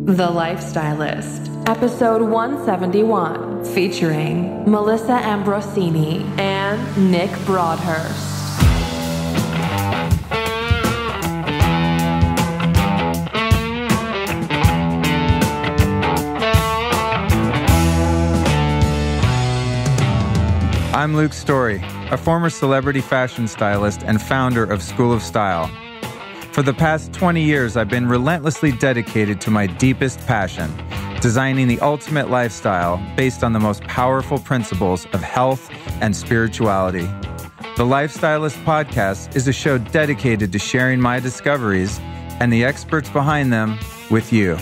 The Lifestylist, episode 171, featuring Melissa Ambrosini and Nick Broadhurst. I'm Luke Story, a former celebrity fashion stylist and founder of School of Style. For the past 20 years, I've been relentlessly dedicated to my deepest passion, designing the ultimate lifestyle based on the most powerful principles of health and spirituality. The Lifestylist Podcast is a show dedicated to sharing my discoveries and the experts behind them with you.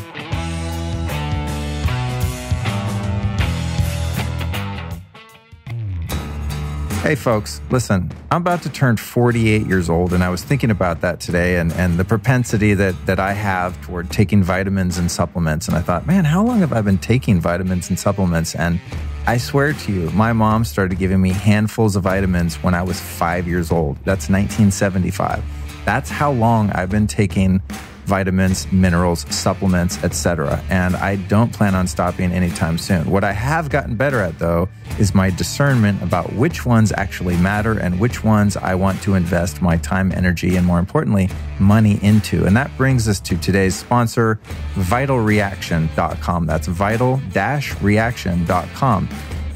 Hey folks, listen, I'm about to turn 48 years old, and I was thinking about that today and the propensity that I have toward taking vitamins and supplements. And I thought, man, how long have I been taking vitamins and supplements? And I swear to you, my mom started giving me handfuls of vitamins when I was 5 years old. That's 1975. That's how long I've been taking vitamins, minerals, supplements, etc. And I don't plan on stopping anytime soon. What I have gotten better at, though, is my discernment about which ones actually matter and which ones I want to invest my time, energy, and more importantly, money into. And that brings us to today's sponsor, vitalreaction.com. That's vital-reaction.com.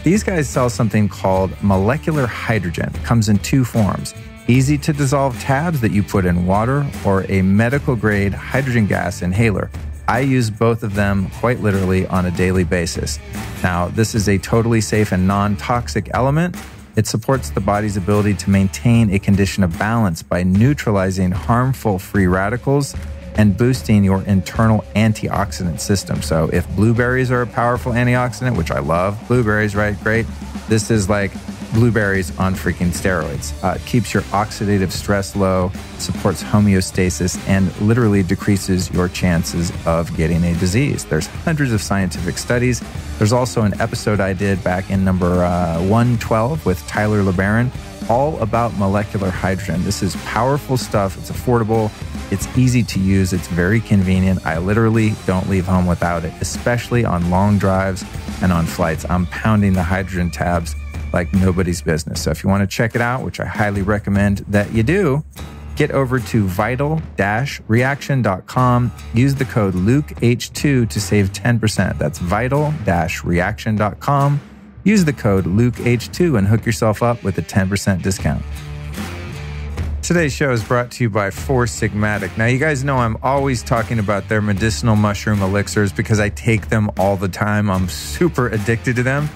These guys sell something called molecular hydrogen. It comes in two forms: easy to dissolve tabs that you put in water, or a medical grade hydrogen gas inhaler. I use both of them quite literally on a daily basis. Now, this is a totally safe and non-toxic element. It supports the body's ability to maintain a condition of balance by neutralizing harmful free radicals and boosting your internal antioxidant system. So if blueberries are a powerful antioxidant, which I love, blueberries, right? Great. This is like blueberries on freaking steroids. It keeps your oxidative stress low, supports homeostasis, and literally decreases your chances of getting a disease. There's hundreds of scientific studies. There's also an episode I did back in number 112 with Tyler LeBaron, all about molecular hydrogen. This is powerful stuff. It's affordable. It's easy to use. It's very convenient. I literally don't leave home without it, especially on long drives and on flights. I'm pounding the hydrogen tabs like nobody's business. So if you want to check it out, which I highly recommend that you do, get over to vital-reaction.com. Use the code LukeH2 to save 10%. That's vital-reaction.com. Use the code LukeH2 and hook yourself up with a 10% discount. Today's show is brought to you by Four Sigmatic. Now, you guys know I'm always talking about their medicinal mushroom elixirs because I take them all the time. I'm super addicted to them.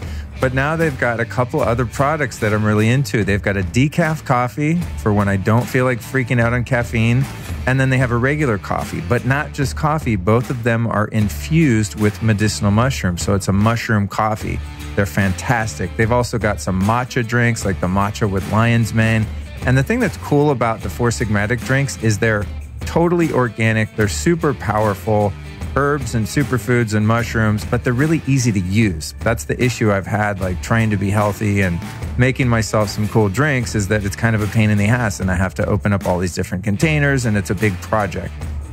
But now they've got a couple other products that I'm really into. They've got a decaf coffee for when I don't feel like freaking out on caffeine. And then they have a regular coffee, but not just coffee. Both of them are infused with medicinal mushrooms. So it's a mushroom coffee. They're fantastic. They've also got some matcha drinks, like the matcha with lion's mane. And the thing that's cool about the Four Sigmatic drinks is they're totally organic. They're super powerful. Herbs and superfoods and mushrooms, but they're really easy to use. That's the issue I've had, like trying to be healthy and making myself some cool drinks, is that it's kind of a pain in the ass and I have to open up all these different containers and it's a big project.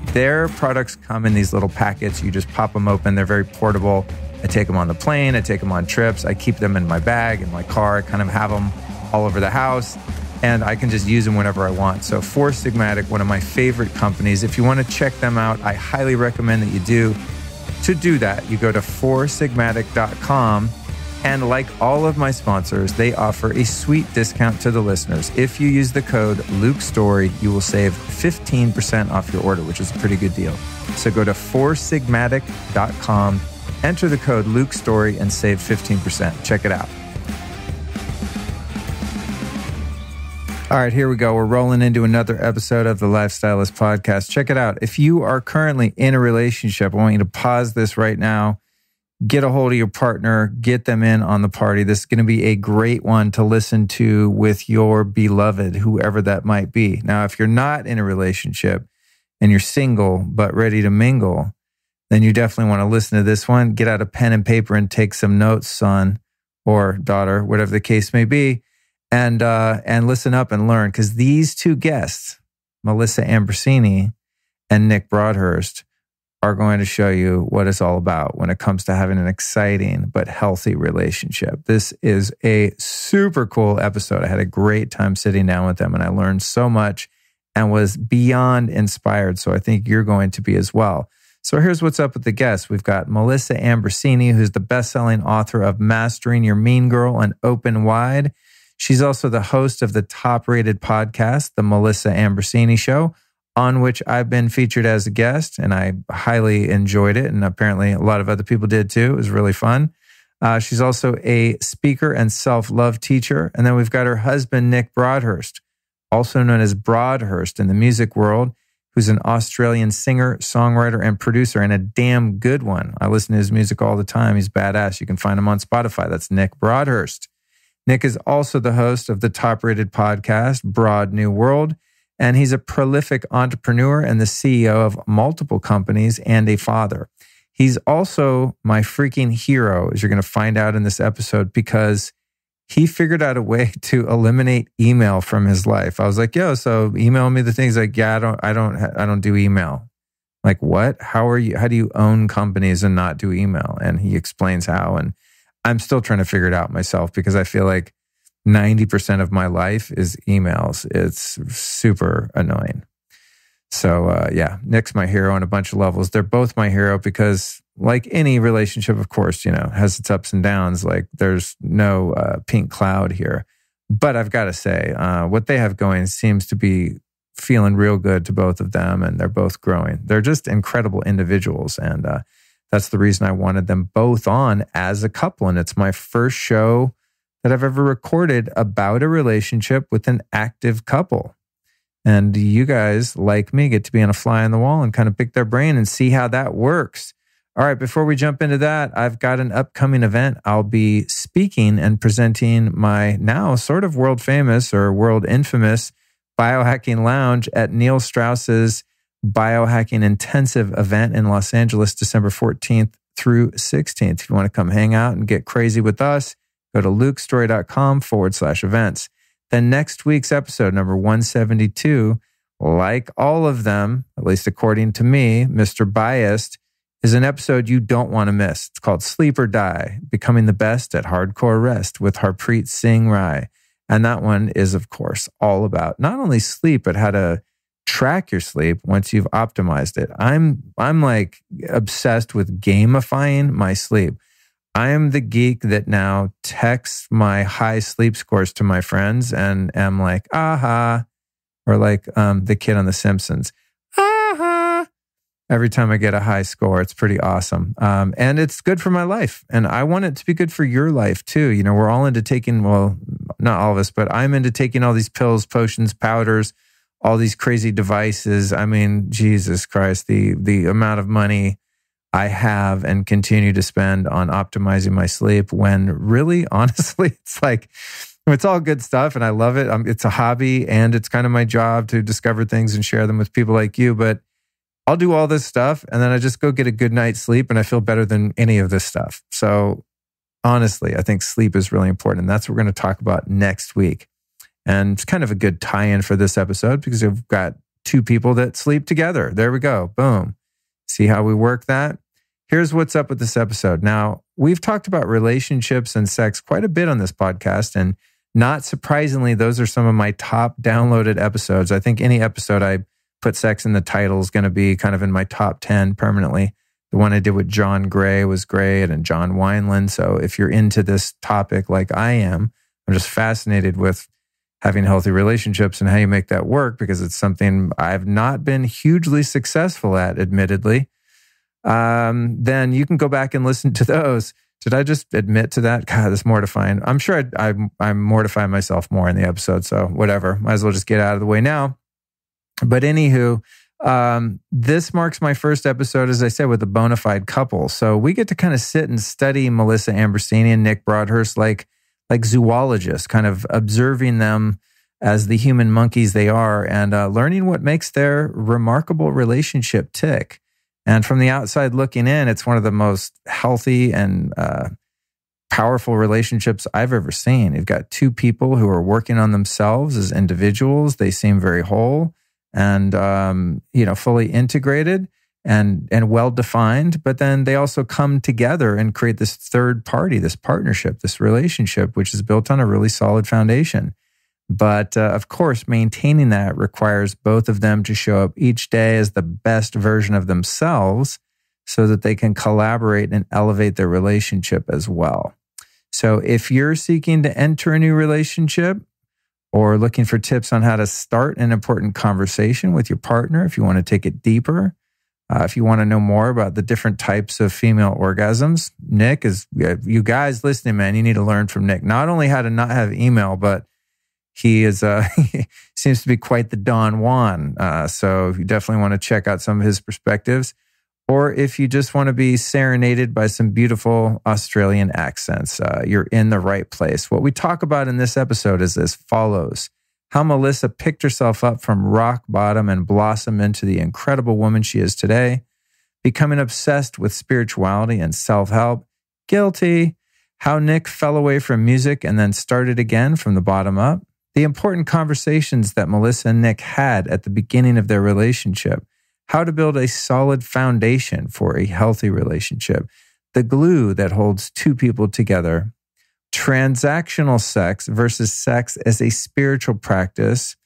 Their products come in these little packets. You just pop them open. They're very portable. I take them on the plane. I take them on trips. I keep them in my bag, in my car. I kind of have them all over the house. And I can just use them whenever I want. So Four Sigmatic, one of my favorite companies. If you want to check them out, I highly recommend that you do. To do that, you go to foursigmatic.com. And like all of my sponsors, they offer a sweet discount to the listeners. If you use the code LukeStory, you will save 15% off your order, which is a pretty good deal. So go to foursigmatic.com, enter the code LukeStory, and save 15%. Check it out. All right, here we go. We're rolling into another episode of the Lifestylist Podcast. Check it out. If you are currently in a relationship, I want you to pause this right now. Get a hold of your partner. Get them in on the party. This is going to be a great one to listen to with your beloved, whoever that might be. Now, if you're not in a relationship and you're single but ready to mingle, then you definitely want to listen to this one. Get out a pen and paper and take some notes, son or daughter, whatever the case may be. And listen up and learn, because these two guests, Melissa Ambrosini and Nick Broadhurst, are going to show you what it's all about when it comes to having an exciting but healthy relationship. This is a super cool episode. I had a great time sitting down with them, and I learned so much and was beyond inspired. So I think you're going to be as well. So here's what's up with the guests. We've got Melissa Ambrosini, who's the best-selling author of Mastering Your Mean Girl and Open Wide. She's also the host of the top-rated podcast, The Melissa Ambrosini Show, on which I've been featured as a guest, and I highly enjoyed it, and apparently a lot of other people did too. It was really fun. She's also a speaker and self-love teacher. And then we've got her husband, Nick Broadhurst, also known as Broadhurst in the music world, who's an Australian singer, songwriter, and producer, and a damn good one. I listen to his music all the time. He's badass. You can find him on Spotify. That's Nick Broadhurst. Nick is also the host of the top-rated podcast, Broad New World, and he's a prolific entrepreneur and the CEO of multiple companies and a father. He's also my freaking hero, as you're going to find out in this episode, because he figured out a way to eliminate email from his life. I was like, yo, so email me the things. Like, yeah, I don't do email. Like, what? How do you own companies and not do email? And he explains how. And I'm still trying to figure it out myself because I feel like 90% of my life is emails. It's super annoying. So yeah, Nick's my hero on a bunch of levels. They're both my hero because, like any relationship, of course, has its ups and downs. Like there's no pink cloud here. But I've got to say, what they have going seems to be feeling real good to both of them, and they're both growing. They're just incredible individuals, and that's the reason I wanted them both on as a couple. And it's my first show that I've ever recorded about a relationship with an active couple. And you guys, like me, get to be on a fly on the wall and kind of pick their brain and see how that works. All right, before we jump into that, I've got an upcoming event. I'll be speaking and presenting my now sort of world famous or world infamous biohacking lounge at Neil Strauss's biohacking intensive event in Los Angeles, December 14th through 16th. If you want to come hang out and get crazy with us, go to lukestory.com/events. Then next week's episode, number 172, like all of them, at least according to me, Mr. Biased, is an episode you don't want to miss. It's called Sleep or Die, Becoming the Best at Hardcore Rest with Harpreet Singh Rai. And that one is, of course, all about not only sleep, but how to track your sleep once you've optimized it. I'm like obsessed with gamifying my sleep. I am the geek that now texts my high sleep scores to my friends and am like, aha, or like the kid on The Simpsons, aha. Every time I get a high score, it's pretty awesome. And it's good for my life. And I want it to be good for your life too. We're all into taking, well, not all of us, but I'm into taking all these pills, potions, powders, all these crazy devices. I mean, Jesus Christ, the amount of money I have and continue to spend on optimizing my sleep, when really, honestly, it's like, it's all good stuff and I love it. It's a hobby and it's kind of my job to discover things and share them with people like you. But I'll do all this stuff and then I just go get a good night's sleep and I feel better than any of this stuff. So honestly, I think sleep is really important. And that's what we're going to talk about next week. And it's kind of a good tie-in for this episode because we've got two people that sleep together. There we go. Boom. See how we work that? Here's what's up with this episode. Now, we've talked about relationships and sex quite a bit on this podcast, and not surprisingly, those are some of my top downloaded episodes. I think any episode I put sex in the title is going to be kind of in my top 10 permanently. The one I did with John Gray was great, and John Wineland. So if you're into this topic like I am, I'm just fascinated with having healthy relationships and how you make that work, because it's something I've not been hugely successful at, admittedly. Then you can go back and listen to those. Did I just admit to that? God, that's mortifying. I'm sure I'm mortifying myself more in the episode, so whatever. Might as well just get out of the way now. But anywho, this marks my first episode, as I said, with a bona fide couple. So we get to kind of sit and study Melissa Ambrosini and Nick Broadhurst like zoologists, kind of observing them as the human monkeys they are and learning what makes their remarkable relationship tick. And from the outside looking in, it's one of the most healthy and powerful relationships I've ever seen. You've got two people who are working on themselves as individuals. They seem very whole and, fully integrated. and well-defined, but then they also come together and create this third party, this partnership, this relationship, which is built on a really solid foundation. But of course, maintaining that requires both of them to show up each day as the best version of themselves so that they can collaborate and elevate their relationship as well. So if you're seeking to enter a new relationship or looking for tips on how to start an important conversation with your partner, if you want to take it deeper, if you want to know more about the different types of female orgasms, Nick is, you guys listening, man, you need to learn from Nick. Not only how to not have email, but he is he seems to be quite the Don Juan. So you definitely want to check out some of his perspectives. Or if you just want to be serenaded by some beautiful Australian accents, you're in the right place. What we talk about in this episode is as follows: how Melissa picked herself up from rock bottom and blossomed into the incredible woman she is today, becoming obsessed with spirituality and self-help, guilty, how Nick fell away from music and then started again from the bottom up, the important conversations that Melissa and Nick had at the beginning of their relationship, how to build a solid foundation for a healthy relationship, the glue that holds two people together, transactional sex versus sex as a spiritual practice,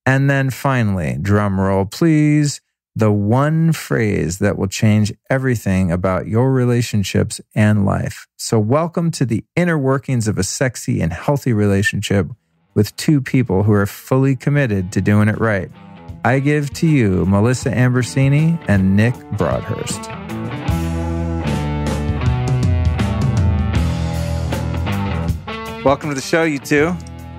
and then finally, drum roll please, the one phrase that will change everything about your relationships and life. So welcome to the inner workings of a sexy and healthy relationship with two people who are fully committed to doing it right. I give to you Melissa Ambrosini and Nick Broadhurst. Welcome to the show, you two.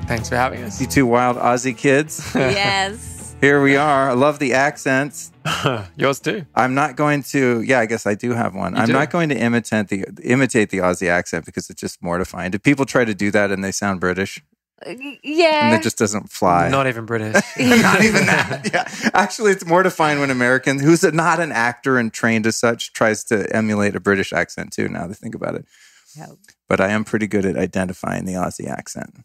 Thanks for having us. You two wild Aussie kids. Yes. Here we are. I love the accents. Yours too. I'm not going to, I guess I do have one. I'm not going to imitate the Aussie accent because it's just mortifying. Do people try to do that and they sound British? Yeah. And it just doesn't fly. Not even British. Not even that. Yeah. Actually, it's mortifying when American, who's not an actor and trained as such, tries to emulate a British accent too, now that I think about it. Yeah. But I am pretty good at identifying the Aussie accent.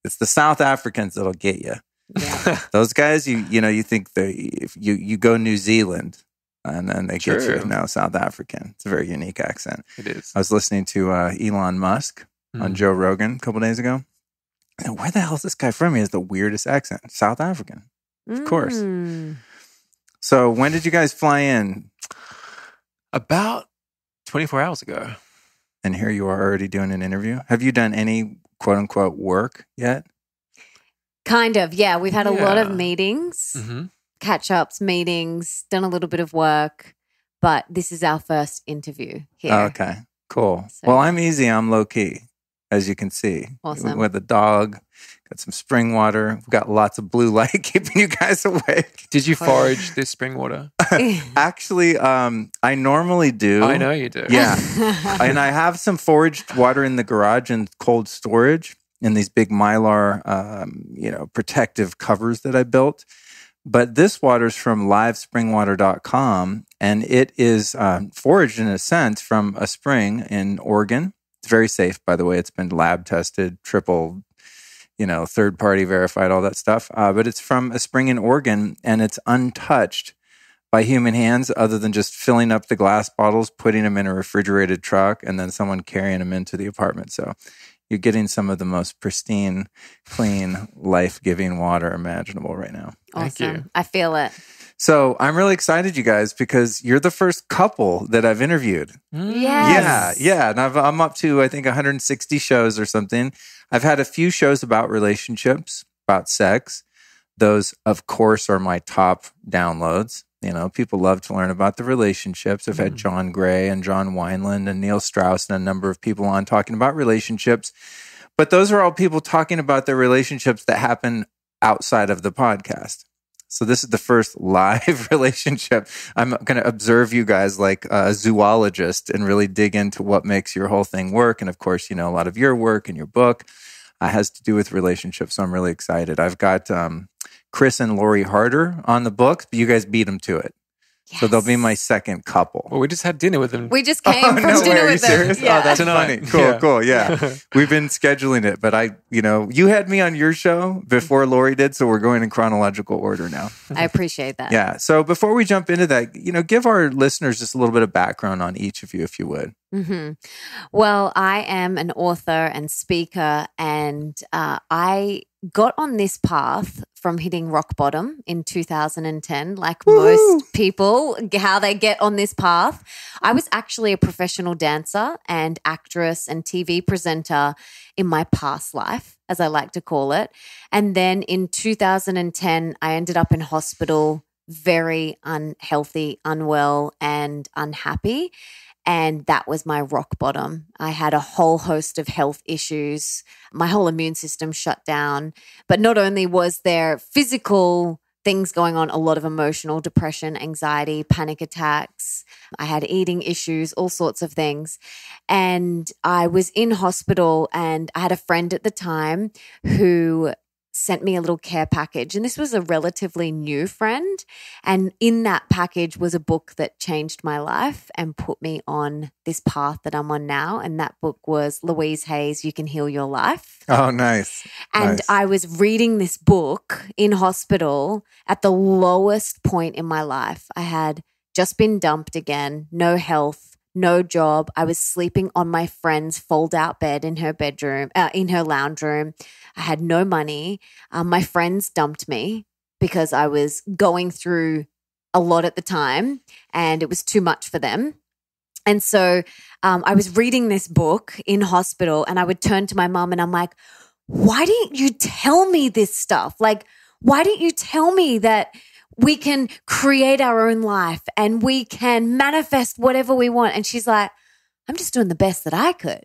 It's the South Africans that'll get you. Yeah. Those guys, you think if you go New Zealand and then they get you. No, South African. It's a very unique accent. It is. I was listening to Elon Musk on Joe Rogan a couple days ago. And where the hell is this guy from? He has the weirdest accent. South African, of course. So when did you guys fly in? About 24 hours ago. And here you are already doing an interview. Have you done any quote unquote work yet? Kind of, yeah. We've had a lot of meetings, catch-ups, meetings, done a little bit of work, but this is our first interview here. Okay, cool. So, well, I'm easy. I'm low-key, as you can see. Awesome. With the dog, got some spring water. We've got lots of blue light keeping you guys awake. Did you forage this spring water? Actually, I normally do. I know you do. Yeah. And I have some foraged water in the garage in cold storage in these big Mylar, protective covers that I built. But this water's from livespringwater.com, and it is foraged in a sense from a spring in Oregon. It's very safe, by the way. It's been lab tested, triple, third party verified, all that stuff. But it's from a spring in Oregon, and it's untouched by human hands other than just filling up the glass bottles, putting them in a refrigerated truck, and then someone carrying them into the apartment. So you're getting some of the most pristine, clean, life-giving water imaginable right now. Awesome. Thank you. I feel it. So I'm really excited, you guys, because you're the first couple that I've interviewed. Yes. Yeah. And I'm up to, I think, 160 shows or something. I've had a few shows about relationships, about sex. Those, of course, are my top downloads. People love to learn about the relationships. I've had John Gray and John Wineland and Neil Strauss and a number of people on talking about relationships. But those are all people talking about their relationships that happen outside of the podcast. So this is the first live relationship. I'm going to observe you guys like a zoologist and really dig into what makes your whole thing work. And of course, a lot of your work and your book has to do with relationships. So I'm really excited. I've got Chris and Lori Harder on the books, but you guys beat them to it. So they'll be my second couple. Well, we just had dinner with them. We just came from no dinner way, with them. serious? Yeah. Oh, that's Tonight. funny. Cool. Yeah. We've been scheduling it, but you had me on your show before Lori did, so we're going in chronological order now. I appreciate that. Yeah. So before we jump into that, give our listeners just a little bit of background on each of you, if you would. Mm-hmm. Well, I am an author and speaker, and I got on this path from hitting rock bottom in 2010, like most people, how they get on this path. I was actually a professional dancer and actress and TV presenter in my past life, as I like to call it. And then in 2010, I ended up in hospital, very unhealthy, unwell, and unhappy. And that was my rock bottom. I had a whole host of health issues. My whole immune system shut down. But not only was there physical things going on, a lot of emotional depression, anxiety, panic attacks. I had eating issues, all sorts of things. And I was in hospital, and I had a friend at the time who sent me a little care package. And this was a relatively new friend. And in that package was a book that changed my life and put me on this path that I'm on now. And that book was Louise Hay's You Can Heal Your Life. Oh, nice. And I was reading this book in hospital at the lowest point in my life. I had just been dumped again, no health, no job. I was sleeping on my friend's fold-out bed in her bedroom, in her lounge room. I had no money. My friends dumped me because I was going through a lot at the time, and it was too much for them. And so I was reading this book in hospital, and I would turn to my mom and I'm like, why didn't you tell me this stuff? Like, why didn't you tell me that we can create our own life and we can manifest whatever we want? And she's like, I'm just doing the best that I could,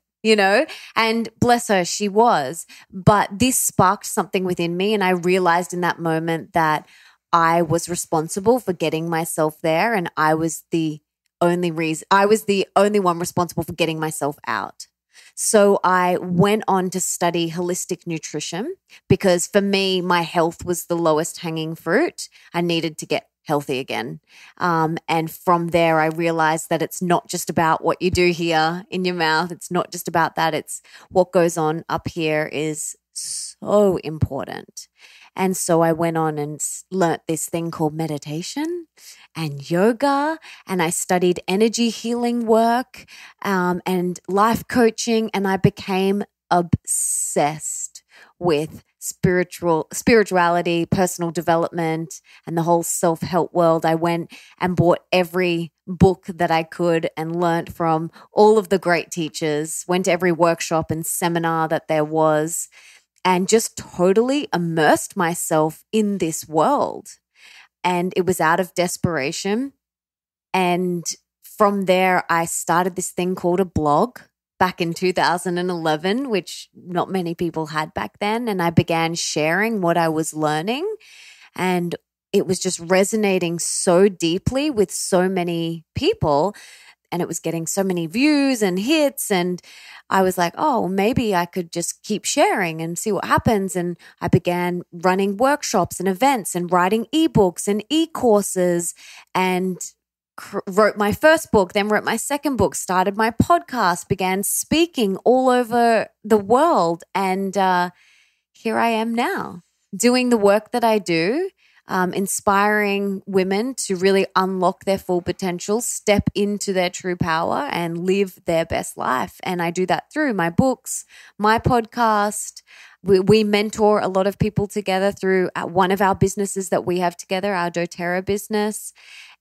and bless her, she was. But this sparked something within me. And I realized in that moment that I was responsible for getting myself there. And I was the only one responsible for getting myself out. So I went on to study holistic nutrition because for me, my health was the lowest hanging fruit. I needed to get healthy again. And from there, I realized that it's not just about what you do here in your mouth. It's not just about that. It's what goes on up here is so important. And so I went on and learnt this thing called meditation and yoga, and I studied energy healing work and life coaching, and I became obsessed with spirituality, personal development, and the whole self-help world. I went and bought every book that I could and learnt from all of the great teachers, went to every workshop and seminar that there was, and just totally immersed myself in this world. And it was out of desperation. And from there, I started this thing called a blog back in 2011, which not many people had back then. And I began sharing what I was learning. And it was just resonating so deeply with so many people. And it was getting so many views and hits. And I was like, oh, maybe I could just keep sharing and see what happens. And I began running workshops and events and writing ebooks and e-courses and wrote my first book, then wrote my second book, started my podcast, began speaking all over the world. And here I am now doing the work that I do. Inspiring women to really unlock their full potential, step into their true power and live their best life. And I do that through my books, my podcast. We mentor a lot of people together through one of our businesses that we have together, our doTERRA business.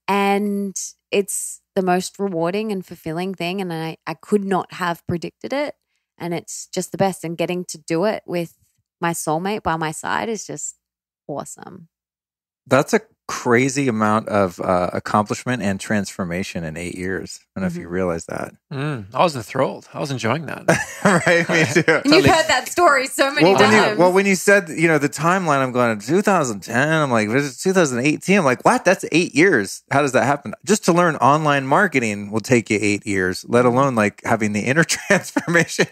And it's the most rewarding and fulfilling thing. And I could not have predicted it. And it's just the best. And getting to do it with my soulmate by my side is just awesome. That's a crazy amount of accomplishment and transformation in 8 years. I don't know if you realize that. I was enthralled. I was enjoying that. Right, me too. You've heard that story so many times. When you said, the timeline, I'm going to 2010. I'm like, this is 2018. I'm like, what? That's 8 years. How does that happen? Just to learn online marketing will take you 8 years, let alone like having the inner transformation,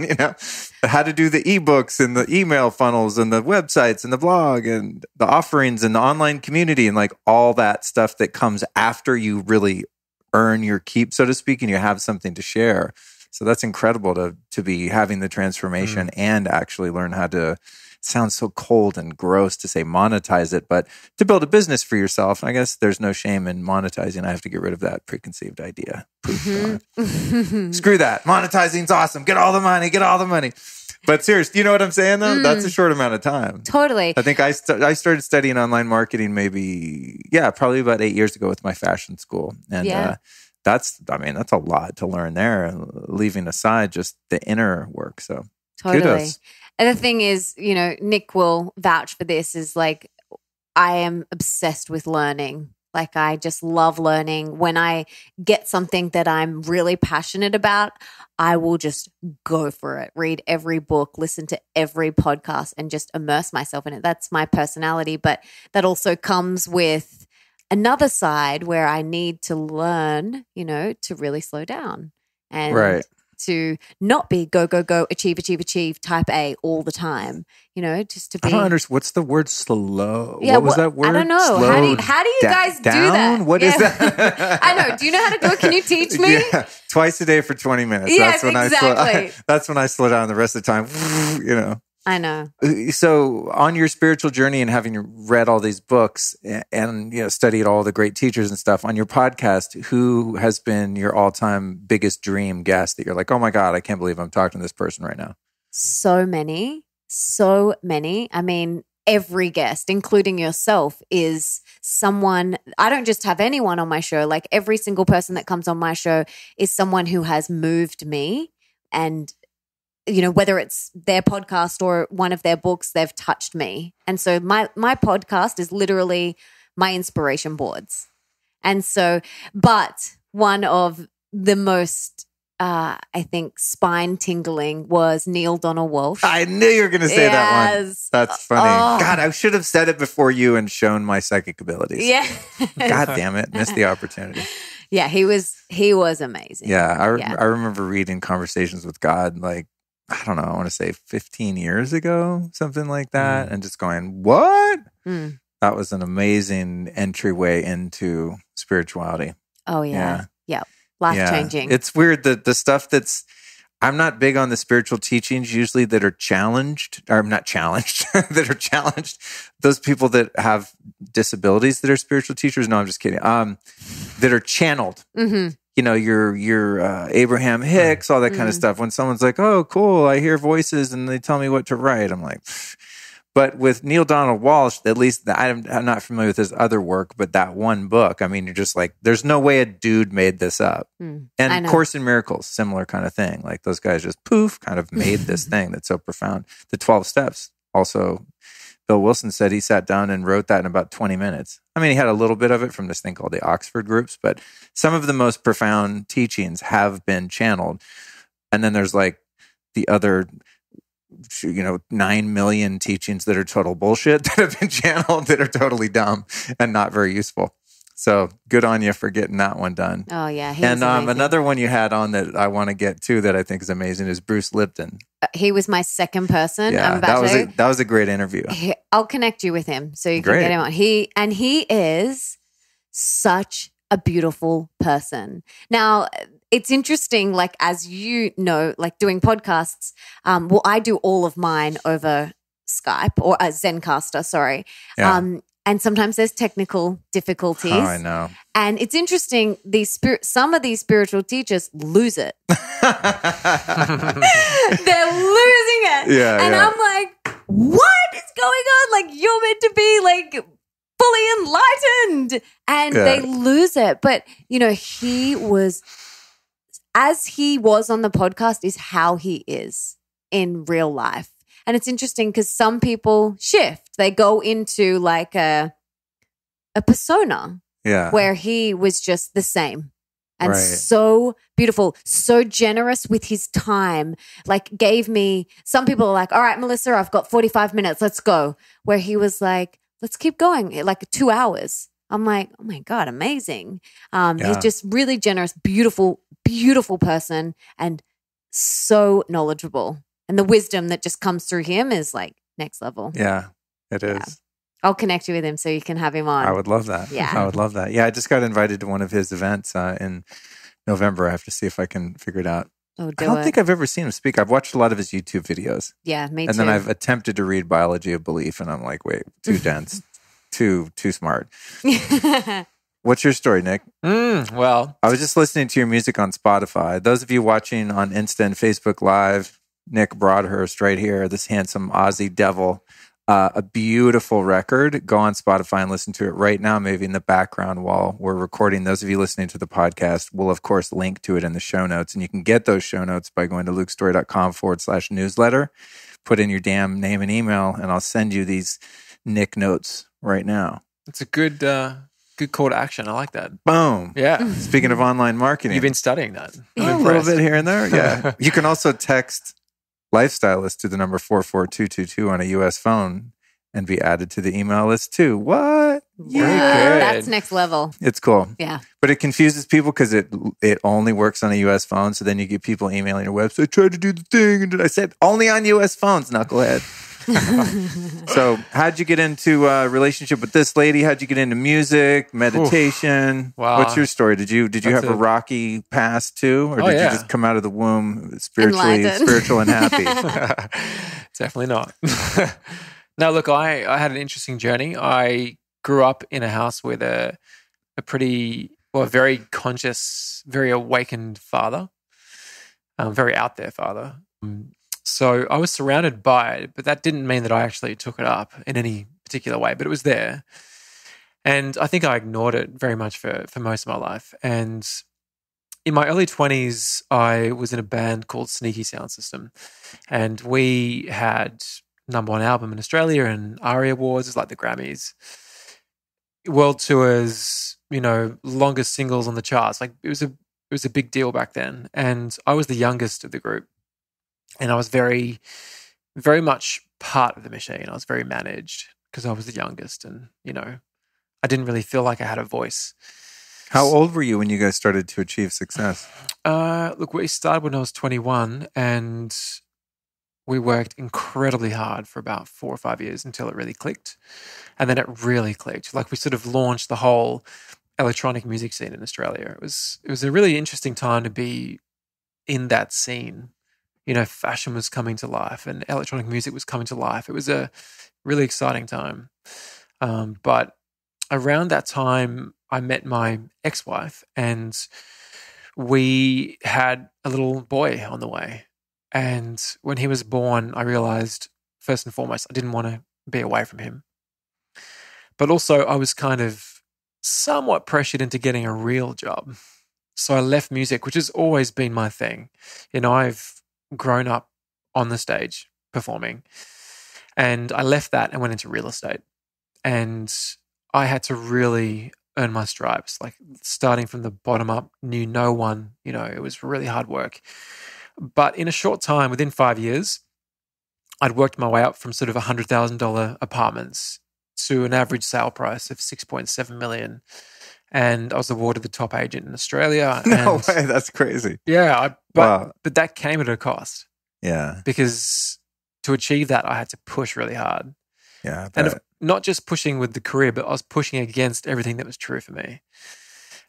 how to do the ebooks and the email funnels and the websites and the blog and the offerings and the online community and like all that stuff that comes after you really earn your keep, so to speak, and you have something to share. So that's incredible to be having the transformation and actually learn how to, it sounds so cold and gross to say monetize it, but to build a business for yourself. I guess there's no shame in monetizing. I have to get rid of that preconceived idea. Screw that. Monetizing's awesome. Get all the money. But seriously, you know what I'm saying though? That's a short amount of time. Totally. I think I started studying online marketing probably about 8 years ago with my fashion school. And that's a lot to learn there, leaving aside just the inner work. So totally. Kudos. And the thing is, Nick will vouch for this, is like, I am obsessed with learning. Like, I just love learning. When I get something that I'm really passionate about, I will just go for it, read every book, listen to every podcast, and just immerse myself in it. That's my personality. But that also comes with another side where I need to learn, to really slow down and to not be go, go, go, achieve, type A all the time, just to be. I don't understand. What's the word slow? Yeah, what was that word? I don't know. How do you guys do that? What is that? I know. Do you know how to do it? Can you teach me? Yeah, twice a day for 20 minutes. Yes, exactly. That's when I slow down. The rest of the time, I know. So on your spiritual journey and having read all these books and studied all the great teachers and stuff, on your podcast, who has been your all-time biggest dream guest that you're like, oh my God, I can't believe I'm talking to this person right now? So many. I mean, every guest, including yourself, is someone. I don't just have anyone on my show. Like, every single person that comes on my show is someone who has moved me, and whether it's their podcast or one of their books, they've touched me. And so my podcast is literally my inspiration boards. And so, but one of the most, I think, spine tingling was Neil Donald Walsh. I knew you were going to say that one. That's funny. God, I should have said it before you and shown my psychic abilities. Yeah. God damn it. Missed the opportunity. Yeah, he was amazing. Yeah. I remember reading Conversations with God, like, I don't know, I want to say 15 years ago, something like that. And just going, what? That was an amazing entryway into spirituality. Oh, yeah. Life-changing. Yeah. It's weird that the stuff I'm not big on the spiritual teachings usually that are challenged, or not challenged, that are challenged. Those people that have disabilities that are spiritual teachers. No, I'm just kidding. That are channeled. Mm-hmm. Your Abraham Hicks, all that kind of stuff. When someone's like, oh, cool, I hear voices and they tell me what to write. I'm like, pfft. But with Neil Donald Walsh, at least I'm not familiar with his other work, but that one book, I mean, you're just like, there's no way a dude made this up. And Course in Miracles, similar kind of thing. Like, those guys just kind of made this thing that's so profound. The 12 Steps, also, Bill Wilson said he sat down and wrote that in about 20 minutes. I mean, he had a little bit of it from this thing called the Oxford Groups, but some of the most profound teachings have been channeled. And then there's like the other 9 million teachings that are total bullshit that have been channeled that are totally dumb and not very useful. So good on you for getting that one done. Oh, yeah. And another one you had on that I want to get to that I think is amazing is Bruce Lipton. He was my second person. Yeah, that was a great interview. I'll connect you with him so you can get him on. He is such a beautiful person. Now, it's interesting, like, as you know, like doing podcasts, I do all of mine over Skype or Zencaster, sorry. Yeah. And sometimes there's technical difficulties. Oh, I know. And it's interesting, some of these spiritual teachers lose it. They're losing it. Yeah, and I'm like, what is going on? Like, you're meant to be like fully enlightened. And they lose it. But, he was, as he was on the podcast, is how he is in real life. And it's interesting because some people shift. They go into like a persona where he was just the same and so beautiful, so generous with his time. Like, gave me, some people are like, all right, Melissa, I've got 45 minutes. Let's go. Where he was like, let's keep going, like 2 hours. I'm like, oh my God, amazing. He's just really generous, beautiful, beautiful person and so knowledgeable. And the wisdom that just comes through him is like next level. Yeah, it is. I'll connect you with him so you can have him on. I would love that. Yeah. I would love that. Yeah, I just got invited to one of his events in November. I have to see if I can figure it out. Oh, I don't think I've ever seen him speak. I've watched a lot of his YouTube videos. Yeah, me too. And then I've attempted to read Biology of Belief, and I'm like, wait, too dense, too smart. What's your story, Nick? Well, I was just listening to your music on Spotify. Those of you watching on Insta and Facebook Live, Nick Broadhurst right here, this handsome Aussie devil. A beautiful record. Go on Spotify and listen to it right now, maybe in the background while we're recording. Those of you listening to the podcast, we'll, of course, link to it in the show notes. And you can get those show notes by going to lukestory.com/newsletter. Put in your damn name and email, and I'll send you these Nick notes right now. it's a good call to action. I like that. Boom. Yeah. Speaking of online marketing. You've been studying that. I'm a little impressed. bit here and there. Yeah. You can also text Lifestylist to the number 44222 on a U.S. phone and be added to the email list too. What? Very Wow, good. that's next level. It's cool. Yeah. But it confuses people because it only works on a U.S. phone. So then you get people emailing your website, I tried to do the thing. And I said, only on U.S. phones, knucklehead. So how'd you get into a relationship with this lady? How'd you get into music, meditation? Wow. What's your story? Did you have a a- rocky past too? Or Oh, did yeah. you just come out of the womb spiritually, Enlightened. spiritual and happy? Definitely not. No, look, I had an interesting journey. I grew up in a house with a very conscious, very awakened father, very out there father. So I was surrounded by it, but that didn't mean that I actually took it up in any particular way, but it was there. And I think I ignored it very much for most of my life. And in my early 20s, I was in a band called Sneaky Sound System. And we had #1 album in Australia and ARIA Awards, it's like the Grammys. World tours, longest singles on the charts. Like it was a big deal back then. And I was the youngest of the group. And I was very, very much part of the machine. I was very managed because I was the youngest. And, I didn't really feel like I had a voice. How old were you when you guys started to achieve success? Look, we started when I was 21 and we worked incredibly hard for about 4 or 5 years until it really clicked. And then it really clicked. Like we sort of launched the whole electronic music scene in Australia. It was a really interesting time to be in that scene. Fashion was coming to life and electronic music was coming to life. It was a really exciting time. But around that time, I met my ex-wife and we had a little boy on the way. And when he was born, I realized, first and foremost, I didn't want to be away from him. But also, I was kind of somewhat pressured into getting a real job. So I left music, which has always been my thing. I've grown up on the stage performing. And I left that and went into real estate. And I had to really earn my stripes, like starting from the bottom up, knew no one, it was really hard work. But in a short time, within 5 years, I'd worked my way up from sort of $100,000 apartments to an average sale price of $6.7 million. And I was awarded the top agent in Australia. No way, that's crazy. Yeah, Wow. but that came at a cost Yeah. because to achieve that, I had to push really hard. Yeah. And not just pushing with the career, but I was pushing against everything that was true for me.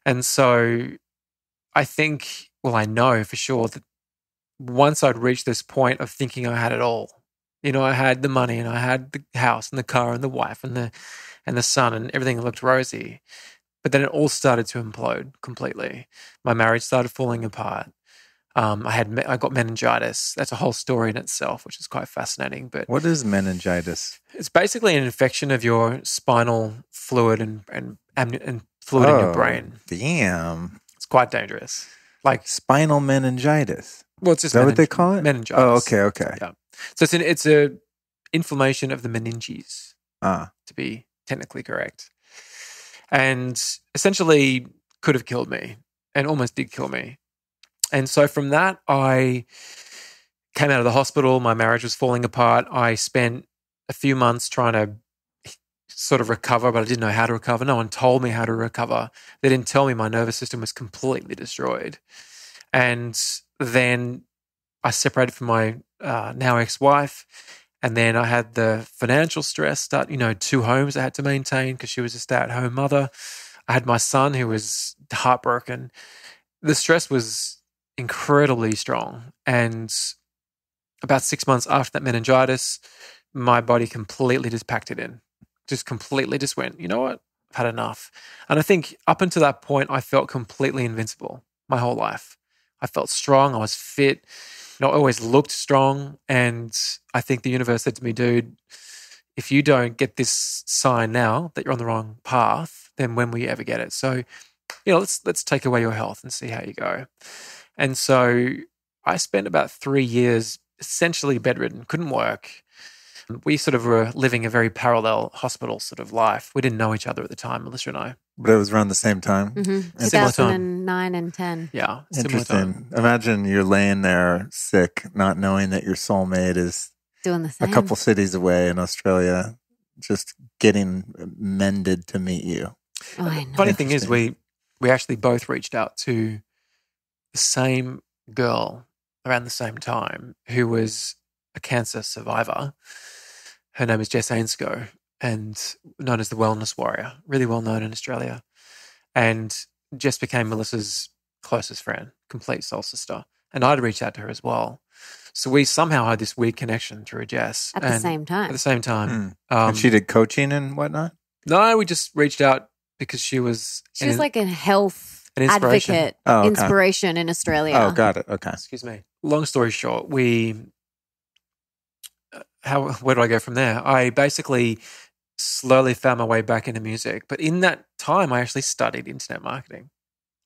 And so I know for sure that once I'd reached this point of thinking I had it all, I had the money and I had the house and the car and the wife and the son and everything looked rosy. But then it all started to implode completely. My marriage started falling apart. I got meningitis. That's a whole story in itself, which is quite fascinating. But what is meningitis? it's basically an infection of your spinal fluid and fluid in your brain. Damn. It's quite dangerous. Like Spinal meningitis. well, it's just Is that what they call it? Meningitis. Oh, okay. Yeah. So it's a inflammation of the meninges, Ah. to be technically correct. And essentially could have killed me and almost did kill me. And so from that, I came out of the hospital. My marriage was falling apart. I spent a few months trying to sort of recover, but I didn't know how to recover. No one told me how to recover. They didn't tell me my nervous system was completely destroyed. And then I separated from my now ex-wife, And then I had the financial stress, 2 homes I had to maintain because she was a stay-at-home mother. I had my son who was heartbroken. The stress was incredibly strong. And about 6 months after that meningitis, my body completely just packed it in. Just completely just went, you know what? I've had enough. And I think up until that point, I felt completely invincible my whole life. I felt strong. I was fit. I always looked strong. And I think the universe said to me, dude, if you don't get this sign now that you're on the wrong path, then when will you ever get it? So, let's take away your health and see how you go. And so I spent about 3 years essentially bedridden, couldn't work. We sort of were living a very parallel hospital sort of life. We didn't know each other at the time, Melissa and I. But it was around the same time? Mm-hmm. Similar time. 2009 and 10. Yeah, similar Interesting. time. Imagine you're laying there sick, not knowing that your soulmate is Doing the a same. couple cities away in Australia, just getting mended to meet you. Oh, I know. Funny thing is, we actually both reached out to the same girl around the same time who was a cancer survivor. Her name is Jess Ainscough, and known as the Wellness Warrior, really well known in Australia. And Jess became Melissa's closest friend, complete soul sister. And I'd reached out to her as well. So we somehow had this weird connection through Jess. At the same time. At the same time. And she did coaching and whatnot? No, we just reached out because she was... She was like a health an inspiration. advocate, okay. inspiration in Australia. Oh, got it. Okay. Excuse me. Long story short, where do I go from there? I basically slowly found my way back into music. But in that time, I actually studied internet marketing.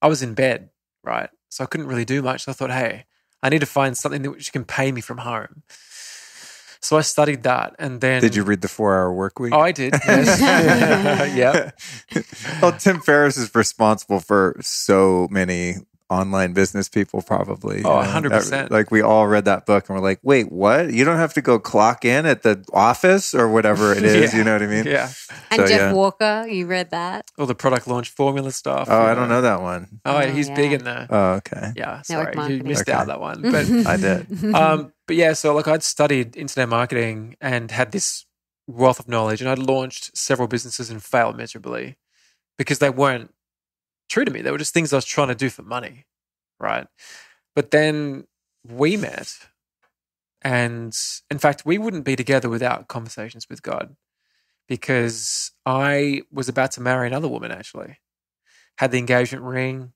I was in bed, right? So I couldn't really do much. So I thought, hey, I need to find something which can pay me from home. So I studied that, and then... Did you read the 4-Hour Workweek? Oh, I did, yes. Yeah. Well, Tim Ferriss is responsible for so many online business people probably. Oh, 100%. Like we all read that book and we're like, wait, what? You don't have to go clock in at the office or whatever it is, Yeah. You know what I mean? Yeah. And Jeff Walker, you read that? All the product launch formula stuff. Oh, I don't know that one. Oh, Oh, he's yeah. big in there. Oh, okay. Yeah, Network sorry. You marketing. missed Okay. out that one. But I did. But yeah, so like I'd studied internet marketing and had this wealth of knowledge, and I'd launched several businesses and failed miserably because they weren't true to me. They were just things I was trying to do for money, right? But then we met, and in fact, we wouldn't be together without conversations with God, because I was about to marry another woman, actually. Had the engagement ring.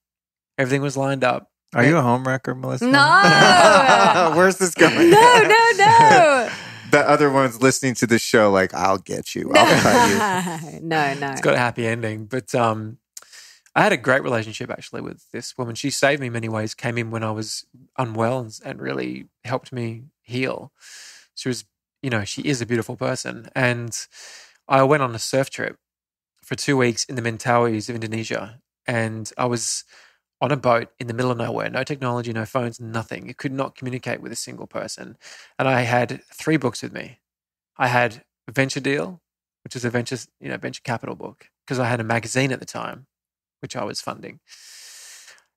Everything was lined up. Are you a homewrecker, Melissa? No. Where's this going? No. The other one's listening to this show like, I'll get you. I'll cut you. No. It's got a happy ending. But I had a great relationship, actually, with this woman. She saved me in many ways, came in when I was unwell and really helped me heal. She was, she is a beautiful person. And I went on a surf trip for 2 weeks in the Mentawais of Indonesia. And I was on a boat in the middle of nowhere, no technology, no phones, nothing. You could not communicate with a single person. And I had 3 books with me. I had Venture Deal, which is a venture capital book, because I had a magazine at the time, which I was funding,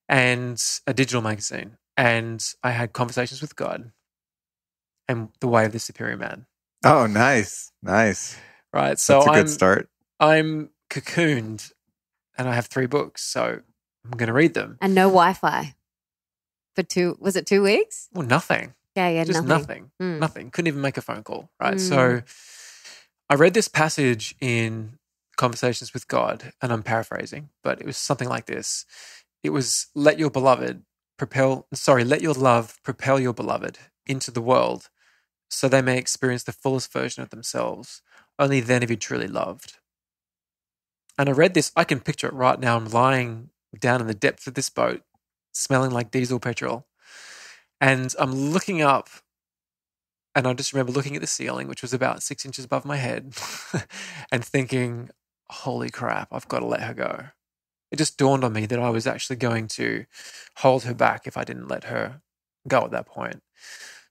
and a digital magazine. And I had Conversations with God and The Way of the Superior Man. Oh, nice. Right. So That's a good start. I'm cocooned and I have 3 books. So I'm going to read them. And no Wi-Fi for 2 weeks? Well, nothing. Yeah, you had Just nothing. Nothing. Couldn't even make a phone call. Right. So I read this passage in Conversations with God, and I'm paraphrasing, but it was something like this. It was, let your love propel your beloved into the world so they may experience the fullest version of themselves. Only then have you truly loved. And I read this, I can picture it right now. I'm lying down in the depths of this boat, smelling like diesel petrol. And I'm looking up, and I just remember looking at the ceiling, which was about 6 inches above my head, and thinking, holy crap, I've got to let her go. It just dawned on me that I was actually going to hold her back if I didn't let her go at that point.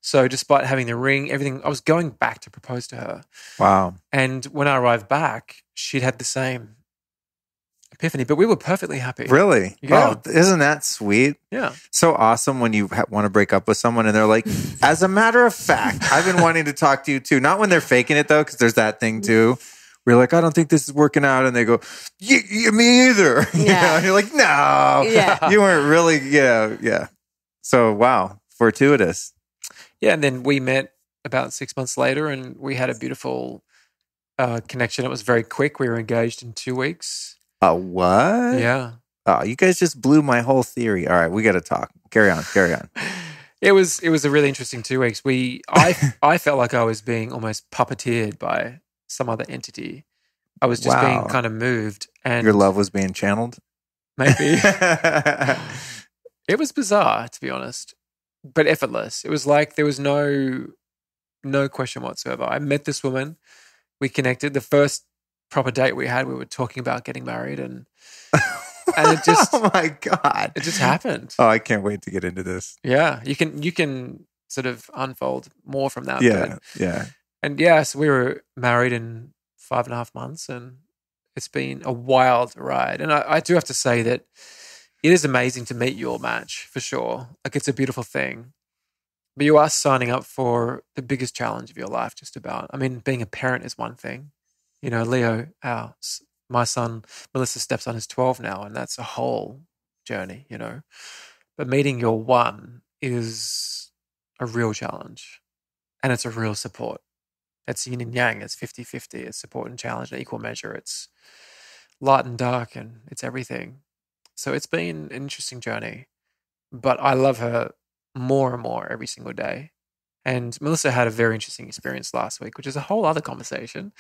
So despite having the ring, everything, I was going back to propose to her. Wow. And when I arrived back, she'd had the same epiphany, but we were perfectly happy. Really? Yeah. Oh, isn't that sweet? Yeah. So awesome when you want to break up with someone and they're like, as a matter of fact, I've been wanting to talk to you too. Not when they're faking it though, because there's that thing too. We're like, I don't think this is working out. And they go, me either. You know? And you're like, no, you weren't really, yeah. So, wow, fortuitous. Yeah, and then we met about 6 months later and we had a beautiful connection. It was very quick. We were engaged in 2 weeks. What? Yeah. Oh, you guys just blew my whole theory. All right, we got to talk. Carry on. It was a really interesting 2 weeks. I felt like I was being almost puppeteered by some other entity. I was just being kind of moved, and your love was being channeled. Maybe. It was bizarre, to be honest, but effortless. It was like there was no question whatsoever. I met this woman. We connected. The first proper date we had, we were talking about getting married, and it just oh my God, it just happened. Oh, I can't wait to get into this. Yeah, you can sort of unfold more from that. Yeah. And so we were married in 5.5 months, and it's been a wild ride. And I do have to say that it is amazing to meet your match, for sure. Like, it's a beautiful thing. But you are signing up for the biggest challenge of your life, just about. I mean, being a parent is one thing. You know, Leo, my son, Melissa's stepson, is 12 now, and that's a whole journey, you know. But meeting your one is a real challenge, and it's a real support. It's yin and yang. It's 50-50. It's support and challenge in equal measure. It's light and dark, and it's everything. So it's been an interesting journey, but I love her more and more every single day. And Melissa had a very interesting experience last week, which is a whole other conversation.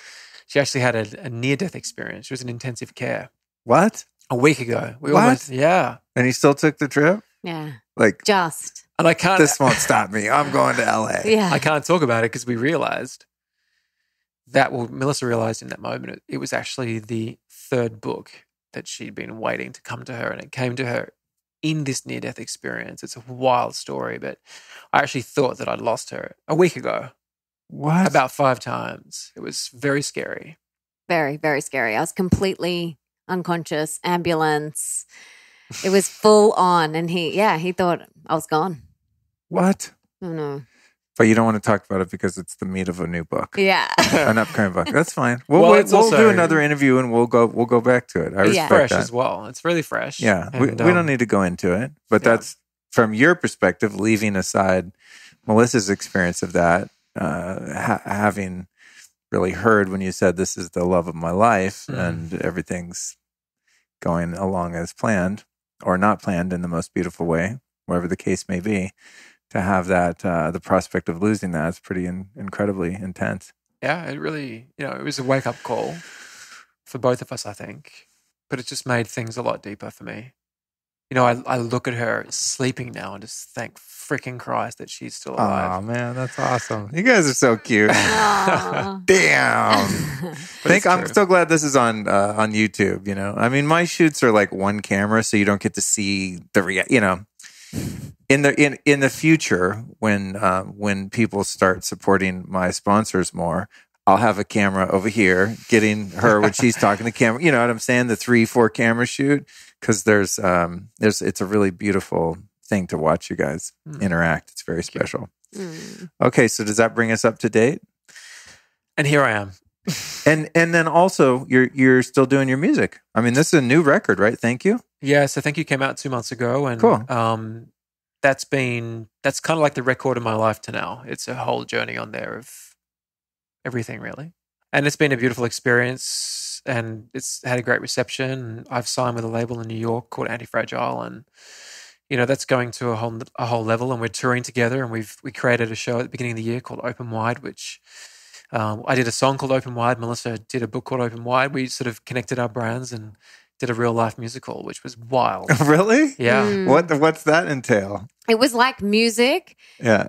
She actually had a near-death experience. She was in intensive care. What? A week ago. And you still took the trip? Yeah. Like, just. And I can't. This won't stop me. I'm going to LA. Yeah. I can't talk about it because we realized that, Melissa realized in that moment, it was actually the third book that she'd been waiting to come to her, and it came to her in this near-death experience. It's a wild story, but I actually thought that I'd lost her a week ago. What? About 5 times. It was very scary. Very, very scary. I was completely unconscious, ambulance. It was full on, and he thought I was gone. What? Oh, no. But you don't want to talk about it because it's the meat of a new book. Yeah. An upcoming book. That's fine. We'll do another interview and we'll go back to it. I respect fresh that. as well. It's really fresh. Yeah. And, we don't need to go into it. But that's, from your perspective, leaving aside Melissa's experience of that, having really heard when you said this is the love of my life and everything's going along as planned or not planned in the most beautiful way, whatever the case may be. To have that, the prospect of losing that is pretty incredibly intense. Yeah, it really, it was a wake-up call for both of us, I think. But it just made things a lot deeper for me. I look at her sleeping now and just thank freaking Christ that she's still alive. Oh, man, that's awesome. You guys are so cute. Damn. I'm so glad this is on YouTube, I mean, my shoots are like one camera, so you don't get to see the In the future, when people start supporting my sponsors more, I'll have a camera over here getting her when she's talking to camera. You know what I'm saying? The 3-4 camera shoot, because there's it's a really beautiful thing to watch you guys interact. It's very special. Okay, so does that bring us up to date? And here I am. And then also you're still doing your music. I mean, this is a new record, right? Thank You. Yeah, so Thank You came out 2 months ago, and cool. That's kind of like the record of my life to now. It's a whole journey on there of everything, really. And it's been a beautiful experience, and it's had a great reception. I've signed with a label in New York called Anti-Fragile, and that's going to a whole level. And we're touring together, and we created a show at the beginning of the year called Open Wide, which I did a song called Open Wide. Melissa did a book called Open Wide. We sort of connected our brands and did a real life musical, which was wild. Really? Yeah. What's that entail? It was like music. Yeah.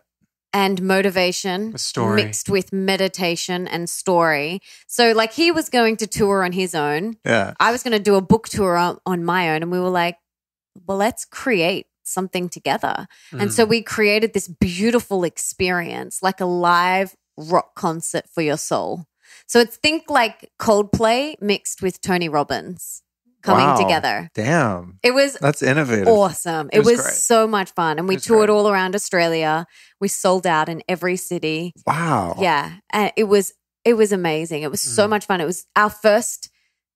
And motivation mixed with meditation and story. So like he was going to tour on his own. Yeah. I was going to do a book tour on my own, and we were like, well, let's create something together. And so we created this beautiful experience, like a live rock concert for your soul. So think like Coldplay mixed with Tony Robbins. coming Wow. together. Damn. It was That's innovative. awesome. It was was great. so much fun. And we was toured great. all around Australia. We sold out in every city. Wow. Yeah. And it was amazing. It was so much fun. It was our first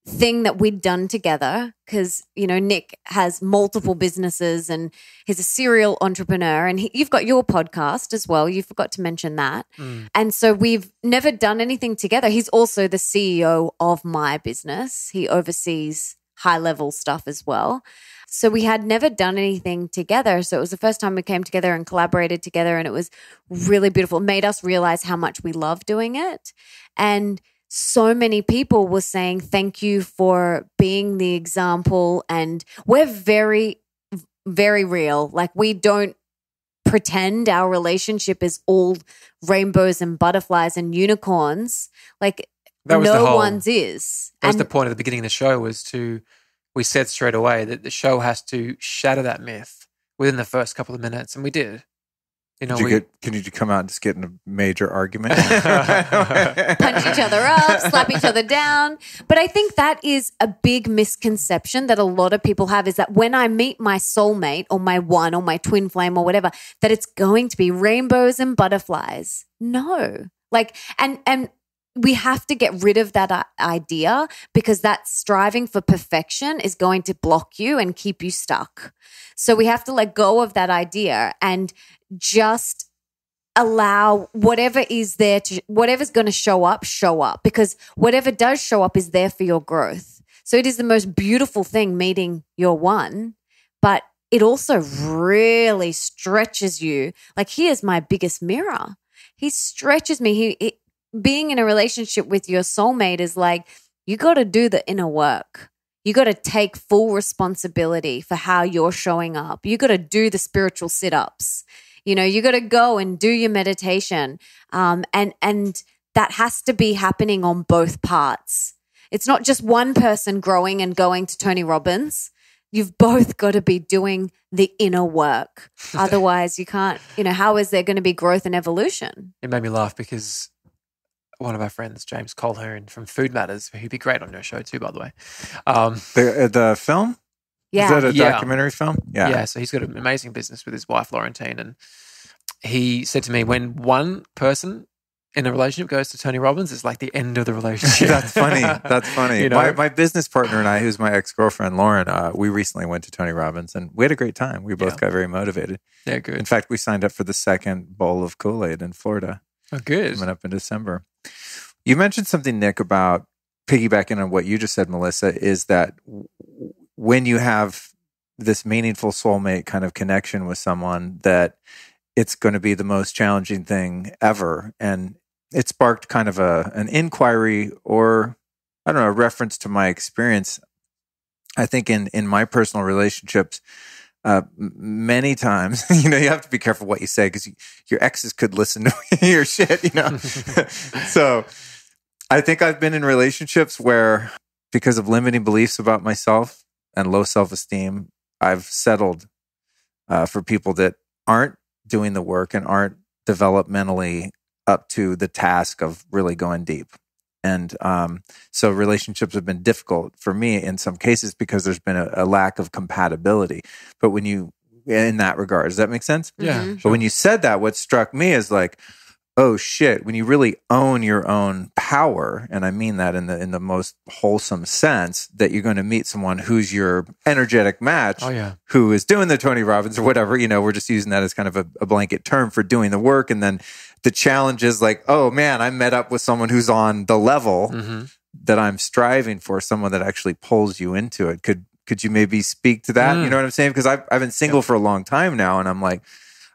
thing that we'd done together because, you know, Nick has multiple businesses and he's a serial entrepreneur, and you've got your podcast as well. You forgot to mention that. And so we've never done anything together. He's also the CEO of my business. He oversees high level stuff as well. So we had never done anything together. So it was the first time we came together and collaborated together, and it was really beautiful. It made us realize how much we love doing it. And so many people were saying thank you for being the example, and we're very, very real. Like, we don't pretend our relationship is all rainbows and butterflies and unicorns. Like, That was the no whole- one's is. That was And the point at the beginning of the show we said straight away that the show has to shatter that myth within the first couple of minutes, and we did. You know, Can you come out and just get in a major argument? punch each other up, slap each other down. But I think that is a big misconception that a lot of people have, is that when I meet my soulmate or my one or my twin flame or whatever, that it's going to be rainbows and butterflies. No. Like, and we have to get rid of that idea, because that striving for perfection is going to block you and keep you stuck. So we have to let go of that idea and just allow whatever is there to, whatever's going to show up, because whatever does show up is there for your growth. So it is the most beautiful thing, meeting your one, but it also really stretches you. Like, he is my biggest mirror. He stretches me. Being in a relationship with your soulmate is like, you got to do the inner work. You got to take full responsibility for how you're showing up. You got to do the spiritual sit-ups. You know, you got to go and do your meditation. And that has to be happening on both parts. It's not just one person growing and going to Tony Robbins. You've both got to be doing the inner work. Otherwise, you can't, you know, how is there going to be growth and evolution? It made me laugh because one of our friends, James Colquhoun from Food Matters, who'd be great on your show too, by the way. The film? Yeah. Is that a Yeah. documentary film? Yeah. So he's got an amazing business with his wife, Laurentine. And he said to me, when one person in a relationship goes to Tony Robbins, it's like the end of the relationship. That's funny. That's funny. You know? My business partner and I, who's my ex-girlfriend, Lauren, we recently went to Tony Robbins, and we had a great time. We both got very motivated. Yeah, good. In fact, we signed up for the second bowl of Kool-Aid in Florida. Oh, good. Coming up in December. You mentioned something, Nick, about piggybacking on what you just said, Melissa, is that when you have this meaningful soulmate kind of connection with someone, that it's going to be the most challenging thing ever. And it sparked kind of an inquiry, or, I don't know, a reference to my experience. I think in my personal relationships, many times, you know, you have to be careful what you say, because your exes could listen to your shit, you know. So I think I've been in relationships where, because of limiting beliefs about myself and low self-esteem, I've settled for people that aren't doing the work and aren't developmentally up to the task of really going deep. And so relationships have been difficult for me in some cases because there's been a lack of compatibility. But when you, in that regard, does that make sense? Yeah. Mhm. But when you said that, what struck me is like, oh shit, when you really own your own power, and I mean that in the most wholesome sense, that you're going to meet someone who's your energetic match, Oh, yeah. who is doing the Tony Robbins or whatever, you know, we're just using that as kind of a blanket term for doing the work. And then the challenge is like, oh man, I met up with someone who's on the level that I'm striving for, someone that actually pulls you into it. Could you maybe speak to that? You know what I'm saying? Because I've been single for a long time now, and I'm like,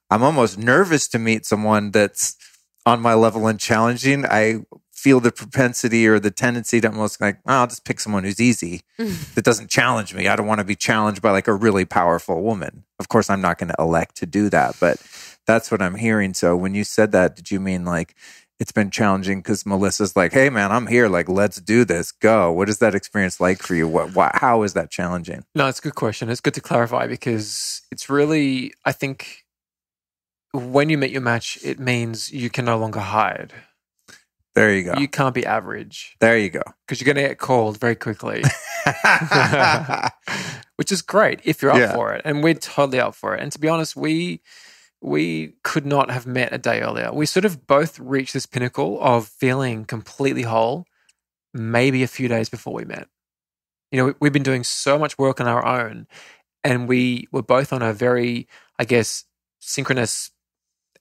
I'm almost nervous to meet someone that's on my level and challenging. I feel the propensity or the tendency to almost like, oh, I'll just pick someone who's easy, that doesn't challenge me. I don't want to be challenged by like a really powerful woman. Of course, I'm not going to elect to do that, but that's what I'm hearing. So when you said that, did you mean like it's been challenging because Melissa's like, hey man, I'm here, like, let's do this, go. What is that experience like for you? How is that challenging? No, it's a good question. It's good to clarify, because it's really, I think, when you meet your match, it means you can no longer hide. There you go. You can't be average There you go. because you're going to get called very quickly, which is great if you're up for it. And we're totally up for it. And to be honest, we could not have met a day earlier. We sort of both reached this pinnacle of feeling completely whole maybe a few days before we met. You know, we've been doing so much work on our own, and we were both on a very, I guess, synchronous,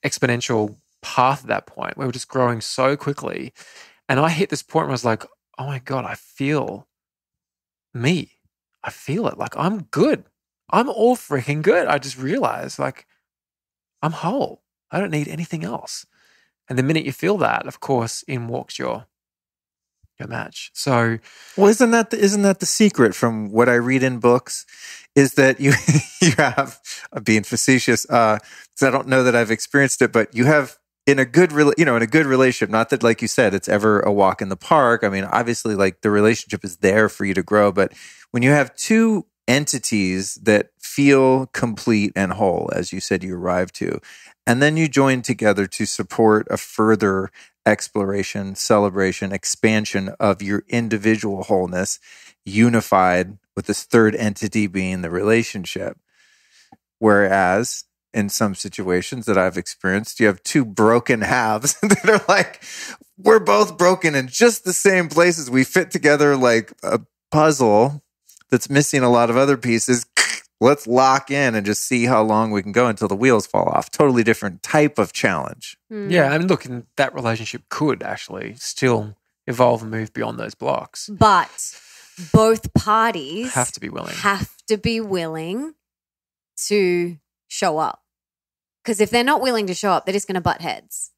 exponential path at that point. We were just growing so quickly. And I hit this point where I was like, oh my God, I feel me. I feel it. Like, I'm good. I'm all freaking good. I just realized, like, I'm whole. I don't need anything else. And the minute you feel that, of course, in walks your match. So, well, isn't that the secret from what I read in books? Is that you have, being facetious, because I don't know that I've experienced it, but you have in a good relationship. Not that, like you said, it's ever a walk in the park. I mean, obviously, like the relationship is there for you to grow, but when you have two entities that feel complete and whole, as you said, you arrived to, and then you join together to support a further exploration, celebration, expansion of your individual wholeness, unified with this third entity being the relationship. Whereas in some situations that I've experienced, you have two broken halves that are like, we're both broken in just the same places. We fit together like a puzzle that's missing a lot of other pieces. Let's lock in and just see how long we can go until the wheels fall off. Totally different type of challenge. Yeah, I mean, look, and that relationship could actually still evolve and move beyond those blocks. But both parties Have to be willing to show up. Because if they're not willing to show up, they're just going to butt heads.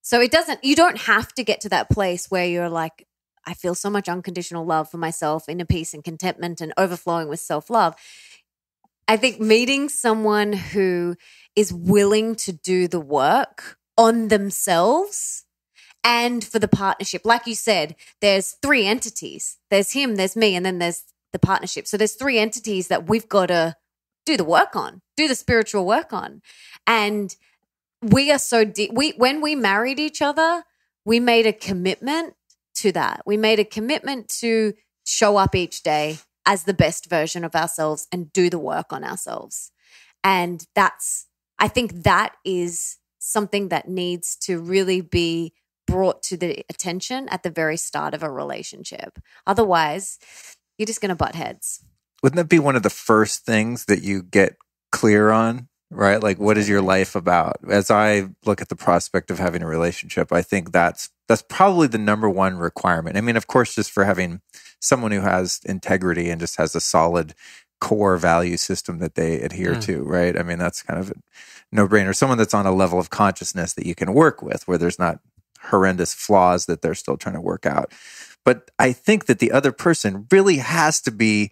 So you don't have to get to that place where you're like, I feel so much unconditional love for myself, inner peace and contentment and overflowing with self-love. I think meeting someone who is willing to do the work on themselves and for the partnership. Like you said, there's three entities. There's him, there's me, and then there's the partnership. So there's three entities that we've got to do the work on, do the spiritual work on. And we are so deep. When we married each other, we made a commitment to that. We made a commitment to show up each day as the best version of ourselves and do the work on ourselves. And I think that is something that needs to really be brought to the attention at the very start of a relationship. Otherwise, you're just going to butt heads. Wouldn't that be one of the first things that you get clear on, right? Like, what is your life about? As I look at the prospect of having a relationship, I think that's probably the number one requirement. I mean, of course, just for having someone who has integrity and just has a solid core value system that they adhere to, right? I mean, that's kind of a no-brainer. Someone that's on a level of consciousness that you can work with, where there's not horrendous flaws that they're still trying to work out. But I think that the other person really has to be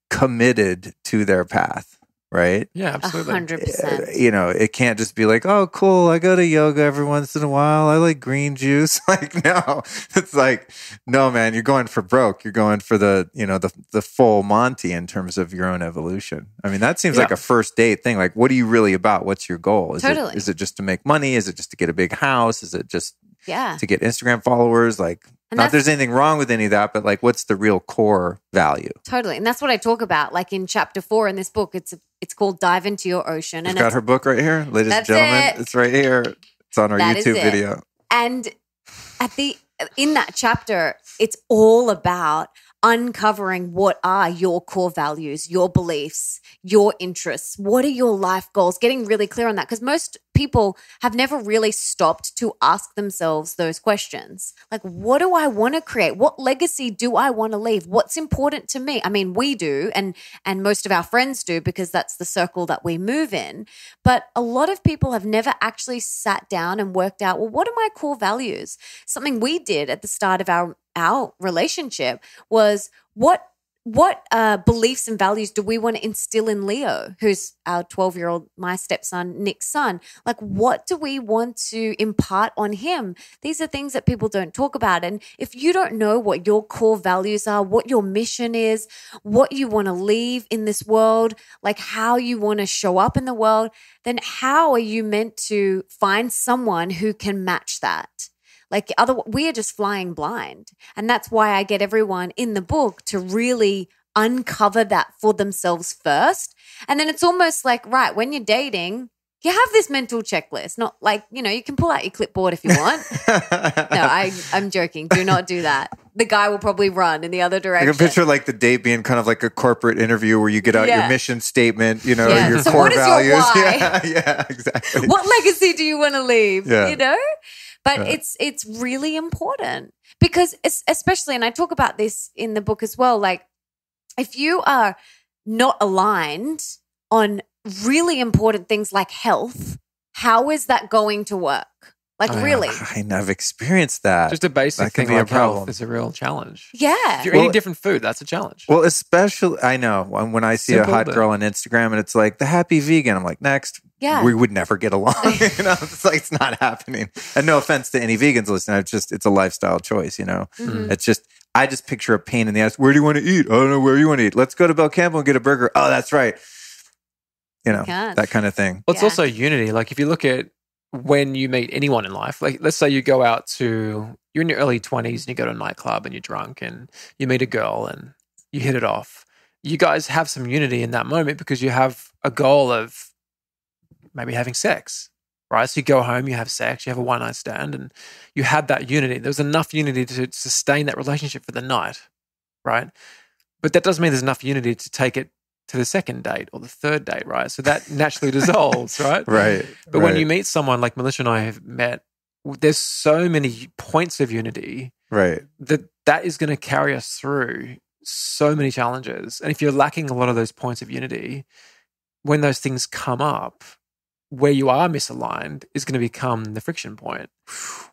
committed to their path, right? Yeah, absolutely. 100%. You know, it can't just be like, oh, cool, I go to yoga every once in a while. I like green juice. Like, no, it's like, no, man, you're going for broke. You're going for the full Monty in terms of your own evolution. I mean, that seems like a first date thing. Like, what are you really about? What's your goal? Is it just to make money? Is it just to get a big house? Is it just to get Instagram followers? Like, not that there's anything wrong with any of that, but like, what's the real core value? Totally. And that's what I talk about. Like in chapter 4 in this book, it's called Dive Into Your Ocean. You've got her book right here, ladies and gentlemen. It's right here. It's on our YouTube video. And in that chapter, it's all about uncovering what are your core values, your beliefs, your interests. What are your life goals? Getting really clear on that, because most people have never really stopped to ask themselves those questions. Like, what do I want to create? What legacy do I want to leave? What's important to me? I mean, we do, and most of our friends do, because that's the circle that we move in. But a lot of people have never actually sat down and worked out, well, what are my core values? Something we did at the start of our relationship was what beliefs and values do we want to instill in Leo, who's our 12-year-old, my stepson, Nick's son? Like, what do we want to impart on him? These are things that people don't talk about. And if you don't know what your core values are, what your mission is, what you want to leave in this world, like how you want to show up in the world, then how are you meant to find someone who can match that? Like we are just flying blind. And that's why I get everyone in the book to really uncover that for themselves first. And then it's almost like, right, when you're dating, you have this mental checklist. Not like, you can pull out your clipboard if you want. No, I'm joking. Do not do that. The guy will probably run in the other direction. I can picture like the date being kind of like a corporate interview where you get out your mission statement, your so core what is values. Your why? Yeah, exactly. What legacy do you want to leave? Yeah. But it's really important because especially, and I talk about this in the book as well, like if you are not aligned on really important things like health, how is that going to work? Like really? I've experienced that. Just a basic thing like health is a real challenge. Yeah. If you're eating different food, that's a challenge. Well, especially, I know, when I see a hot girl on Instagram and it's like, the happy vegan, I'm like, next. Yeah. We would never get along. It's like, it's not happening. And no offense to any vegans listening. It's a lifestyle choice, Mm-hmm. It's just, I just picture a pain in the ass. Where do you want to eat? I don't know where you want to eat. Let's go to Bel Campo and get a burger. Oh, that's right. That kind of thing. Well, it's also unity. Like if you look at when you meet anyone in life, like let's say you go out to, you're in your early 20s and you go to a nightclub and you're drunk and you meet a girl and you hit it off. You guys have some unity in that moment because you have a goal of maybe having sex, right? So you go home, you have sex, you have a one-night stand and you had that unity. There was enough unity to sustain that relationship for the night, right? But that doesn't mean there's enough unity to take it to the second date or the third date, right? So that naturally dissolves, right? Right. But when you meet someone like Melissa and I have met, there's so many points of unity, right? That is going to carry us through so many challenges. And if you're lacking a lot of those points of unity, when those things come up, where you are misaligned is going to become the friction point,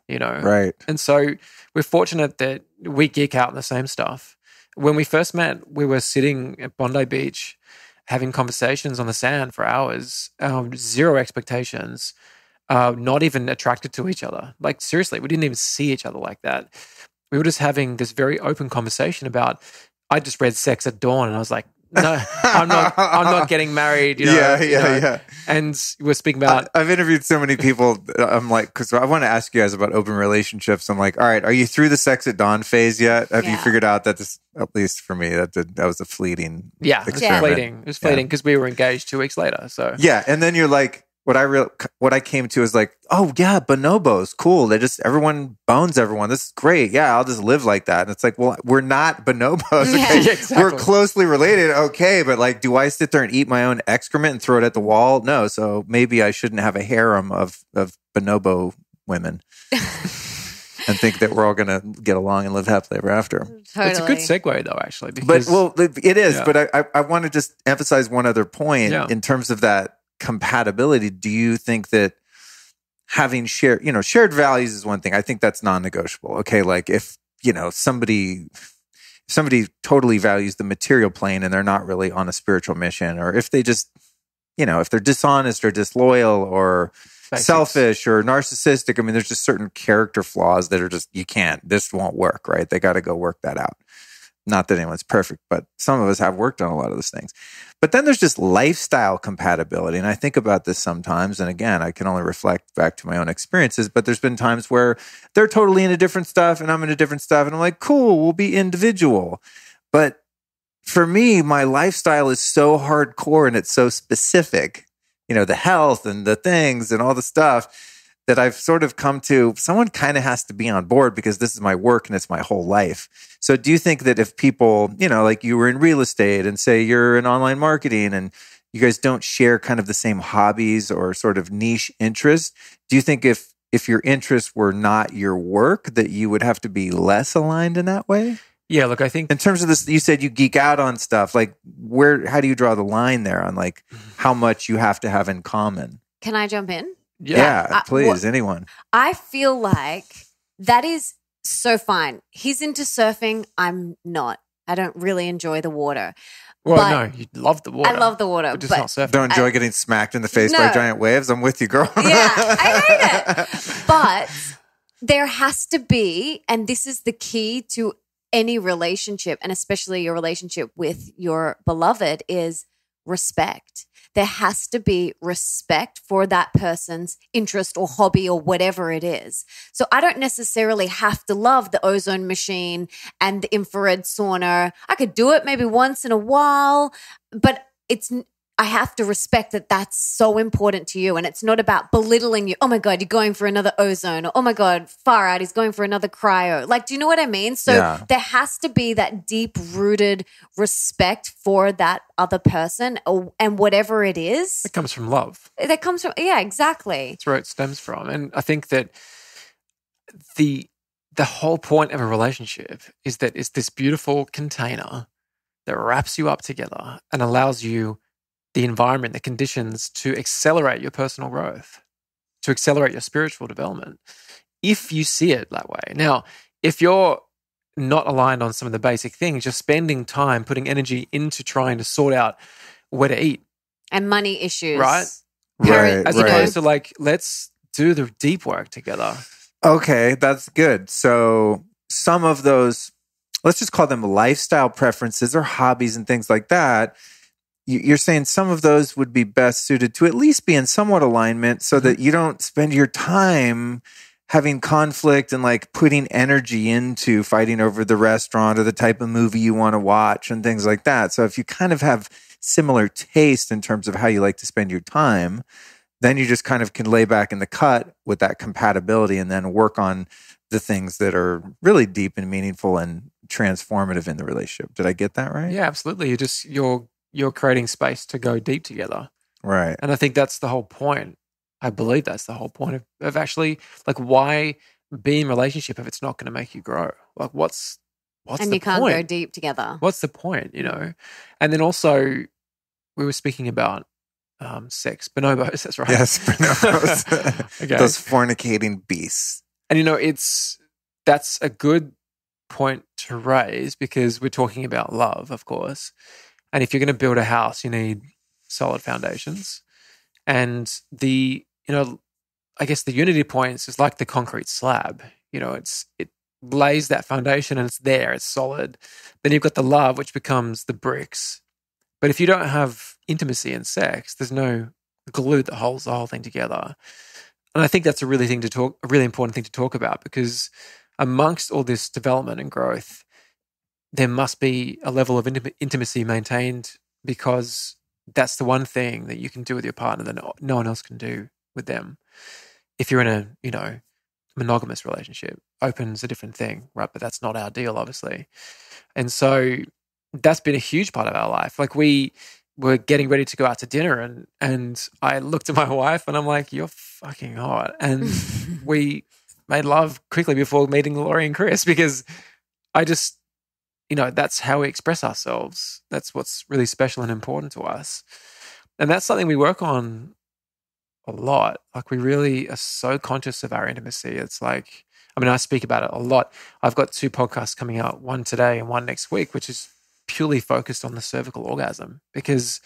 Right. And so we're fortunate that we geek out on the same stuff. When we first met, we were sitting at Bondi Beach having conversations on the sand for hours, zero expectations, not even attracted to each other. Like seriously, we didn't even see each other like that. We were just having this very open conversation about, I just read Sex at Dawn and I was like, no, I'm not getting married. Yeah. And we're speaking about. I've interviewed so many people. I'm like, because I want to ask you guys about open relationships. I'm like, all right, are you through the Sex at Dawn phase yet? Have you figured out that this, at least for me, that was a fleeting. Experiment. It was fleeting because we were engaged 2 weeks later. So and then you're like, what I came to is like, oh yeah, bonobos, cool. Everyone bones everyone. This is great. Yeah, I'll just live like that. And it's like, well, we're not bonobos. Okay? Yeah, exactly. We're closely related. Okay, but like, do I sit there and eat my own excrement and throw it at the wall? No. So maybe I shouldn't have a harem of bonobo women and think that we're all going to get along and live happily ever after. Totally. It's a good segue though, actually. Because, it is. But I want to just emphasize one other point in terms of that compatibility. Do you think that having shared values is one thing? I think that's non-negotiable. Okay, like if somebody totally values the material plane and they're not really on a spiritual mission, or if they just if they're dishonest or disloyal or selfish or narcissistic, I mean, there's just certain character flaws that are just, this won't work, right? They got to go work that out. Not that anyone's perfect, but some of us have worked on a lot of those things. But then there's just lifestyle compatibility. And I think about this sometimes. And again, I can only reflect back to my own experiences, but there's been times where they're totally into different stuff and I'm into different stuff. And I'm like, cool, we'll be individual. But for me, my lifestyle is so hardcore and it's so specific, the health and the things and all the stuff, that I've sort of come to, someone kind of has to be on board because this is my work and it's my whole life. So do you think that if people, like you were in real estate and say you're in online marketing and you guys don't share kind of the same hobbies or sort of niche interests, do you think if your interests were not your work, that you would have to be less aligned in that way? Yeah, look, I think in terms of this, you said you geek out on stuff. Like how do you draw the line there on like how much you have to have in common? Can I jump in? Yeah, please, anyone. I feel like that is so fine. He's into surfing. I'm not. I don't really enjoy the water. Well, no, you love the water. I love the water. But just not surfing. Don't enjoy getting smacked in the face by giant waves? I'm with you, girl. Yeah, I hate it. But there has to be, and this is the key to any relationship, and especially your relationship with your beloved, is respect. there has to be respect for that person's interest or hobby or whatever it is. So I don't necessarily have to love the ozone machine and the infrared sauna. I could do it maybe once in a while, but I have to respect that that's so important to you. And it's not about belittling you. Oh my God, you're going for another ozone. Or, oh my God, far out, he's going for another cryo. Like, do you know what I mean? So there has to be that deep-rooted respect for that other person and whatever it is. It comes from love. That comes from, yeah, exactly. That's where it stems from. And I think that the whole point of a relationship is that it's this beautiful container that wraps you up together and allows you the environment, the conditions to accelerate your personal growth, to accelerate your spiritual development, if you see it that way. Now, if you're not aligned on some of the basic things, you're spending time putting energy into trying to sort out where to eat. And money issues. Right? As opposed to like, let's do the deep work together. Okay, that's good. So some of those, let's just call them lifestyle preferences or hobbies and things like that, you're saying some of those would be best suited to at least be in somewhat alignment so that you don't spend your time having conflict and like putting energy into fighting over the restaurant or the type of movie you want to watch and things like that. So if you kind of have similar taste in terms of how you like to spend your time, then you just kind of can lay back in the cut with that compatibility and then work on the things that are really deep and meaningful and transformative in the relationship. Did I get that right? Yeah, absolutely. You're creating space to go deep together. Right. And I think that's the whole point. I believe that's the whole point of actually, like, why be in a relationship if it's not going to make you grow? Like, what's the point? And you can't go deep together. What's the point, you know? And then also, we were speaking about sex, bonobos, that's right. Yes, bonobos. Okay. Those fornicating beasts. And, you know, that's a good point to raise because we're talking about love, of course. And if you're going to build a house, you need solid foundations. And I guess the unity points is like the concrete slab. You know, it lays that foundation and it's there, it's solid. Then you've got the love, which becomes the bricks. But if you don't have intimacy and sex, there's no glue that holds the whole thing together. And I think that's a really important thing to talk about because amongst all this development and growth, there must be a level of intimacy maintained because that's the one thing that you can do with your partner that no one else can do with them. If you're in a, monogamous relationship, open's a different thing, right? But that's not our deal, obviously. And so that's been a huge part of our life. Like we were getting ready to go out to dinner and I looked at my wife and I'm like, you're fucking hot. And we made love quickly before meeting Laurie and Chris because I just, that's how we express ourselves. That's what's really special and important to us. And that's something we work on a lot. Like we really are so conscious of our intimacy. It's like, I speak about it a lot. I've got 2 podcasts coming out, one today and one next week, which is purely focused on the cervical orgasm. Because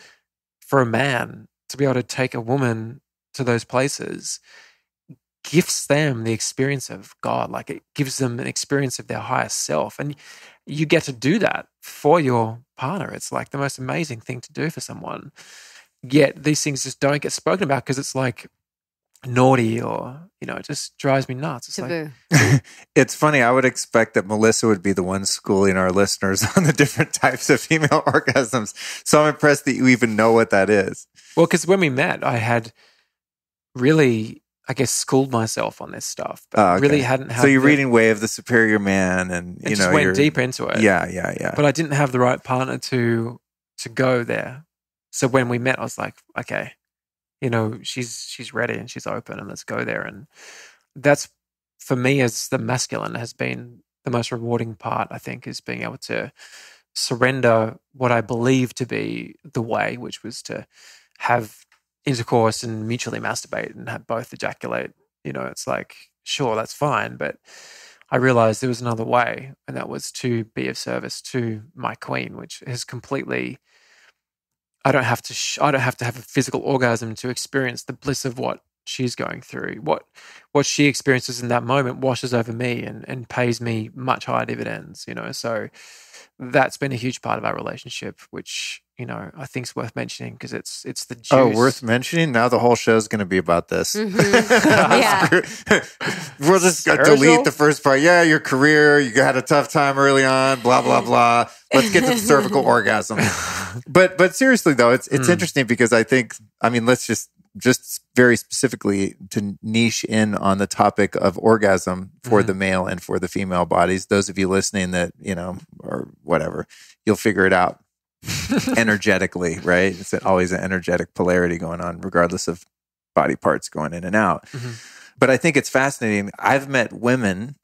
for a man to be able to take a woman to those places gifts them the experience of God. Like it gives them an experience of their highest self. And you get to do that for your partner. It's like the most amazing thing to do for someone. Yet these things just don't get spoken about because it's like naughty or, it just drives me nuts. It's taboo. Like, it's funny. I would expect that Melissa would be the one schooling our listeners on the different types of female orgasms. So I'm impressed that you even know what that is. Well, because when we met, I had really, I guess, schooled myself on this stuff, but really hadn't had. So you're reading Way of the Superior Man and, just went deep into it. Yeah. But I didn't have the right partner to go there. So when we met, I was like, okay, she's ready and she's open and let's go there. And that's, for me, as the masculine, has been the most rewarding part, I think, is being able to surrender what I believe to be the way, which was to have intercourse and mutually masturbate and have both ejaculate. It's like, sure, that's fine. But I realized there was another way, and that was to be of service to my queen, which has completely... I don't have to have a physical orgasm to experience the bliss of what she's going through. What she experiences in that moment washes over me and pays me much higher dividends, So that's been a huge part of our relationship, which, you know, I think is worth mentioning because it's the juice. Oh, worth mentioning? Now the whole show is going to be about this. Yeah. We'll just delete the first part. Yeah, your career, you had a tough time early on, blah, blah, blah. Let's get to the cervical orgasm. But seriously, though, it's interesting because I think, I mean, let's just very specifically to niche in on the topic of orgasm for the male and for the female bodies. Those of you listening that, you know, or whatever, you'll figure it out energetically, right? It's always an energetic polarity going on, regardless of body parts going in and out. But I think it's fascinating. I've met women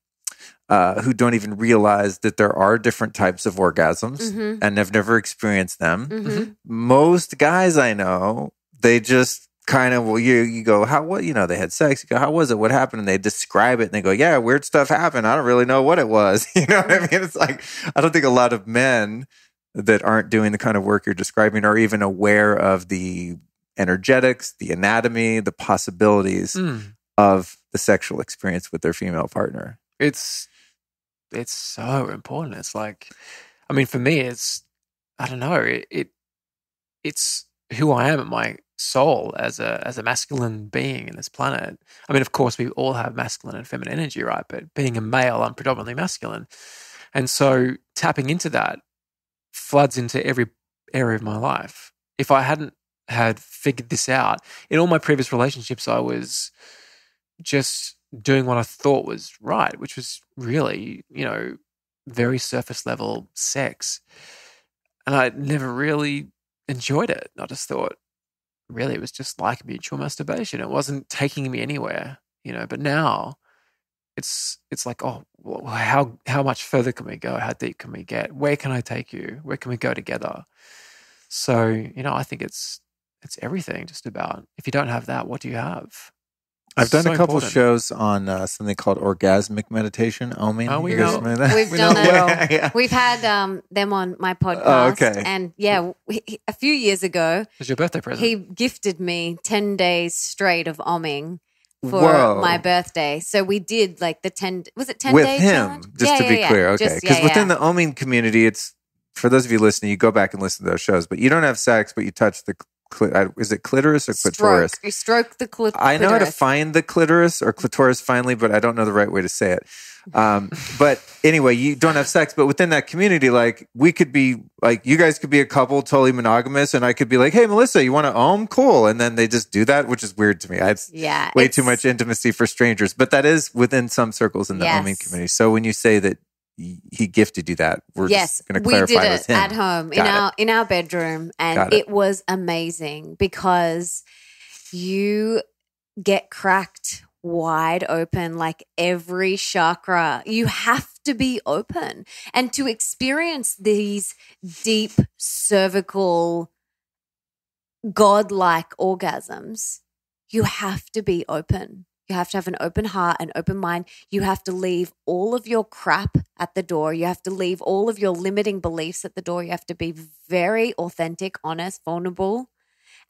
who don't even realize that there are different types of orgasms and have never experienced them. Most guys I know, they just kind of, well, you go, what, you know, they had sex. You go, how was it? What happened? And they describe it and they go, yeah, weird stuff happened. I don't really know what it was. You know what I mean? It's like, I don't think a lot of men that aren't doing the kind of work you're describing are even aware of the energetics, the anatomy, the possibilities of the sexual experience with their female partner. It's so important. It's like, I mean, for me, it's, I don't know, it's who I am at my soul as a masculine being in this planet. I mean, of course, we all have masculine and feminine energy, right? But being a male, I'm predominantly masculine. And so tapping into that floods into every area of my life. If I hadn't had figured this out, in all my previous relationships, I was just doing what I thought was right, which was really, you know, very surface level sex. And I never really enjoyed it. I just thought, really, it was just like mutual masturbation. It wasn't taking me anywhere, you know. But now, it's like, oh, well, how much further can we go? How deep can we get? Where can I take you? Where can we go together? So, you know, I think it's everything. Just about, if you don't have that, what do you have? I've done a couple shows on something called orgasmic meditation, oming. Oh, We've done it. Yeah. We've had them on my podcast. Oh, okay. And yeah, a few years ago, it was your birthday present. He gifted me 10 days straight of oming for my birthday. So we did like the 10, was it 10 with day him, challenge? Just to be clear. Okay. Because within the oming community, it's, for those of you listening, you go back and listen to those shows, but you don't have sex, but you touch the is it clitoris or clitoris? You stroke the clitoris. I know how to find the clitoris or clitoris finally, but I don't know the right way to say it. But anyway, you don't have sex, but within that community, like we could be like, you guys could be a couple totally monogamous and I could be like, hey, Melissa, you want to ohm? Cool. And then they just do that, which is weird to me. It's way too much intimacy for strangers, but that is within some circles in the ohming community. So when you say that he gifted you that, we're just going to clarify we did with him. At home in our bedroom, and it was amazing because you get cracked wide open, like every chakra. You have to be open, and to experience these deep cervical godlike orgasms, you have to be open. You have to have an open heart, an open mind. You have to leave all of your crap at the door. You have to leave all of your limiting beliefs at the door. You have to be very authentic, honest, vulnerable,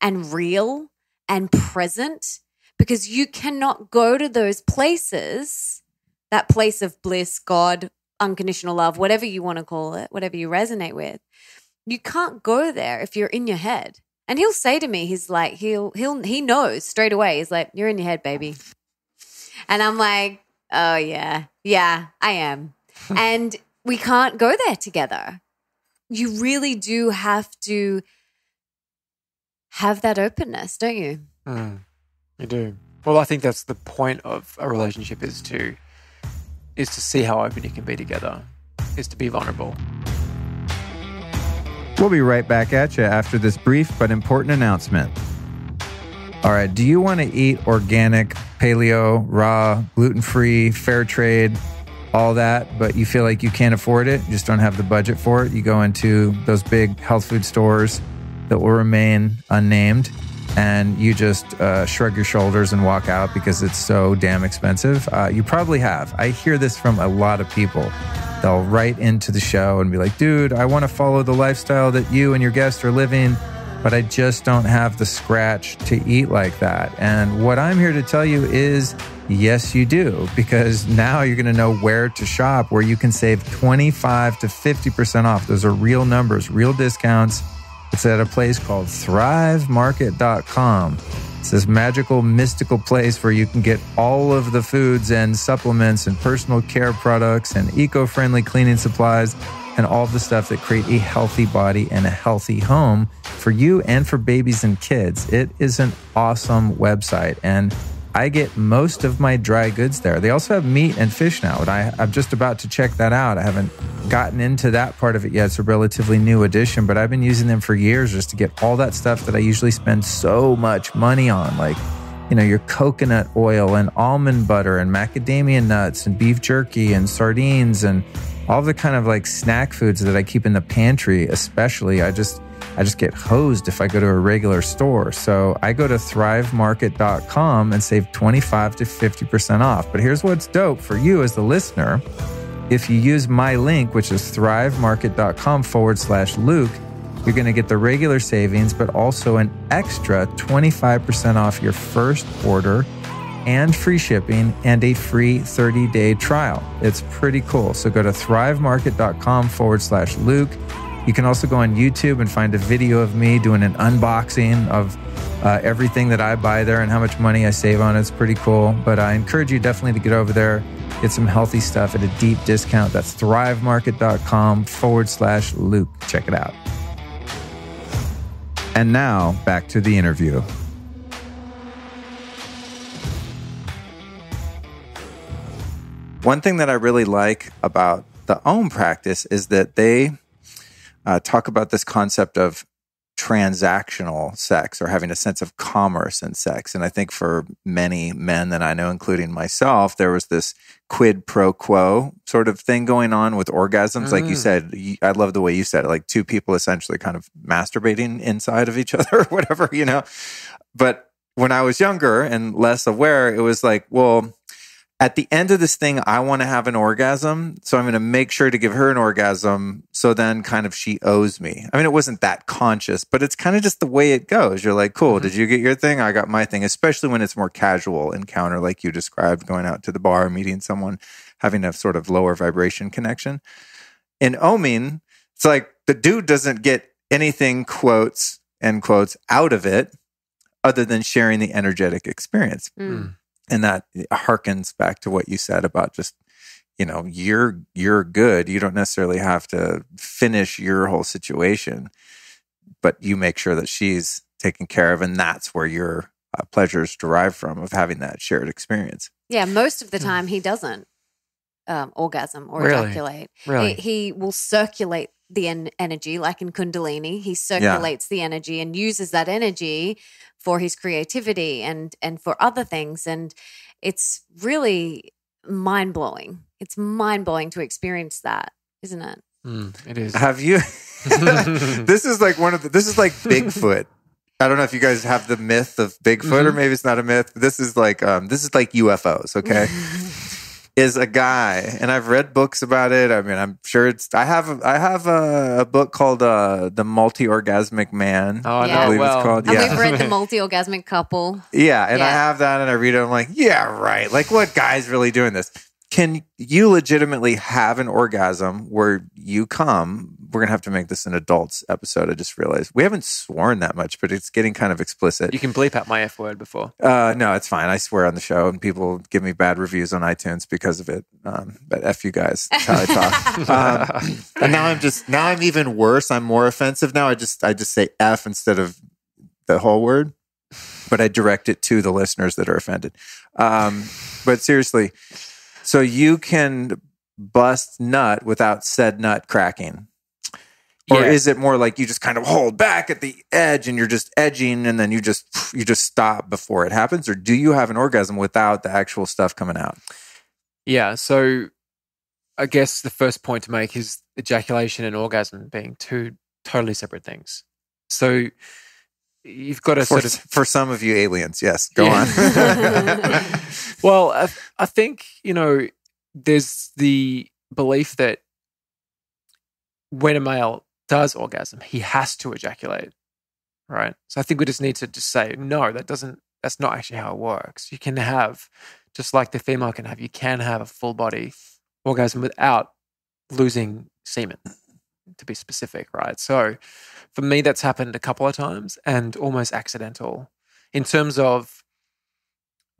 and real and present, because you cannot go to those places, that place of bliss, God, unconditional love, whatever you want to call it, whatever you resonate with. You can't go there if you're in your head. And he'll say to me, he's like, he knows straight away. He's like, you're in your head, baby. And I'm like, oh, yeah, I am. And we can't go there together. You really do have to have that openness, don't you? You do. Well, I think that's the point of a relationship is to see how open you can be together, is to be vulnerable. We'll be right back at you after this brief but important announcement. All right, do you want to eat organic, paleo, raw, gluten-free, fair trade, all that, but you feel like you can't afford it, you just don't have the budget for it? You go into those big health food stores that will remain unnamed, and you just shrug your shoulders and walk out because it's so damn expensive. You probably have. I hear this from a lot of people. They'll write into the show and be like, dude, I want to follow the lifestyle that you and your guests are living, but I just don't have the scratch to eat like that. And what I'm here to tell you is Yes, you do, because now you're going to know where to shop, where you can save 25 to 50% off. Those are real numbers, real discounts. It's at a place called thrivemarket.com. It's this magical, mystical place where you can get all of the foods and supplements and personal care products and eco-friendly cleaning supplies and all the stuff that create a healthy body and a healthy home for you and for babies and kids. It is an awesome website, and I get most of my dry goods there. They also have meat and fish now, and I'm just about to check that out. I haven't gotten into that part of it yet. It's a relatively new addition, but I've been using them for years just to get all that stuff that I usually spend so much money on, like, you know, your coconut oil and almond butter and macadamia nuts and beef jerky and sardines and all the kind of like snack foods that I keep in the pantry. Especially, I just get hosed if I go to a regular store. So I go to thrivemarket.com and save 25 to 50% off. But here's what's dope for you as the listener. If you use my link, which is thrivemarket.com/Luke, you're going to get the regular savings, but also an extra 25% off your first order and free shipping and a free 30-day trial. It's pretty cool. So go to thrivemarket.com/Luke. You can also go on YouTube and find a video of me doing an unboxing of everything that I buy there and how much money I save on it. It's pretty cool. But I encourage you definitely to get over there, get some healthy stuff at a deep discount. That's thrivemarket.com/Luke. Check it out. And now back to the interview. One thing that I really like about the OM practice is that they talk about this concept of transactional sex, or having a sense of commerce in sex. And I think for many men that I know, including myself, there was this quid pro quo sort of thing going on with orgasms. Like you said, I love the way you said it, like two people essentially kind of masturbating inside of each other or whatever, you know. But when I was younger and less aware, it was like, well, at the end of this thing, I want to have an orgasm, so I'm going to make sure to give her an orgasm, so then kind of she owes me. I mean, it wasn't that conscious, but it's kind of just the way it goes. You're like, cool, did you get your thing? I got my thing, especially when it's more casual encounter, like you described, going out to the bar, meeting someone, having a sort of lower vibration connection. In oming, it's like the dude doesn't get anything, quotes, end quotes, out of it other than sharing the energetic experience. And that harkens back to what you said about just, you know, you're good. You don't necessarily have to finish your whole situation, but you make sure that she's taken care of. And that's where your pleasure is derived from, of having that shared experience. Yeah, most of the time he doesn't orgasm or ejaculate. Really? He will circulate the energy, like in Kundalini. He circulates the energy and uses that energy for his creativity and for other things. And it's really mind-blowing. It's mind-blowing to experience that, isn't it? It is. Have you? This is like Bigfoot. I don't know if you guys have the myth of Bigfoot, or maybe it's not a myth. This is like UFOs. Okay. Is a guy, and I've read books about it. I mean, I'm sure I have a book called The Multi-Orgasmic Man. Oh, yeah. I know. It's called. And we've read The Multi-Orgasmic Couple. Yeah, and I have that, and I read it. I'm like, yeah, right. Like, what guy's really doing this? Can you legitimately have an orgasm where you come? We're going to have to make this an adults episode. I just realized we haven't sworn that much, but it's getting kind of explicit. You can bleep out my F word before. No, it's fine. I swear on the show, and people give me bad reviews on iTunes because of it. But F you guys. That's how I talk. And now I'm even worse. I'm more offensive now. I just say F instead of the whole word, but I direct it to the listeners that are offended. But seriously, so you can bust nut without said nut cracking. Or is it more like you just kind of hold back at the edge and you're just edging, and then you just stop before it happens? Or do you have an orgasm without the actual stuff coming out? Yeah. So I guess the first point to make is ejaculation and orgasm being two totally separate things. So you've got to for some of you aliens, yes. Go on. Well, I think, there's the belief that when a male does orgasm, he has to ejaculate, right? So I think we just need to just say, no, that's not actually how it works. You can have just like the female can have. You can have a full body orgasm without losing semen, to be specific, right? So for me, that's happened a couple of times and almost accidental in terms of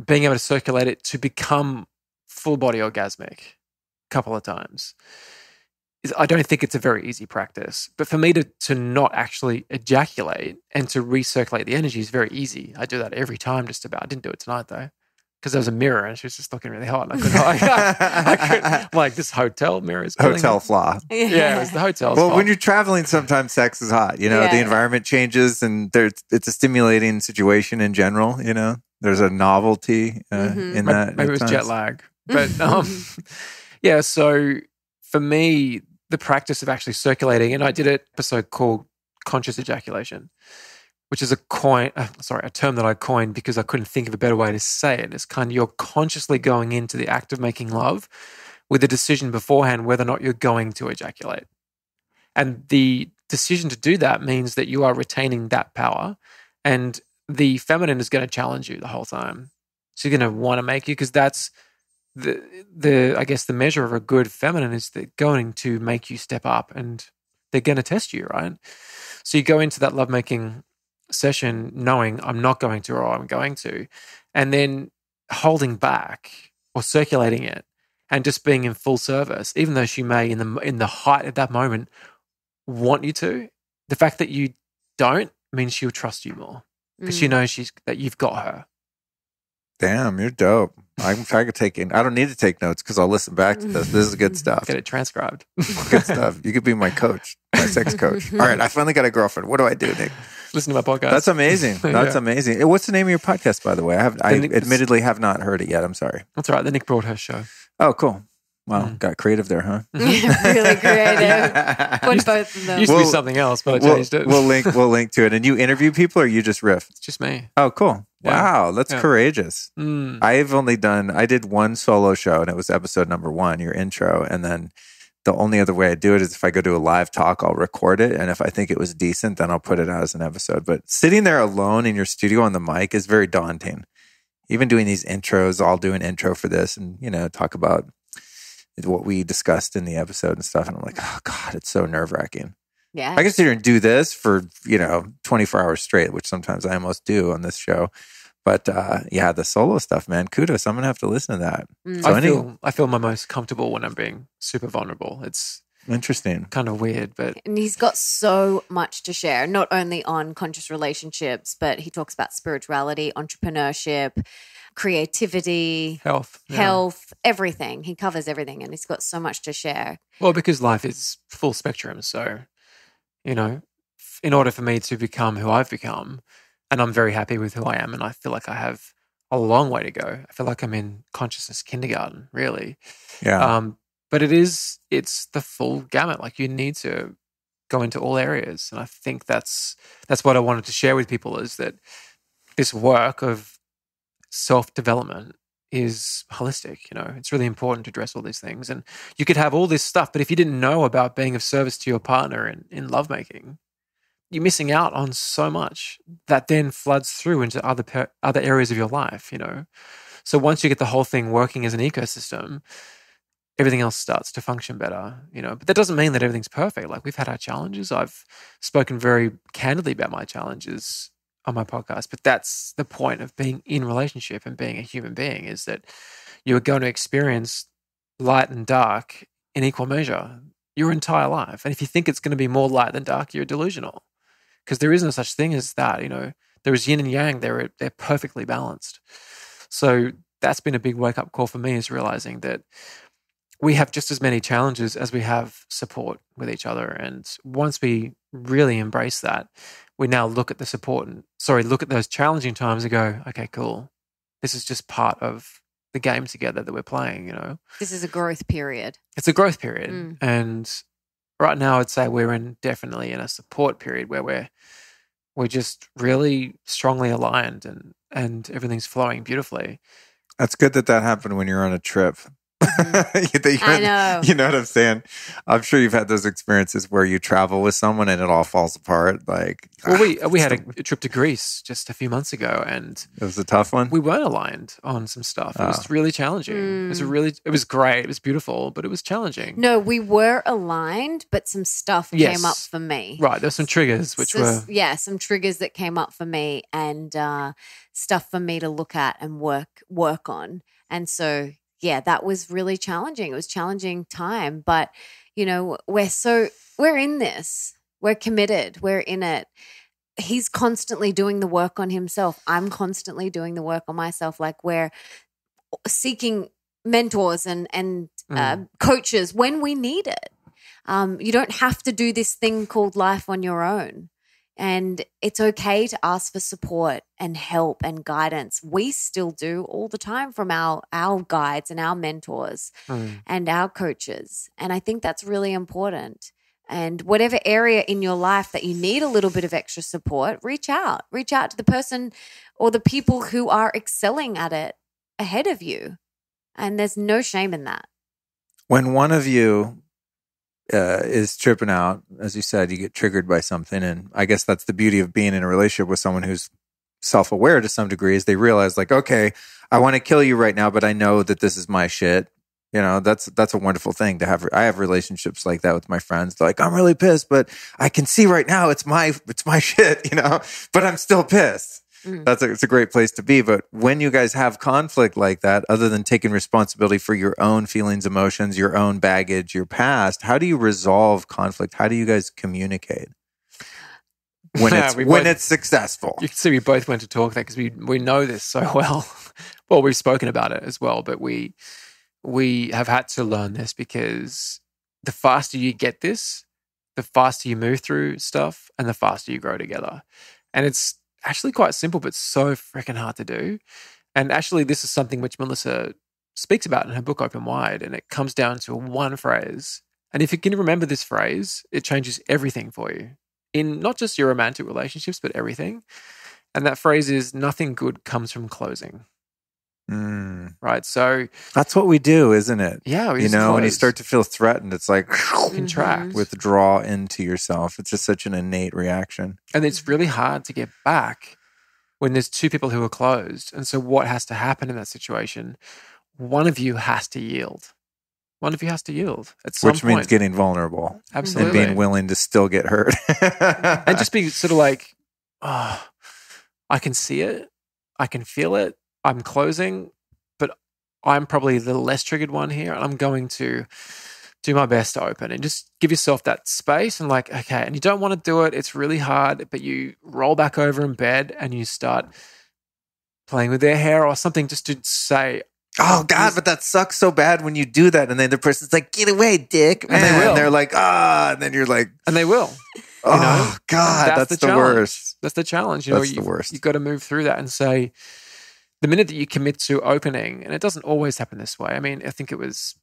being able to circulate it to become full body orgasmic a couple of times. I don't think it's a very easy practice, but for me to not actually ejaculate and to recirculate the energy is very easy. I do that every time just about. I didn't do it tonight though, because there was a mirror and she was just looking really hot. And I couldn't like, this hotel mirror is killing Hotel me. flaw. Yeah, it was the hotel's Well, fault. when you're traveling, sometimes sex is hot. You know, Yeah. the environment changes and it's a stimulating situation in general. You know, there's a novelty in that. Maybe it was at jet times. lag. But yeah, so for me, the practice of actually circulating, and I did an episode called conscious ejaculation, which is a term that I coined because I couldn't think of a better way to say it. It's kind of you're consciously going into the act of making love with a decision beforehand whether or not you're going to ejaculate. And the decision to do that means that you are retaining that power, and the feminine is going to challenge you the whole time. She's going to want to make you, because that's I guess the measure of a good feminine is they're going to make you step up and they're going to test you, right? So you go into that lovemaking session knowing I'm not going to, or I'm going to, and then holding back or circulating it and just being in full service, even though she may in the height of that moment want you to. The fact that you don't means she'll trust you more because she knows that you've got her. Damn, you're dope. I could take in. I don't need to take notes because I'll listen back to this. This is good stuff. Get it transcribed. Good stuff. You could be my coach, my sex coach. All right, I finally got a girlfriend. What do I do, Nick? Listen to my podcast. That's amazing. That's amazing. What's the name of your podcast, by the way? I admittedly have not heard it yet. I'm sorry. That's all right. The Nick Broadhurst Show. Oh, cool. Wow, got creative there, huh? Really creative. Put both of them. Used to be something else, but I changed it. We'll link to it. And you interview people, or you just riff? It's just me. Oh, cool. Yeah. Wow, that's courageous. I did one solo show, and it was episode number 1, your intro. And then the only other way I do it is if I go to a live talk, I'll record it. And if I think it was decent, then I'll put it out as an episode. But sitting there alone in your studio on the mic is very daunting. Even doing these intros, I'll do an intro for this and, talk about what we discussed in the episode and stuff. And I'm like, oh God, it's so nerve wracking. Yeah. I can sit here and do this for, 24 hours straight, which sometimes I almost do on this show. But the solo stuff, man, kudos. I'm going to have to listen to that. So I feel my most comfortable when I'm being super vulnerable. It's interesting. Kind of weird, but... And he's got so much to share, not only on conscious relationships, but he talks about spirituality, entrepreneurship, creativity, health, everything. He covers everything, and he's got so much to share. Well, because life is full spectrum. So, in order for me to become who I've become, and I'm very happy with who I am, and I feel like I have a long way to go. I feel like I'm in consciousness kindergarten, really. Yeah. But it's the full gamut. Like, you need to go into all areas. And I think that's what I wanted to share with people, is that this work of self-development is holistic. It's really important to address all these things. And you could have all this stuff, but if you didn't know about being of service to your partner in lovemaking, you're missing out on so much that then floods through into other areas of your life, So once you get the whole thing working as an ecosystem, everything else starts to function better, But that doesn't mean that everything's perfect. Like, we've had our challenges. I've spoken very candidly about my challenges on my podcast, but that's the point of being in relationship and being a human being, is that you're going to experience light and dark in equal measure your entire life. And if you think it's going to be more light than dark, you're delusional, because there is no such thing as that. There is yin and yang. They're perfectly balanced. So that's been a big wake-up call for me, is realizing that we have just as many challenges as we have support with each other. And once we really embrace that, we now look at look at those challenging times and go, okay, cool. This is just part of the game together that we're playing, This is a growth period. It's a growth period. And right now I'd say we're definitely in a support period where we're just really strongly aligned and everything's flowing beautifully. That's good that happened when you're on a trip. I know. You know what I'm saying? I'm sure you've had those experiences where you travel with someone and it all falls apart. Like, well, we had a trip to Greece just a few months ago, and it was a tough one. we weren't aligned on some stuff. It was really challenging. It was great. It was beautiful, but it was challenging. No, we were aligned, but some stuff came up for me. Right, there's some triggers some triggers that came up for me, and stuff for me to look at and work on. And so, yeah, that was really challenging. It was challenging time, but we're in this. We're committed. We're in it. He's constantly doing the work on himself. I'm constantly doing the work on myself. Like, we're seeking mentors and coaches when we need it. You don't have to do this thing called life on your own. And it's okay to ask for support and help and guidance. We still do all the time from our guides and our mentors and our coaches. And I think that's really important. And whatever area in your life that you need a little bit of extra support, reach out. Reach out to the person or the people who are excelling at it ahead of you. And there's no shame in that. When one of you is tripping out, as you said, you get triggered by something. And I guess that's the beauty of being in a relationship with someone who's self-aware to some degree, is they realize, like, okay, I want to kill you right now, but I know that this is my shit. That's a wonderful thing to have. I have relationships like that with my friends. They're like, I'm really pissed, but I can see right now it's my shit, but I'm still pissed. It's a great place to be. But when you guys have conflict like that, other than taking responsibility for your own feelings, emotions, your own baggage, your past, how do you resolve conflict? How do you guys communicate when it's successful? You can see we both went to talk there because we know this so well. Well, we've spoken about it as well, but we have had to learn this, because the faster you get this, the faster you move through stuff and the faster you grow together. And it's actually quite simple, but so freaking hard to do. And actually, this is something which Melissa speaks about in her book, Open Wide, and it comes down to one phrase. And if you can remember this phrase, it changes everything for you, in not just your romantic relationships, but everything. And that phrase is, nothing good comes from closing. Right? So that's what we do, isn't it? Yeah. When you start to feel threatened, it's like contract, withdraw into yourself. It's just such an innate reaction. And it's really hard to get back when there's two people who are closed. And so what has to happen in that situation? One of you has to yield. One of you has to yield at some point. Which means getting vulnerable. Absolutely. And being willing to still get hurt. And just being sort of like, I can see it. I can feel it. I'm closing, but I'm probably the less triggered one here. And I'm going to do my best to open, and just give yourself that space and like, okay, and you don't want to do it. It's really hard, but you roll back over in bed and you start playing with their hair or something, just to say, oh God, but that sucks so bad when you do that. And then the person's like, get away, dick. Man. And they will. And they're like, and then you're like, and they will. Oh God, that's the worst. That's the challenge. That's the worst. You've got to move through that and say, the minute that you commit to opening, and it doesn't always happen this way. I mean, I think it was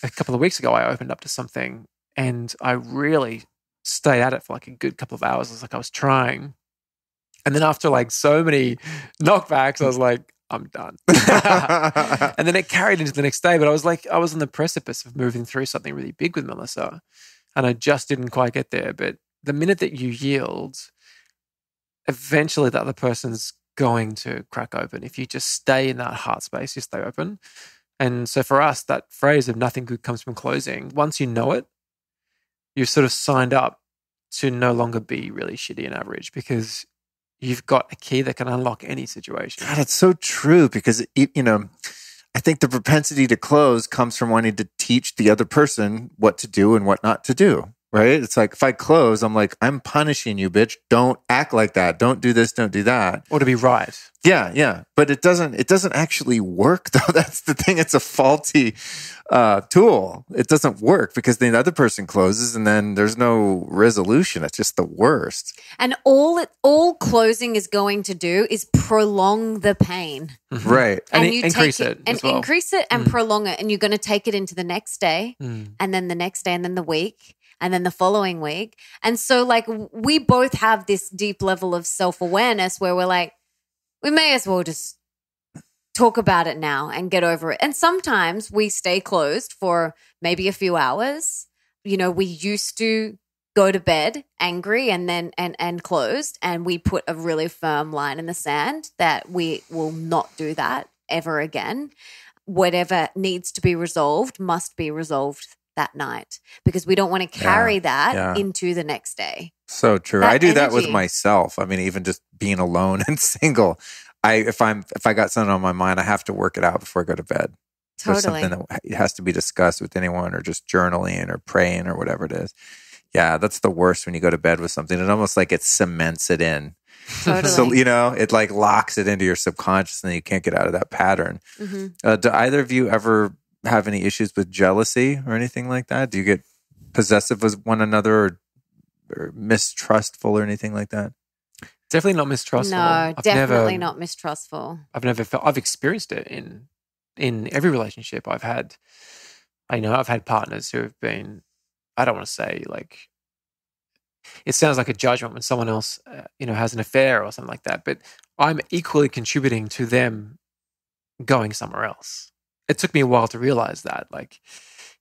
a couple of weeks ago I opened up to something and I really stayed at it for like a good couple of hours. It was like I was trying. And then after like so many knockbacks, I was like, I'm done. And then it carried into the next day, but I was on the precipice of moving through something really big with Melissa, and I just didn't quite get there. But the minute that you yield, eventually the other person's going to crack open. If you just stay in that heart space, you stay open. And so for us, that phrase of nothing good comes from closing, once you know it, you've sort of signed up to no longer be really shitty and average, because you've got a key that can unlock any situation. God, it's so true, because, I think the propensity to close comes from wanting to teach the other person what to do and what not to do. Right? It's like, if I close, I'm like, I'm punishing you, bitch. Don't act like that. Don't do this. Don't do that. Or to be right. Yeah. But it doesn't actually work though. That's the thing. It's a faulty tool. It doesn't work, because the other person closes and then there's no resolution. It's just the worst. And all closing is going to do is prolong the pain. Mm-hmm. Right. And you increase it and well. Increase it and prolong it. And you're going to take it into the next day and then the next day and then the week and then the following week. And so like we both have this deep level of self-awareness where we're like, we may as well just talk about it now and get over it. And sometimes we stay closed for maybe a few hours. You know, we used to go to bed angry and then and closed, and we put a really firm line in the sand that we will not do that ever again. Whatever needs to be resolved must be resolved that night, because we don't want to carry that into the next day. So true. I do that with myself. I mean, even just being alone and single, if I got something on my mind, I have to work it out before I go to bed. Totally. Or something that has to be discussed with anyone, or just journaling or praying or whatever it is. Yeah, that's the worst when you go to bed with something. It almost like it cements it in. Totally. So, you know, it like locks it into your subconscious and you can't get out of that pattern. Mm-hmm. Do either of you ever have any issues with jealousy or anything like that? Do you get possessive with one another or mistrustful or anything like that? Definitely not mistrustful. No, definitely not mistrustful. I've experienced it in every relationship I've had. I've had partners who have been, I don't want to say like, it sounds like a judgment when someone else, has an affair or something like that, but I'm equally contributing to them going somewhere else. It took me a while to realize that. Like,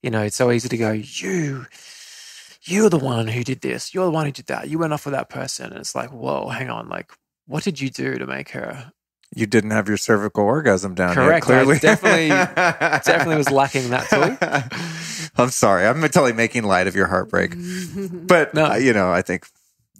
it's so easy to go, you're the one who did this. You're the one who did that. You went off with that person. And it's like, whoa, hang on. Like, what did you do to make her? You didn't have your cervical orgasm down Correct. yet, clearly. I definitely was lacking that too. I'm sorry. I'm totally making light of your heartbreak. But, No. I think,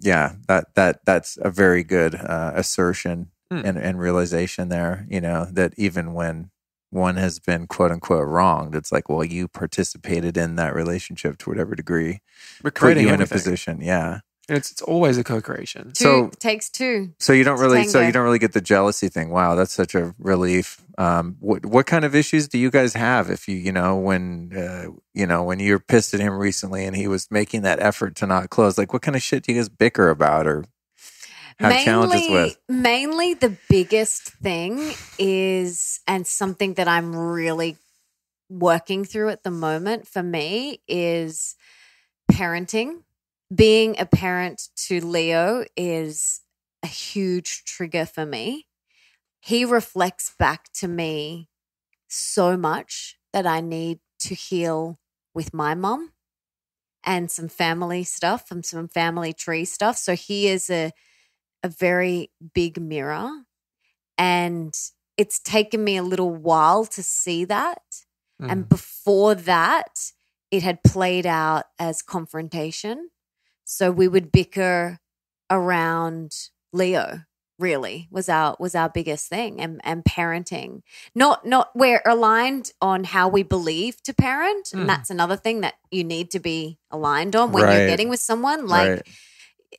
that's a very good assertion and realization there, that even when one has been quote unquote wronged, it's like, well, you participated in that relationship to whatever degree. We're creating put you everything. in a position. Yeah. And it's always a co-creation. Takes two. So you don't really get the jealousy thing. Wow, that's such a relief. What kind of issues do you guys have if when you're pissed at him recently and he was making that effort to not close? Like, what kind of shit do you guys bicker about or have challenges with? Mainly the biggest thing is, and something that I'm really working through at the moment for me, is parenting. Being a parent to Leo is a huge trigger for me. He reflects back to me so much that I need to heal with my mom and some family stuff and some family tree stuff. So he is a very big mirror, and it's taken me a little while to see that. And before that, it had played out as confrontation. So we would bicker around Leo, really, was our biggest thing, and parenting. Not we're aligned on how we believe to parent, and that's another thing that you need to be aligned on when you're getting with someone. Like,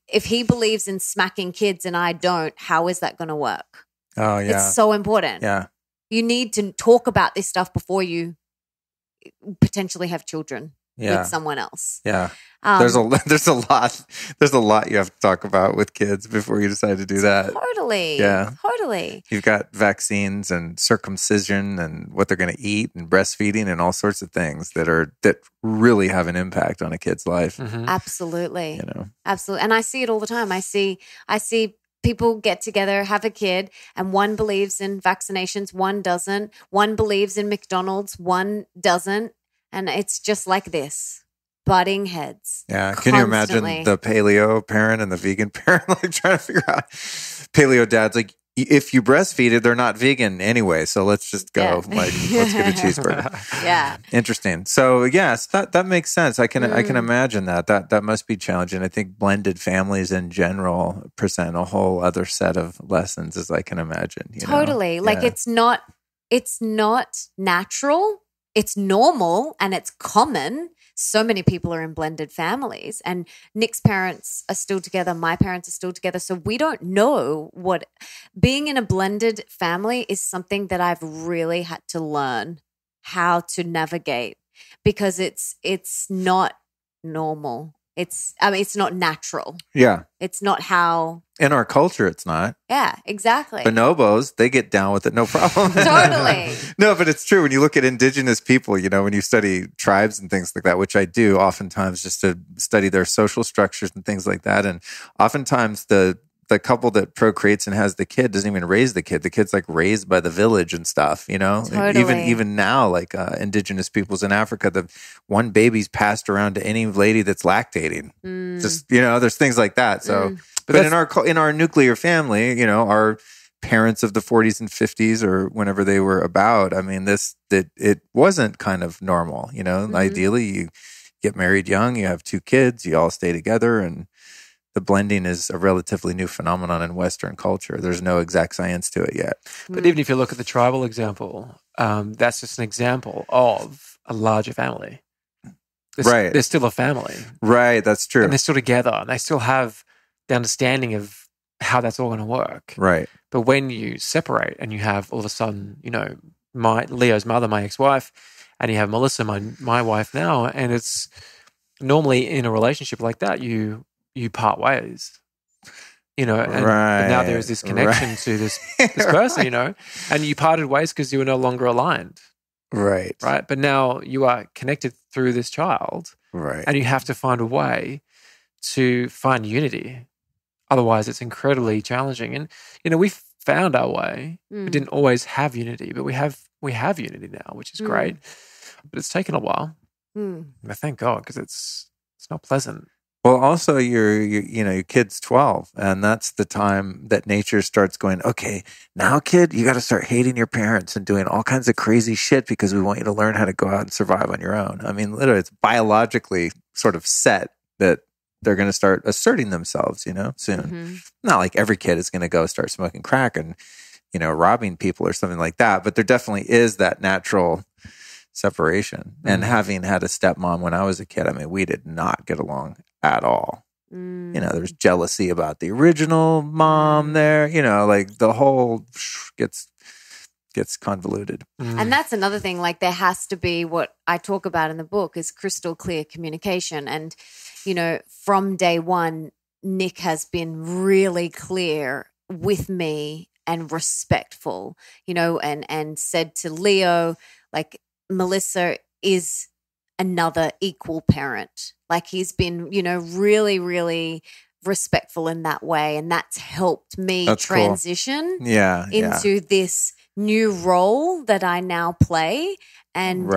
if he believes in smacking kids and I don't, how is that going to work? Oh, yeah. It's so important. Yeah. You need to talk about this stuff before you potentially have children with someone else. Yeah. There's a lot you have to talk about with kids before you decide to do that. Totally. Yeah. Totally. You've got vaccines and circumcision and what they're going to eat and breastfeeding and all sorts of things that really have an impact on a kid's life. Mm-hmm. Absolutely. Absolutely. And I see it all the time. I see people get together, have a kid, and one believes in vaccinations, one doesn't. One believes in McDonald's, one doesn't. And it's just like this, butting heads. Yeah. Can you imagine the paleo parent and the vegan parent like trying to figure out? Paleo dad's like, if you breastfeed it, they're not vegan anyway. So let's just go. Like, let's get a cheeseburger. Yeah. Interesting. So yes, that makes sense. I can imagine that must be challenging. I think blended families in general present a whole other set of lessons, as I can imagine. Totally. Like, it's not natural. It's normal and it's common. So many people are in blended families, and Nick's parents are still together. My parents are still together. So we don't know what being in a blended family is. Something that I've really had to learn how to navigate, because it's not normal. It's not natural. Yeah. It's not how. In our culture, it's not. Yeah, exactly. Bonobos, they get down with it, no problem. Totally. No, but it's true. When you look at indigenous people, when you study tribes and things like that, which I do oftentimes just to study their social structures and things like that. And oftentimes the the couple that procreates and has the kid doesn't even raise the kid. The kid's like raised by the village and stuff, you know? Totally. Even now, like indigenous peoples in Africa, the one baby's passed around to any lady that's lactating. Just, you know, there's things like that. So, but in our nuclear family, you know, our parents of the 40s and 50s or whenever they were about, I mean, it wasn't kind of normal, you know? Ideally, you get married young, you have 2 kids, you all stay together, and the blending is a relatively new phenomenon in Western culture. There's no exact science to it yet. But even if you look at the tribal example, that's just an example of a larger family. Right. They're still a family. Right, that's true. And they're still together. And they still have the understanding of how that's all going to work. Right. But when you separate and you have all of a sudden, you know, Leo's mother, my ex-wife, and you have Melissa, my wife now, and it's normally in a relationship like that, you part ways, you know, and but now there is this connection to this person, you know, and you parted ways because you were no longer aligned. Right. Right. But now you are connected through this child. Right. And you have to find a way to find unity. Otherwise, it's incredibly challenging. And, you know, we found our way. We didn't always have unity, but we have unity now, which is great. But it's taken a while. But thank God, because it's not pleasant. Well, also your kid's 12, and that's the time that nature starts going, okay, now kid, you got to start hating your parents and doing all kinds of crazy shit because we want you to learn how to go out and survive on your own. I mean, literally, it's biologically sort of set that they're going to start asserting themselves, you know, soon. Not like every kid is going to go start smoking crack and, you know, robbing people or something like that, but there definitely is that natural separation. And having had a stepmom when I was a kid, I mean, we did not get along at all. You know, there's jealousy about the original mom there, you know, like the whole gets convoluted. And that's another thing, like there has to be, what I talk about in the book is crystal clear communication. And, you know, from day one, Nick has been really clear with me and respectful, you know, and said to Leo, like, Melissa is another equal parent. Like he's been, you know, really, really respectful in that way. And that's helped me transition into this new role that I now play. And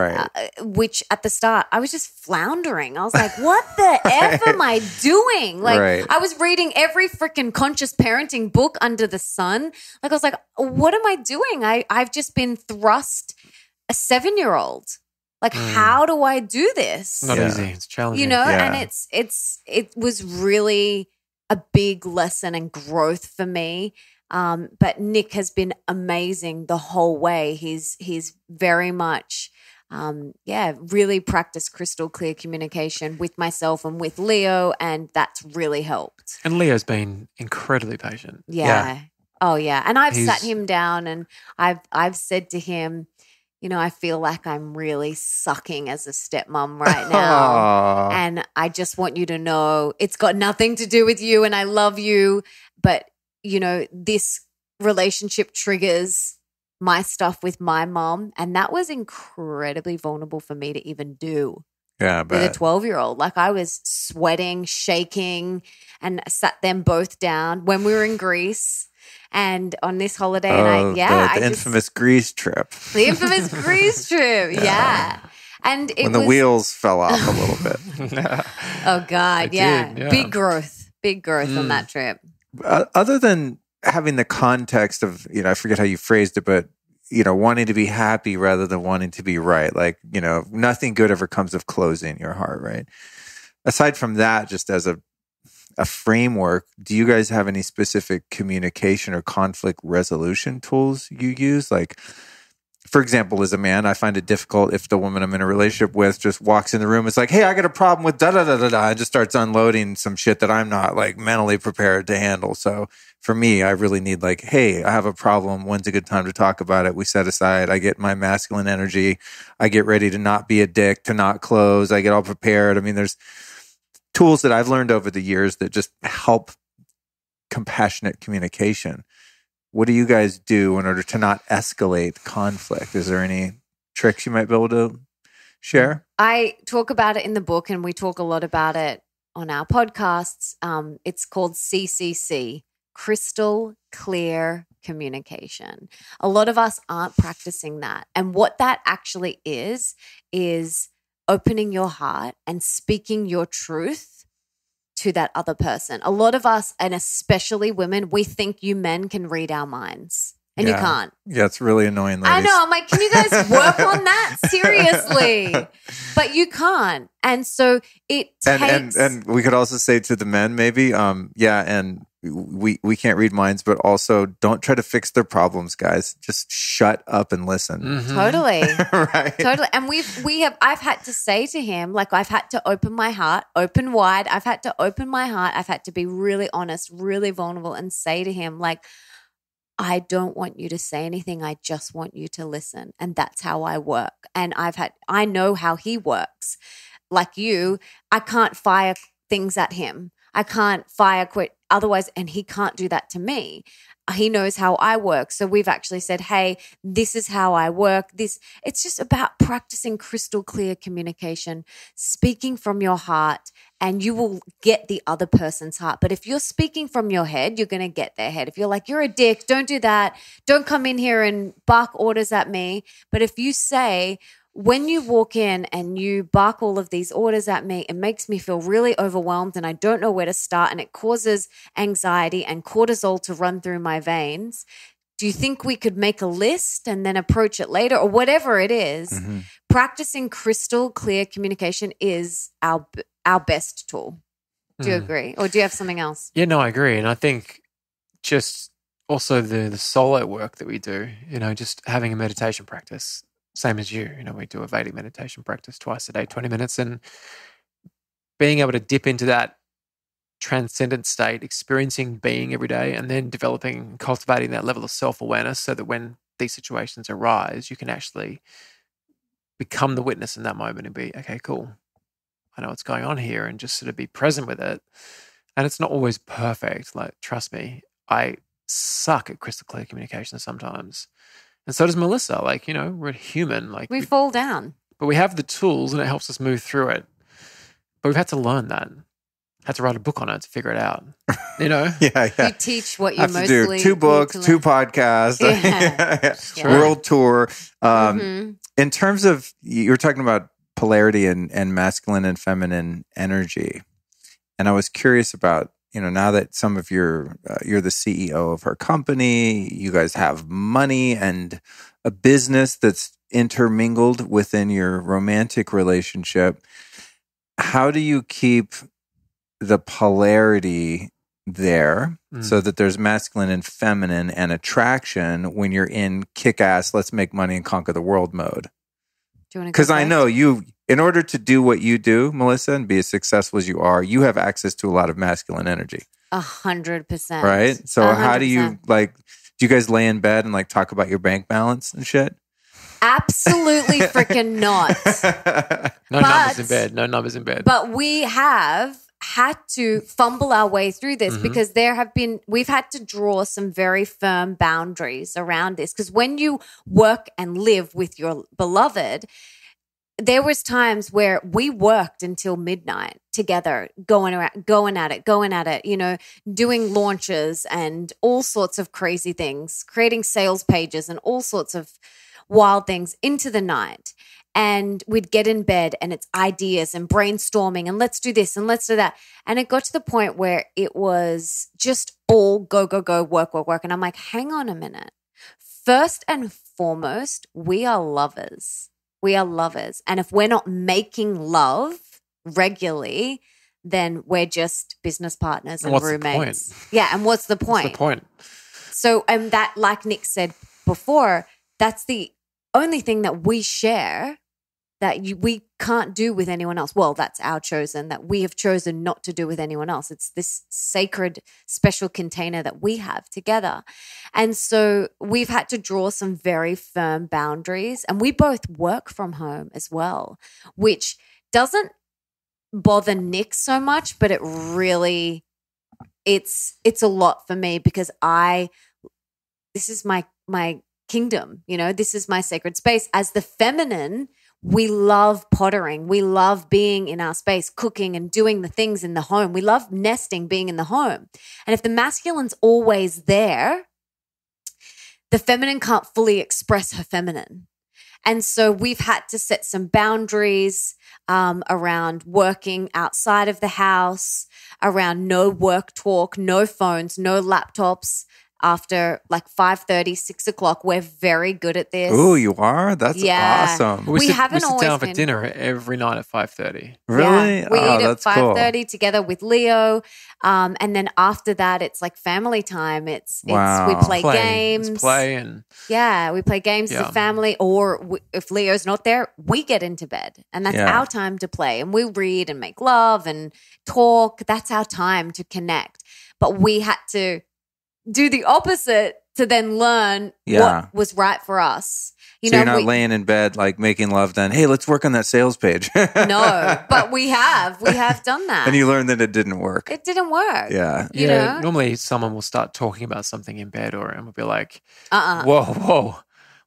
which at the start, I was just floundering. I was like, what the F am I doing? Like I was reading every freaking conscious parenting book under the sun. Like I was like, what am I doing? I've just been thrust a 7-year-old. Like, how do I do this? Not easy. It's challenging. You know, and it was really a big lesson and growth for me. But Nick has been amazing the whole way. He's very much, really practiced crystal clear communication with myself and with Leo, and that's really helped. And Leo's been incredibly patient. Yeah. Oh, yeah. And I've sat him down and I've said to him, you know, I feel like I'm really sucking as a stepmom right now. And I just want you to know it's got nothing to do with you and I love you. But, you know, this relationship triggers my stuff with my mom. And that was incredibly vulnerable for me to even do. Yeah, with a 12-year-old. Like I was sweating, shaking, and sat them both down when we were in Greece. And on this holiday, the infamous Greece trip. The infamous Greece trip, yeah. And it when the wheels fell off a little bit. Oh, God, yeah. Big growth on that trip. Other than having the context of, you know, I forget how you phrased it, but, you know, wanting to be happy rather than wanting to be right. Like, you know, nothing good ever comes of closing your heart, right? Aside from that, just as a framework, do you guys have any specific communication or conflict resolution tools you use? Like, for example, as a man, I find it difficult if the woman I'm in a relationship with just walks in the room. It's like, hey, I got a problem with da-da-da-da-da, and just starts unloading some shit that I'm not like mentally prepared to handle. So for me, I really need like, hey, I have a problem. When's a good time to talk about it? We set aside. I get my masculine energy. I get ready to not be a dick, to not close. I get all prepared. I mean, there's tools that I've learned over the years that just help compassionate communication. What do you guys do in order to not escalate conflict? Is there any tricks you might be able to share? I talk about it in the book, and we talk a lot about it on our podcasts. It's called CCC, crystal clear communication. A lot of us aren't practicing that. And what that actually is opening your heart and speaking your truth to that other person. A lot of us, and especially women, we think you men can read our minds. And you can't. Yeah, it's really annoying, ladies. I know. I'm like, can you guys work on that? Seriously. But you can't. And so it takes... And we could also say to the men maybe, and we can't read minds, but also don't try to fix their problems, guys. Just shut up and listen. Mm-hmm. Totally. Right. Totally. And I've had to say to him, like, I've had to open my heart, open wide. I've had to open my heart. I've had to be really honest, really vulnerable and say to him, like, I don't want you to say anything. I just want you to listen. And that's how I work. And I know how he works. Like you, I can't fire things at him. I can't quit otherwise, and he can't do that to me. He knows how I work. So we've actually said, hey, this is how I work. It's just about practicing crystal clear communication, speaking from your heart, and you will get the other person's heart. But if you're speaking from your head, you're going to get their head. If you're like, you're a dick, don't do that. Don't come in here and bark orders at me. But if you say, when you walk in and you bark all of these orders at me, it makes me feel really overwhelmed and I don't know where to start, and it causes anxiety and cortisol to run through my veins. Do you think we could make a list and then approach it later, or whatever it is? Mm-hmm. Practicing crystal clear communication is our best tool. Do you agree? Or do you have something else? Yeah, no, I agree. And I think just also the solo work that we do, just having a meditation practice. Same as you, we do a Vedic meditation practice twice a day, 20 minutes, and being able to dip into that transcendent state, experiencing being every day, and then developing, cultivating that level of self-awareness so that when these situations arise, you can actually become the witness in that moment and be, okay, cool, I know what's going on here, and just sort of be present with it. And it's not always perfect. Like, trust me, I suck at crystal clear communication sometimes. And so does Melissa. Like, we're human. Like we fall down. But we have the tools and it helps us move through it. But we've had to learn that. Had to write a book on it to figure it out. Yeah. You teach what you have mostly to do 2 books, 2 podcasts, world tour. In terms of, you were talking about polarity and masculine and feminine energy. And I was curious about, now that some of you're the CEO of her company, you guys have money and a business that's intermingled within your romantic relationship. How do you keep the polarity there so that there's masculine and feminine and attraction when you're in kick-ass, let's make money and conquer the world mode? Because I know you, in order to do what you do, Melissa, and be as successful as you are, you have access to a lot of masculine energy. 100%. Right? So 100%. How do you, do you guys lay in bed and talk about your bank balance and shit? Absolutely freaking not. No numbers in bed. But we have had to fumble our way through this because we've had to draw some very firm boundaries around this. Because when you work and live with your beloved, there was times where we worked until midnight together, going at it, doing launches and all sorts of crazy things, creating sales pages and all sorts of wild things into the night. And we'd get in bed and it's ideas and brainstorming and let's do this and let's do that. And it got to the point where it was just all go, work. And I'm like, hang on a minute. First and foremost, we are lovers. We are lovers. And if we're not making love regularly, then we're just business partners and roommates. Yeah. And what's the point? What's the point? So, and that, like Nick said before, that's the only thing that we share that we can't do with anyone else. Well, that's our chosen, that we have chosen not to do with anyone else. It's this sacred, special container that we have together. And so we've had to draw some very firm boundaries. And we both work from home as well, which doesn't bother Nick so much, but it really, it's a lot for me because this is my kingdom, this is my sacred space. As the feminine, we love pottering. We love being in our space, cooking and doing the things in the home. We love nesting, being in the home. And if the masculine's always there, the feminine can't fully express her feminine. And so we've had to set some boundaries around working outside of the house, around no work talk, no phones, no laptops. After like 5:30, 6 o'clock, we're very good at this. Ooh, you are? That's awesome. We sit haven't down for been... dinner every night at 5:30. Really? Yeah, we eat at 5:30 cool. together with Leo. And then after that, it's like family time. It's we play games. It's play and we play games as a family. Or if Leo's not there, we get into bed. And that's our time to play. And we read and make love and talk. That's our time to connect. But we had to do the opposite to then learn what was right for us. You're not laying in bed like making love then, hey, let's work on that sales page. No, but we have done that. And you learned that it didn't work. It didn't work. Yeah. You know? Normally someone will start talking about something in bed and we'll be like, whoa.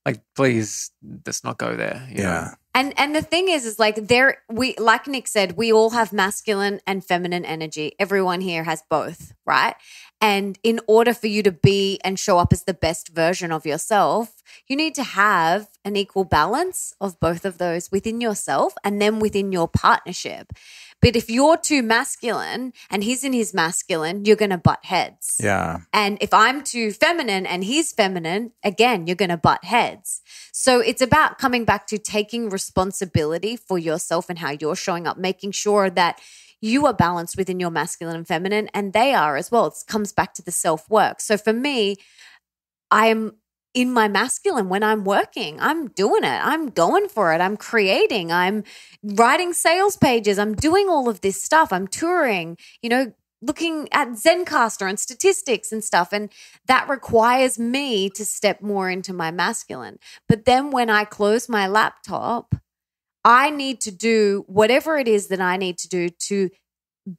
Like, please, let's not go there. You know? And the thing is like like Nick said, we all have masculine and feminine energy. Everyone here has both, right? And in order for you to be and show up as the best version of yourself, you need to have an equal balance of both of those within yourself and then within your partnership. But if you're too masculine and he's in his masculine, you're going to butt heads. Yeah. And if I'm too feminine and he's feminine, again, you're going to butt heads. So it's about coming back to taking responsibility for yourself and how you're showing up, making sure that you are balanced within your masculine and feminine, and they are as well. It comes back to the self-work. So for me, I am in my masculine when I'm working. I'm doing it. I'm going for it. I'm creating. I'm writing sales pages. I'm doing all of this stuff. I'm touring, looking at Zencaster and statistics and stuff. And that requires me to step more into my masculine. But then when I close my laptop, I need to do whatever it is that I need to do to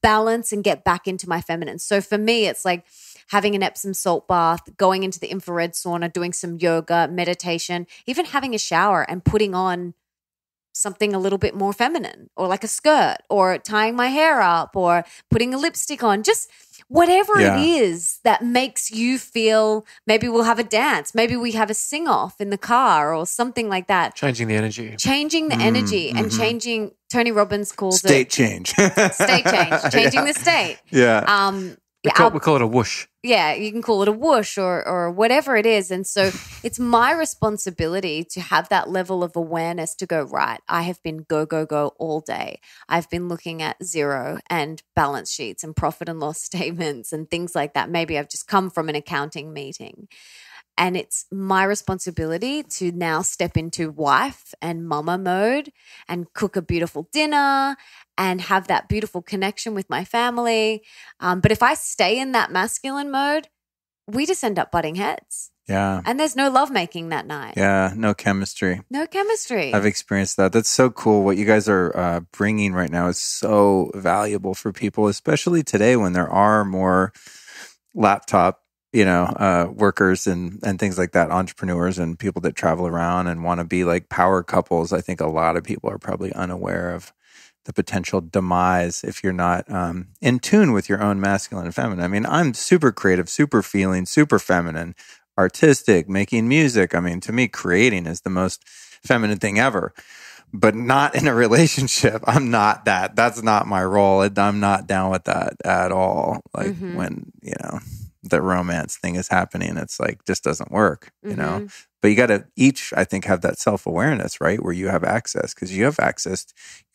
balance and get back into my feminine. So for me, it's like having an Epsom salt bath, going into the infrared sauna, doing some yoga, meditation, even having a shower and putting on something a little bit more feminine, or like a skirt, or tying my hair up, or putting a lipstick on, just whatever it is that makes you feel. Maybe we'll have a dance, maybe we have a sing off in the car or something like that. Changing the energy and changing. Tony Robbins calls state change. State change, changing the state. Yeah. We call it a whoosh. Yeah, you can call it a whoosh or whatever it is. And so it's my responsibility to have that level of awareness to go, right, I have been go all day. I've been looking at Xero and balance sheets and profit and loss statements and things like that. Maybe I've just come from an accounting meeting. And it's my responsibility to now step into wife and mama mode and cook a beautiful dinner and have that beautiful connection with my family. But if I stay in that masculine mode, we just end up butting heads. Yeah. And there's no lovemaking that night. Yeah, no chemistry. No chemistry. I've experienced that. That's so cool. What you guys are bringing right now is so valuable for people, especially today when there are more laptop workers and things like that, entrepreneurs and people that travel around and want to be like power couples. I think a lot of people are probably unaware of the potential demise if you're not in tune with your own masculine and feminine. I mean, I'm super creative, super feeling, super feminine, artistic, making music. I mean, to me, creating is the most feminine thing ever, but not in a relationship. I'm not that. That's not my role. I'm not down with that at all. Like when, the romance thing is happening, it's like, just doesn't work, but you got to each, I think, have that self-awareness, right? Where you have access, because you have access.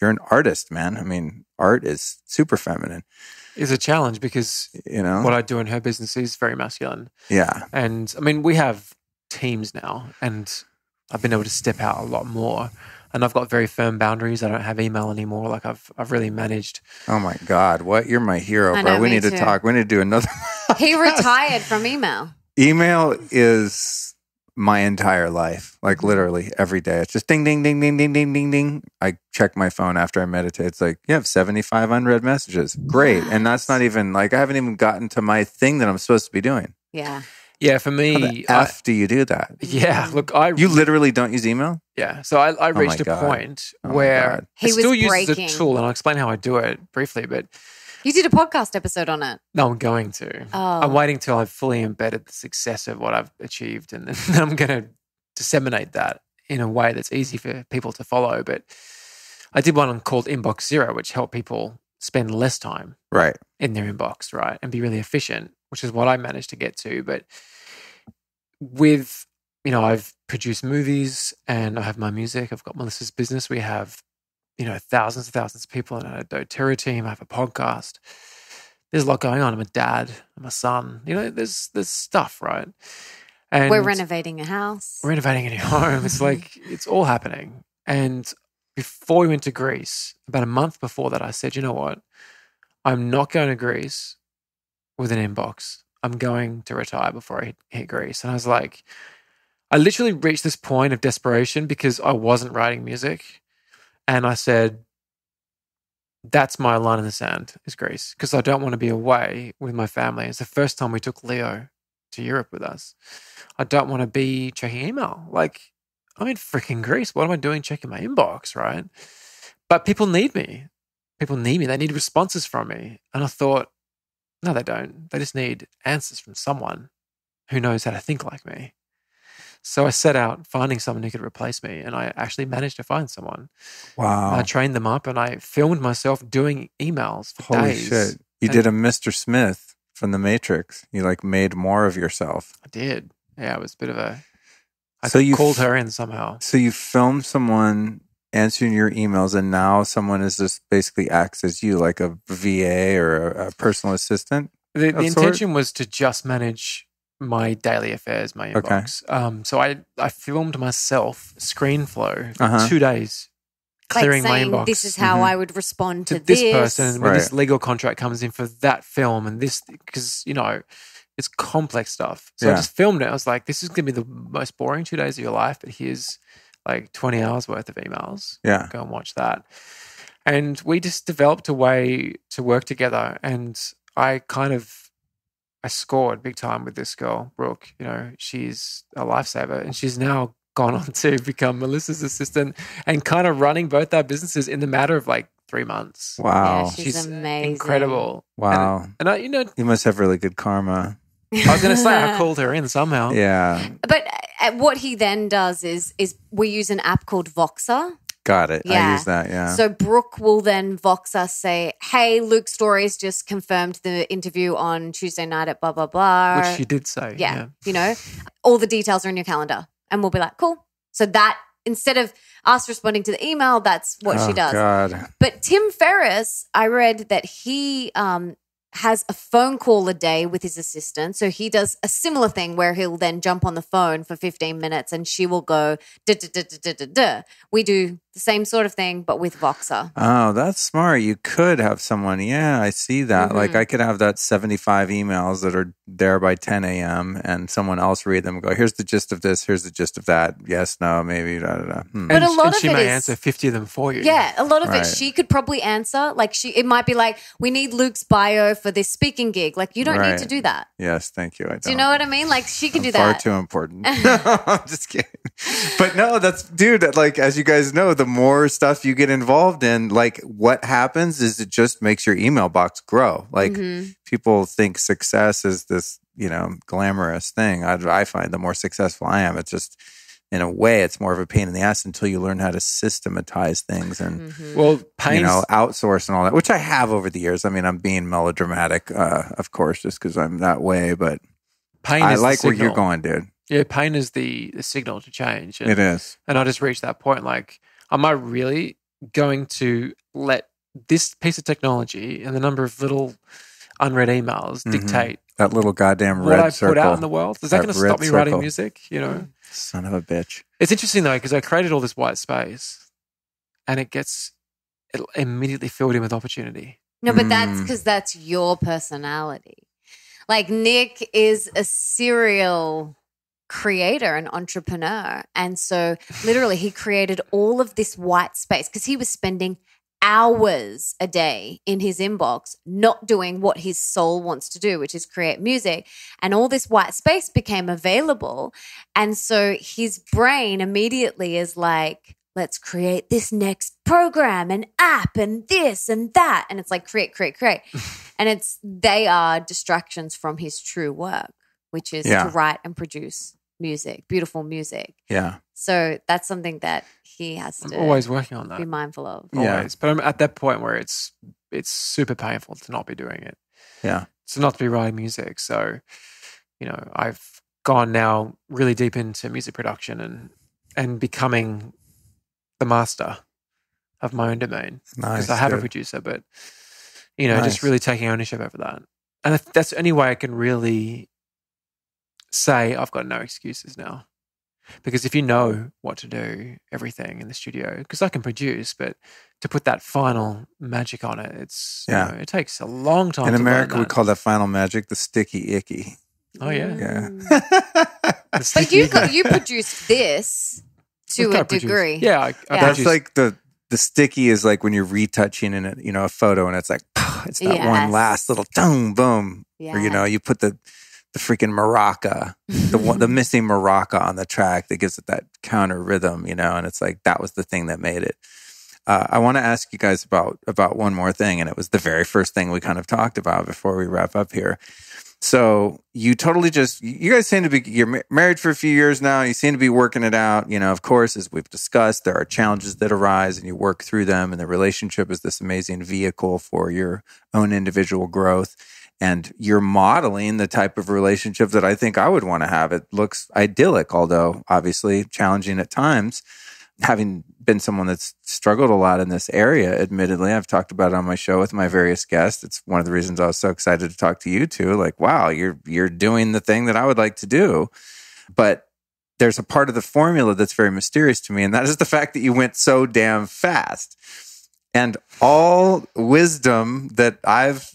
You're an artist, man. I mean, art is super feminine. It's a challenge because, what I do in her business is very masculine. Yeah. And I mean, we have teams now and I've been able to step out a lot more. And I've got very firm boundaries. I don't have email anymore. Like I've really managed. Oh my God. What? You're my hero, bro. We need to talk. We need to do another. He retired from email. Email is my entire life. Like literally every day. It's just ding, ding, ding, ding, ding, ding, ding, ding. I check my phone after I meditate. It's like, you have 75 unread messages. Great. And that's not even like, I haven't even gotten to my thing that I'm supposed to be doing. Yeah. Yeah, for How me, the F do you do that? look, You literally don't use email? Yeah, so I reached a God. point Oh my where God. I He still was use it as a breaking. tool, and I'll explain how I do it briefly, but You did a podcast episode on it. no, I'm going to. Oh. I'm waiting till I've fully embedded the success of what I've achieved, and then I'm going to disseminate that in a way that's easy for people to follow. But I did one called Inbox Zero, which helped people spend less time Right. in their inbox, right, and be really efficient, which is what I managed to get to. But with, I've produced movies and I have my music. I've got Melissa's business. We have, thousands and thousands of people in a doTERRA team. I have a podcast. There's a lot going on. I'm a dad. I'm a son. There's stuff, right? And We're renovating a house. renovating a new home. It's like, it's all happening. And before we went to Greece, about a month before that, I said, you know what? I'm not going to Greece with an inbox. I'm going to retire before I hit Greece. And I was like, I literally reached this point of desperation because I wasn't writing music. And I said, that's my line in the sand is Greece, because I don't want to be away with my family. It's the first time we took Leo to Europe with us. I don't want to be checking email. Like, I'm in freaking Greece. What am I doing checking my inbox, right? But people need me. People need me. They need responses from me. And I thought, no, they don't. They just need answers from someone who knows how to think like me. So I set out finding someone who could replace me, and I actually managed to find someone. Wow. I trained them up, and I filmed myself doing emails for Holy days. shit. You did a Mr. Smith from The Matrix. You made more of yourself. I did. Yeah, it was a bit of a... I So you called her in somehow. So you filmed someone answering your emails, and now someone is just basically acts as you, like a VA or a personal assistant? The of sort? intention was to just manage my daily affairs, my Okay. inbox. So I filmed myself screen flow for Uh-huh. 2 days, clearing like my saying, inbox. this is how I would respond to this person when Right. this legal contract comes in for that film and this, because it's complex stuff. So I Yeah. just filmed it. I was like, this is going to be the most boring 2 days of your life, but here's like 20 hours worth of emails. Yeah. Go and watch that. And we just developed a way to work together, and I scored big time with this girl, Brooke. She's a lifesaver, and she's now gone on to become Melissa's assistant and kind of running both our businesses in the matter of like 3 months. Wow. Yeah, she's amazing. Incredible. Wow. And I, You must have really good karma. I was going to say I called her in somehow. Yeah. But what he then does is we use an app called Voxer. Got it. I Yeah. use that, yeah. So Brooke will then Vox us, say, hey, Luke Stories just confirmed the interview on Tuesday night at blah, blah, blah. Which she did say. Yeah. All the details are in your calendar. And we'll be like, cool. So that, instead of us responding to the email, that's what she does. God. But Tim Ferriss, I read that he has a phone call a day with his assistant. So he does a similar thing where he'll then jump on the phone for 15 minutes and she will go, da, da, da, da, da, da, da. We do the same sort of thing, but with Voxer. Oh, that's smart. You could have someone. Yeah, I see that. Mm-hmm. Like I could have that 75 emails that are there by 10 a.m. and someone else read them and go, here's the gist of this, here's the gist of that. Yes, no, maybe, da, da, da. But a lot and of she it may is- answer 50 of them for you. Yeah, a lot of Right. it she could probably answer. Like it might be like, we need Luke's bio for this speaking gig. Like you don't need Right. to do that. Yes, thank you. I don't. Do you know what I mean? Like she can do Far that. too important. I'm just kidding. But no, dude, like, as you guys know, the more stuff you get involved in, like what happens is it just makes your email box grow. Like people think success is this, glamorous thing. I find the more successful I am, it's just, in a way, it's more of a pain in the ass until you learn how to systematize things and, Well, pain. outsource and all that, which I have over the years. I mean, I'm being melodramatic, of course, just because I'm that way, but pain I is like the where you're signal. going, dude. Yeah, pain is the signal to change. And, It is. And I just reached that point. Like, am I really going to let this piece of technology and the number of little unread emails dictate That little goddamn what red I circle. put out in the world? Is that going to red stop me writing circle. music? Son of a bitch. It's interesting though, because I created all this white space and it immediately filled in with opportunity. No, but that's because that's your personality. Like Nick is a serial creator and entrepreneur. And so literally he created all of this white space because he was spending hours a day in his inbox, not doing what his soul wants to do, which is create music. And all this white space became available. And so his brain immediately is like, let's create this next program and app and this and that. And it's like create. And they are distractions from his true work, which is to write and produce music, beautiful music. Yeah. So that's something that he has to always working on that. Be mindful of. Always. But I'm at that point where it's super painful to not be doing it. Yeah. To not be writing music. So, I've gone now really deep into music production and becoming the master of my own domain. Nice. Because I have a producer, but, just really taking ownership over that. And that's the only way I can really say I've got no excuses now. Because if you know what to do, everything in the studio, because I can produce, but to put that final magic on it, it takes a long time. In America, we call that final magic the sticky icky. Oh, yeah. Yeah. But you produced this to a degree. Yeah. I That's like the sticky is like when you're retouching in a photo and it's like, it's that one last little boom. Yes. Or, you put the freaking maraca, the missing maraca on the track that gives it that counter rhythm, and it's like that was the thing that made it. I want to ask you guys about one more thing, and it was the very first thing we kind of talked about before we wrap up here. So you guys seem to be, you're married for a few years now. You seem to be working it out. Of course, as we've discussed, there are challenges that arise and you work through them. And the relationship is this amazing vehicle for your own individual growth. And you're modeling the type of relationship that I think I would want to have. It looks idyllic, although obviously challenging at times. Having been someone that's struggled a lot in this area, admittedly, I've talked about it on my show with my various guests. It's one of the reasons I was so excited to talk to you too. Like, wow, you're doing the thing that I would like to do. But there's a part of the formula that's very mysterious to me, and that is the fact that you went so damn fast. And all wisdom that I've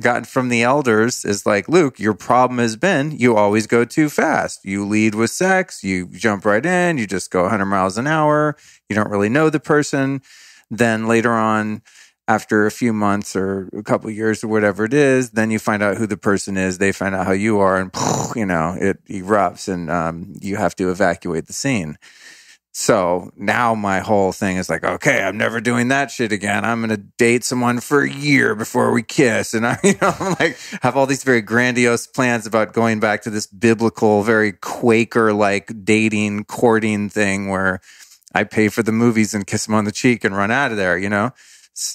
gotten from the elders is like, Luke, your problem has been you always go too fast. You lead with sex, you jump right in, you just go 100 miles an hour. You don't really know the person. Then later on, after a few months or a couple of years or whatever it is, then you find out who the person is. They find out how you are, and it erupts, and you have to evacuate the scene. So now my whole thing is like, okay, I'm never doing that shit again. I'm going to date someone for a year before we kiss. And I'm like, have all these very grandiose plans about going back to this biblical, very Quaker-like dating, courting thing where I pay for the movies and kiss them on the cheek and run out of there,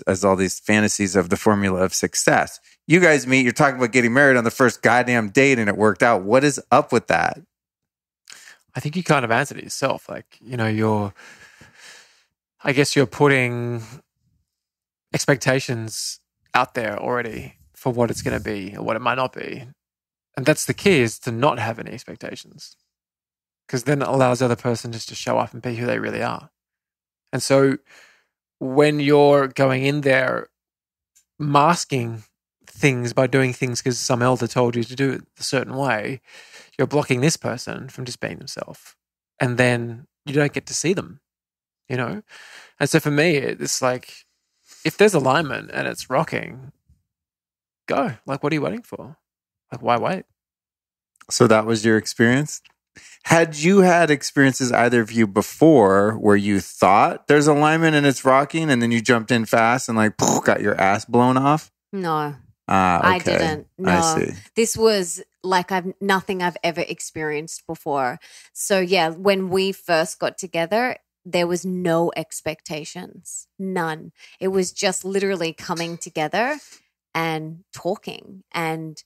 as all these fantasies of the formula of success. You guys meet, you're talking about getting married on the first goddamn date and it worked out. What is up with that? I think you kind of answered it yourself. Like, you're putting expectations out there already for what it's going to be or what it might not be. And that's the key, is to not have any expectations, because then it allows the other person just to show up and be who they really are. And so when you're going in there masking things by doing things because some elder told you to do it a certain way, you're blocking this person from just being themselves. And then you don't get to see them, And so for me, it's like, if there's alignment and it's rocking, go. Like, what are you waiting for? Like, why wait? So that was your experience? Had you had experiences, either of you, before where you thought there's alignment and it's rocking and then you jumped in fast and got your ass blown off? No. Okay. I didn't. No. I see. This was like nothing I've ever experienced before. So yeah, when we first got together, there was no expectations. None. It was just literally coming together and talking, and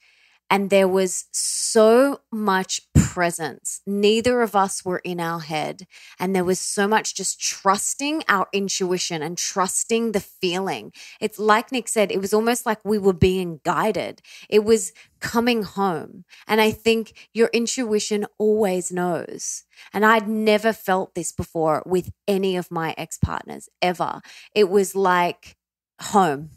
there was so much presence. Neither of us were in our head. And there was so much just trusting our intuition and trusting the feeling. It's like Nick said, it was almost like we were being guided. It was coming home. And I think your intuition always knows. And I'd never felt this before with any of my ex-partners, ever. It was like home.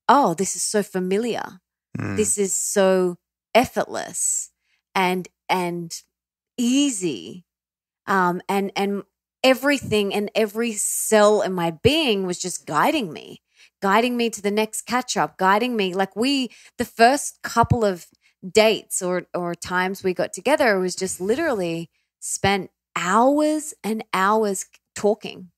Oh, this is so familiar. This is so effortless and easy. And everything and every cell in my being was just guiding me to the next catch up, guiding me. Like the first couple of dates or times we got together, it was just literally spent hours and hours talking.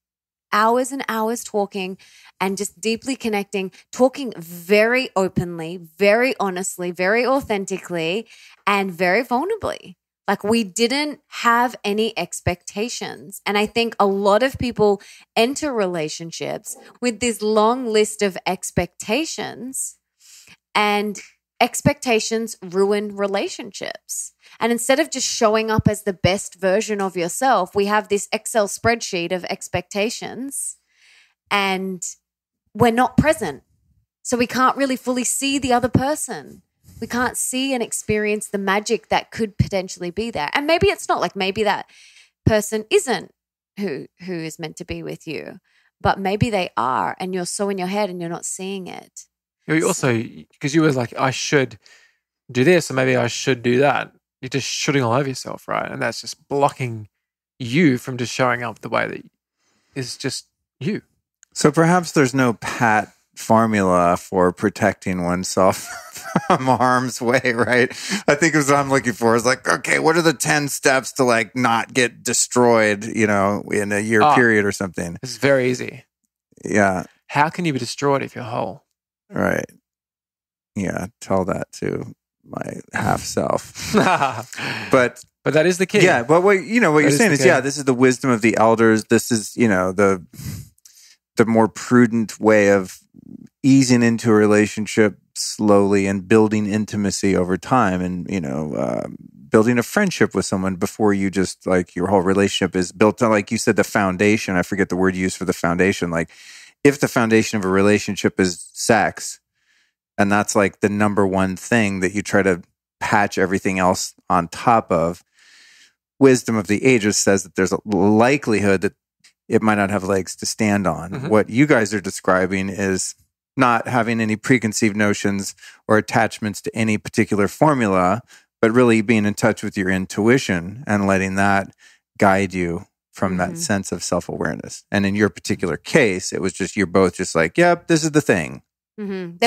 Hours and hours talking and just deeply connecting, talking very openly, very honestly, very authentically, and very vulnerably. Like we didn't have any expectations. And I think a lot of people enter relationships with this long list of expectations, and expectations ruin relationships. And instead of just showing up as the best version of yourself, we have this Excel spreadsheet of expectations and we're not present. So we can't really fully see the other person. We can't see and experience the magic that could potentially be there. And maybe it's not, like maybe that person isn't who is meant to be with you, but maybe they are, and you're so in your head and you're not seeing it. You also, because you were like, I should do this, or maybe I should do that. You're just shooting all over yourself, right? And that's just blocking you from just showing up the way that is just you. So perhaps there's no pat formula for protecting oneself from harm's way, right? I think what I'm looking for is like, okay, what are the 10 steps to like not get destroyed, in a year period or something? It's very easy. Yeah. How can you be destroyed if you're whole? Right. Yeah. Tell that to my half self. But that is the key. Yeah. But what you're saying is, this is the wisdom of the elders. This is, the more prudent way of easing into a relationship slowly and building intimacy over time, and, building a friendship with someone before you just like your whole relationship is built on, like you said, the foundation. I forget the word you used for the foundation. Like if the foundation of a relationship is sex, and that's like the number one thing that you try to patch everything else on top of, wisdom of the ages says that there's a likelihood that it might not have legs to stand on. Mm-hmm. What you guys are describing is not having any preconceived notions or attachments to any particular formula, but really being in touch with your intuition and letting that guide you from that sense of self-awareness. And in your particular case, it was just, you're both just like, yep, this is the thing. Mm-hmm.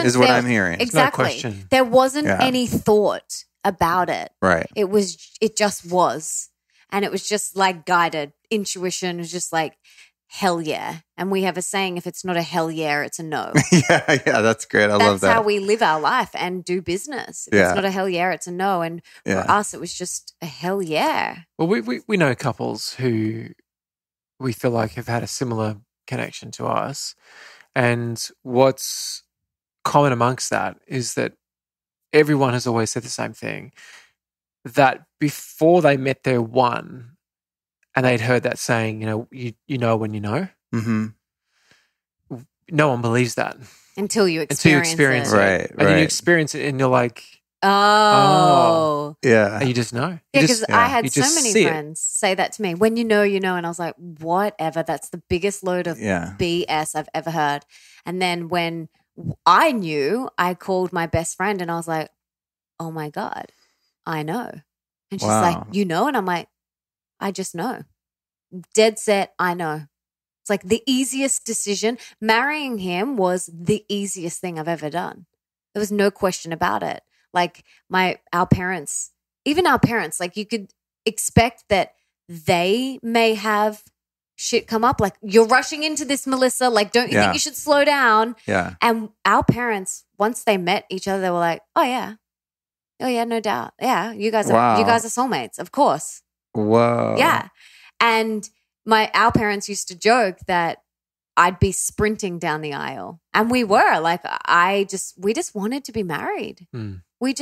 Is what I'm hearing. Exactly. No question. There wasn't any thought about it. Right. It just was. And it was just like guided. Intuition was just like, hell yeah. And we have a saying, if it's not a hell yeah, it's a no. yeah, that's great. I love that. That's how we live our life and do business. If it's not a hell yeah, it's a no. And for us, it was just a hell yeah. Well, we know couples who we feel like have had a similar connection to us. And what's common amongst that is that everyone has always said the same thing, that before they met their one, and they'd heard that saying, you know when you know. Mm-hmm. No one believes that until you experience it. Right. And then you experience it, and you're like, oh, yeah. And you just know. Yeah, because I had so many friends say that to me. When you know, and I was like, whatever. That's the biggest load of BS I've ever heard. And then when I knew, I called my best friend, and I was like, oh my God, I know. And she's like, and I'm like, I just know. Dead set, I know. It's like the easiest decision. Marrying him was the easiest thing I've ever done. There was no question about it. Like our parents, like you could expect that they may have shit come up. Like, you're rushing into this, Melissa. Like, don't you think you should slow down? Yeah. And our parents, once they met each other, they were like, oh yeah, no doubt. Yeah, you guys are soulmates, of course. Whoa. Yeah. And our parents used to joke that I'd be sprinting down the aisle. And we were like, we just wanted to be married. Mm. We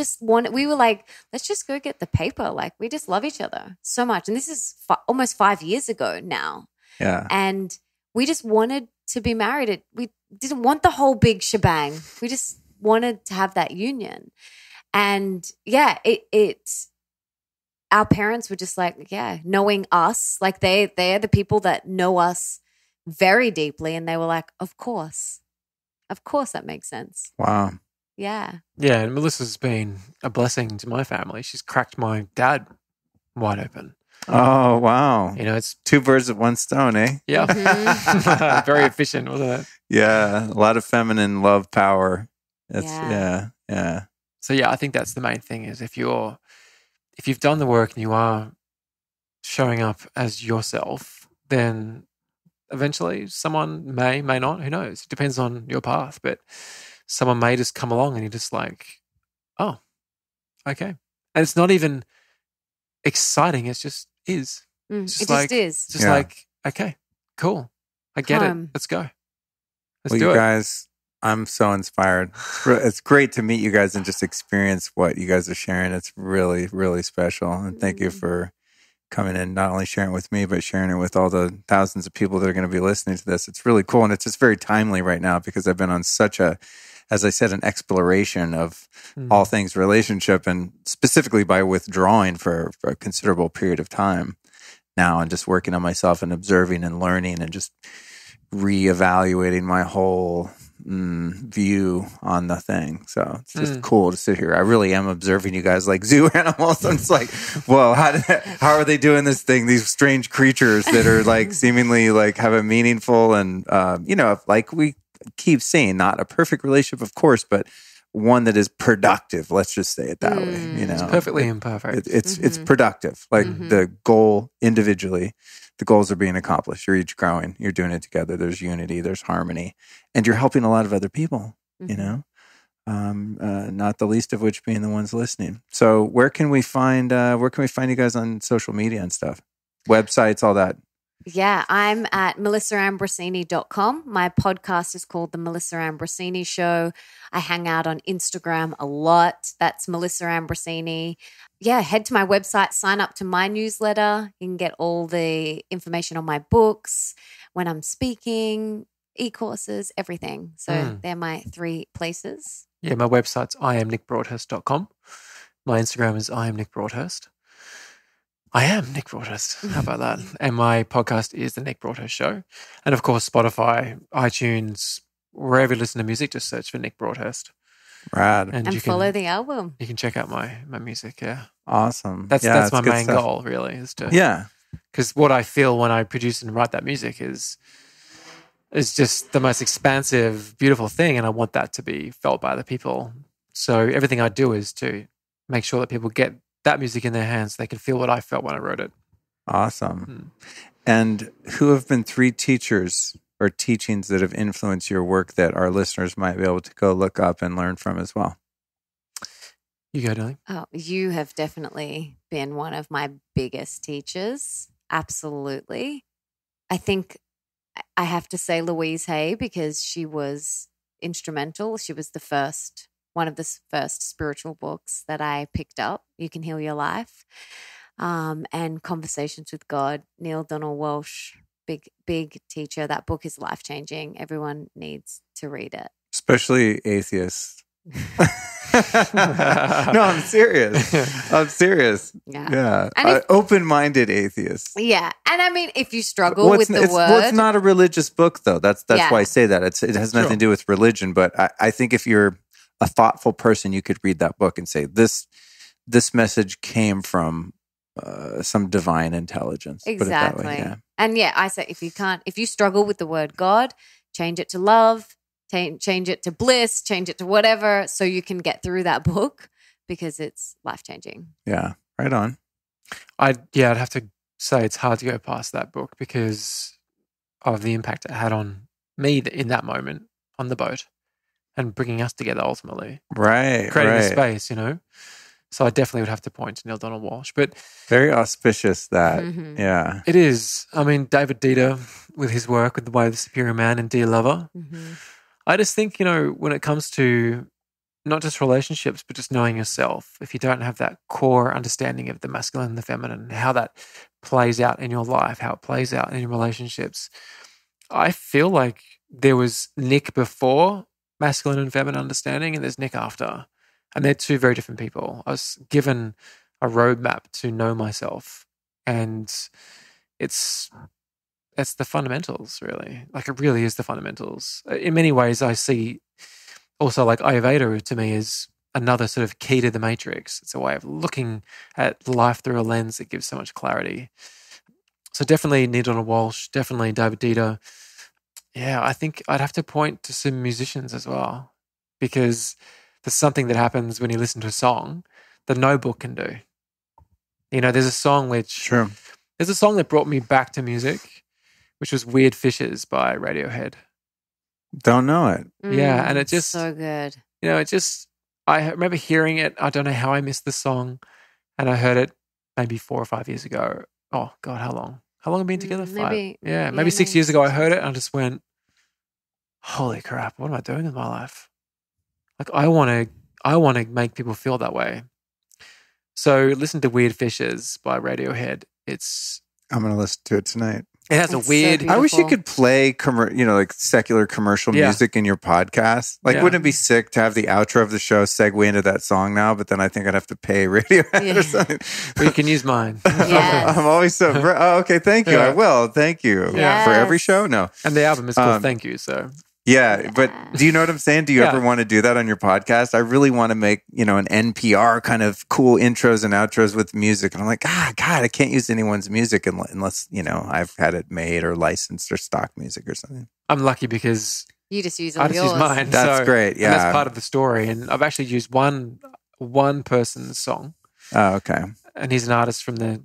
were like, let's just go get the paper. Like, we just love each other so much. And this is almost 5 years ago now. Yeah. And we just wanted to be married. We didn't want the whole big shebang. We just wanted to have that union. And our parents were just like, knowing us, like they're the people that know us very deeply. And they were like, of course that makes sense. Wow. Yeah. Yeah. And Melissa's been a blessing to my family. She's cracked my dad wide open. Oh, wow. You know, it's, Two birds with one stone, eh? yeah, very efficient, wasn't it? Yeah. A lot of feminine love power. That's, Yeah. yeah. So yeah, I think that's the main thing is if you've done the work and you are showing up as yourself, then eventually someone may not, who knows? It depends on your path, but someone may just come along and you're just like, oh, okay. And it's not even exciting, it's just is. It's just It like, just is. It's just Yeah. like, okay, cool. I get it. Let's go. Let's Well, do you it. guys, I'm so inspired. It's great to meet you guys and just experience what you guys are sharing. It's really, really special. And thank you for coming in, not only sharing it with me, but sharing it with all the thousands of people that are going to be listening to this. It's really cool. And it's just very timely right now because I've been on such a, as I said, an exploration of all things relationship and specifically by withdrawing for a considerable period of time now and just working on myself and observing and learning and just reevaluating my whole view on the thing. So it's just cool to sit here. I really am observing you guys like zoo animals. I'm just like, whoa, how are they doing this thing? These strange creatures that are like seemingly like have a meaningful and, like we keep saying, not a perfect relationship, of course, but one that is productive. Let's just say it that way. You know, It's perfectly imperfect. It's productive. Like the goal individually, the goals are being accomplished. You're each growing. You're doing it together. There's unity. There's harmony, and you're helping a lot of other people. You know, not the least of which being the ones listening. So where can we find you guys on social media and stuff? Websites, all that. Yeah, I'm at melissaambrosini.com. My podcast is called The Melissa Ambrosini Show. I hang out on Instagram a lot. That's Melissa Ambrosini. Yeah, head to my website, sign up to my newsletter. You can get all the information on my books, when I'm speaking, e-courses, everything. So they're my 3 places. Yeah, my website's iamnickbroadhurst.com. My Instagram is iamnickbroadhurst. I am Nick Broadhurst. How about that? And my podcast is The Nick Broadhurst Show. And of course, Spotify, iTunes, wherever you listen to music, just search for Nick Broadhurst. Rad. And you follow the album. You can check out my music, yeah. Awesome. That's it's my good main stuff. goal, really, is to... Yeah. Because what I feel when I produce and write that music is just the most expansive, beautiful thing, and I want that to be felt by the people. So everything I do is to make sure that people get that music in their hands, they can feel what I felt when I wrote it. Awesome. And who have been 3 teachers or teachings that have influenced your work that our listeners might be able to go look up and learn from as well? You go, darling. Oh, you have definitely been one of my biggest teachers. Absolutely. I think I have to say Louise Hay because she was instrumental. She was one of the first spiritual books that I picked up. You Can Heal Your Life. And Conversations with God, Neil Donald Walsh, big teacher. That book is life-changing. Everyone needs to read it. Especially atheists. No, I'm serious. Yeah. Open-minded atheists. Yeah. And I mean, if you struggle with the word. Well, it's not a religious book, though. That's Yeah. why I say that. It has nothing to do with religion. But I think if you're a thoughtful person, you could read that book and say, this message came from some divine intelligence. Exactly. Put it that way, yeah. And yeah, I say if you struggle with the word God, change it to love, change it to bliss, change it to whatever, so you can get through that book because it's life-changing. Yeah, right on. I'd have to say it's hard to go past that book because of the impact it had on me in that moment on the boat and bringing us together ultimately. Right, creating right. the space, So I definitely would have to point to Neil Donald Walsh. But very auspicious that, yeah. It is. I mean, David Dieter with his work with The Way of the Superior Man and Dear Lover. I just think, when it comes to not just relationships, but just knowing yourself, if you don't have that core understanding of the masculine and the feminine, how that plays out in your life, how it plays out in your relationships, I feel like there was Nick before masculine and feminine understanding and there's Nick after. And they're 2 very different people. I was given a roadmap to know myself, and it's the fundamentals, really. Like, it really is the fundamentals. In many ways, I see also like Ayurveda to me is another sort of key to the matrix. It's a way of looking at life through a lens that gives so much clarity. So definitely Neil Donald Walsh, definitely David Dieter. Yeah, I think I'd have to point to some musicians as well, because there's something that happens when you listen to a song that no book can do. There's a song there's a song that brought me back to music, which was Weird Fishes by Radiohead. Don't know it. Yeah, and it just so good. I remember hearing it. I don't know how I missed the song, and I heard it maybe 4 or 5 years ago. Oh God, how long? How long have we been together? Maybe, 5. Maybe 6 years ago. I heard it and I just went, "Holy crap! What am I doing with my life?" Like I want to make people feel that way. So listen to Weird Fishes by Radiohead. I'm going to listen to it tonight. It has It's a weird. so I wish you beautiful. could play, like secular commercial Yeah. music in your podcast. Like, Yeah. wouldn't it be sick to have the outro of the show segue into that song now? But then I think I'd have to pay Radiohead Yeah. or something. Well, you can use mine. Yes. I'm always so. Oh, okay, thank you. Yeah. I will. Thank you. Yes. For every show? No. And the album is called Thank You. So Yeah, but do you know what I'm saying? Do you Yeah. ever want to do that on your podcast? I really want to make, an NPR kind of cool intros and outros with music. And I'm like, God, I can't use anyone's music unless, I've had it made or licensed or stock music or something. I'm lucky because You just use I all just yours. use mine. That's great, and yeah. that's part of the story. And I've actually used one person's song, Oh, okay. and he's an artist from the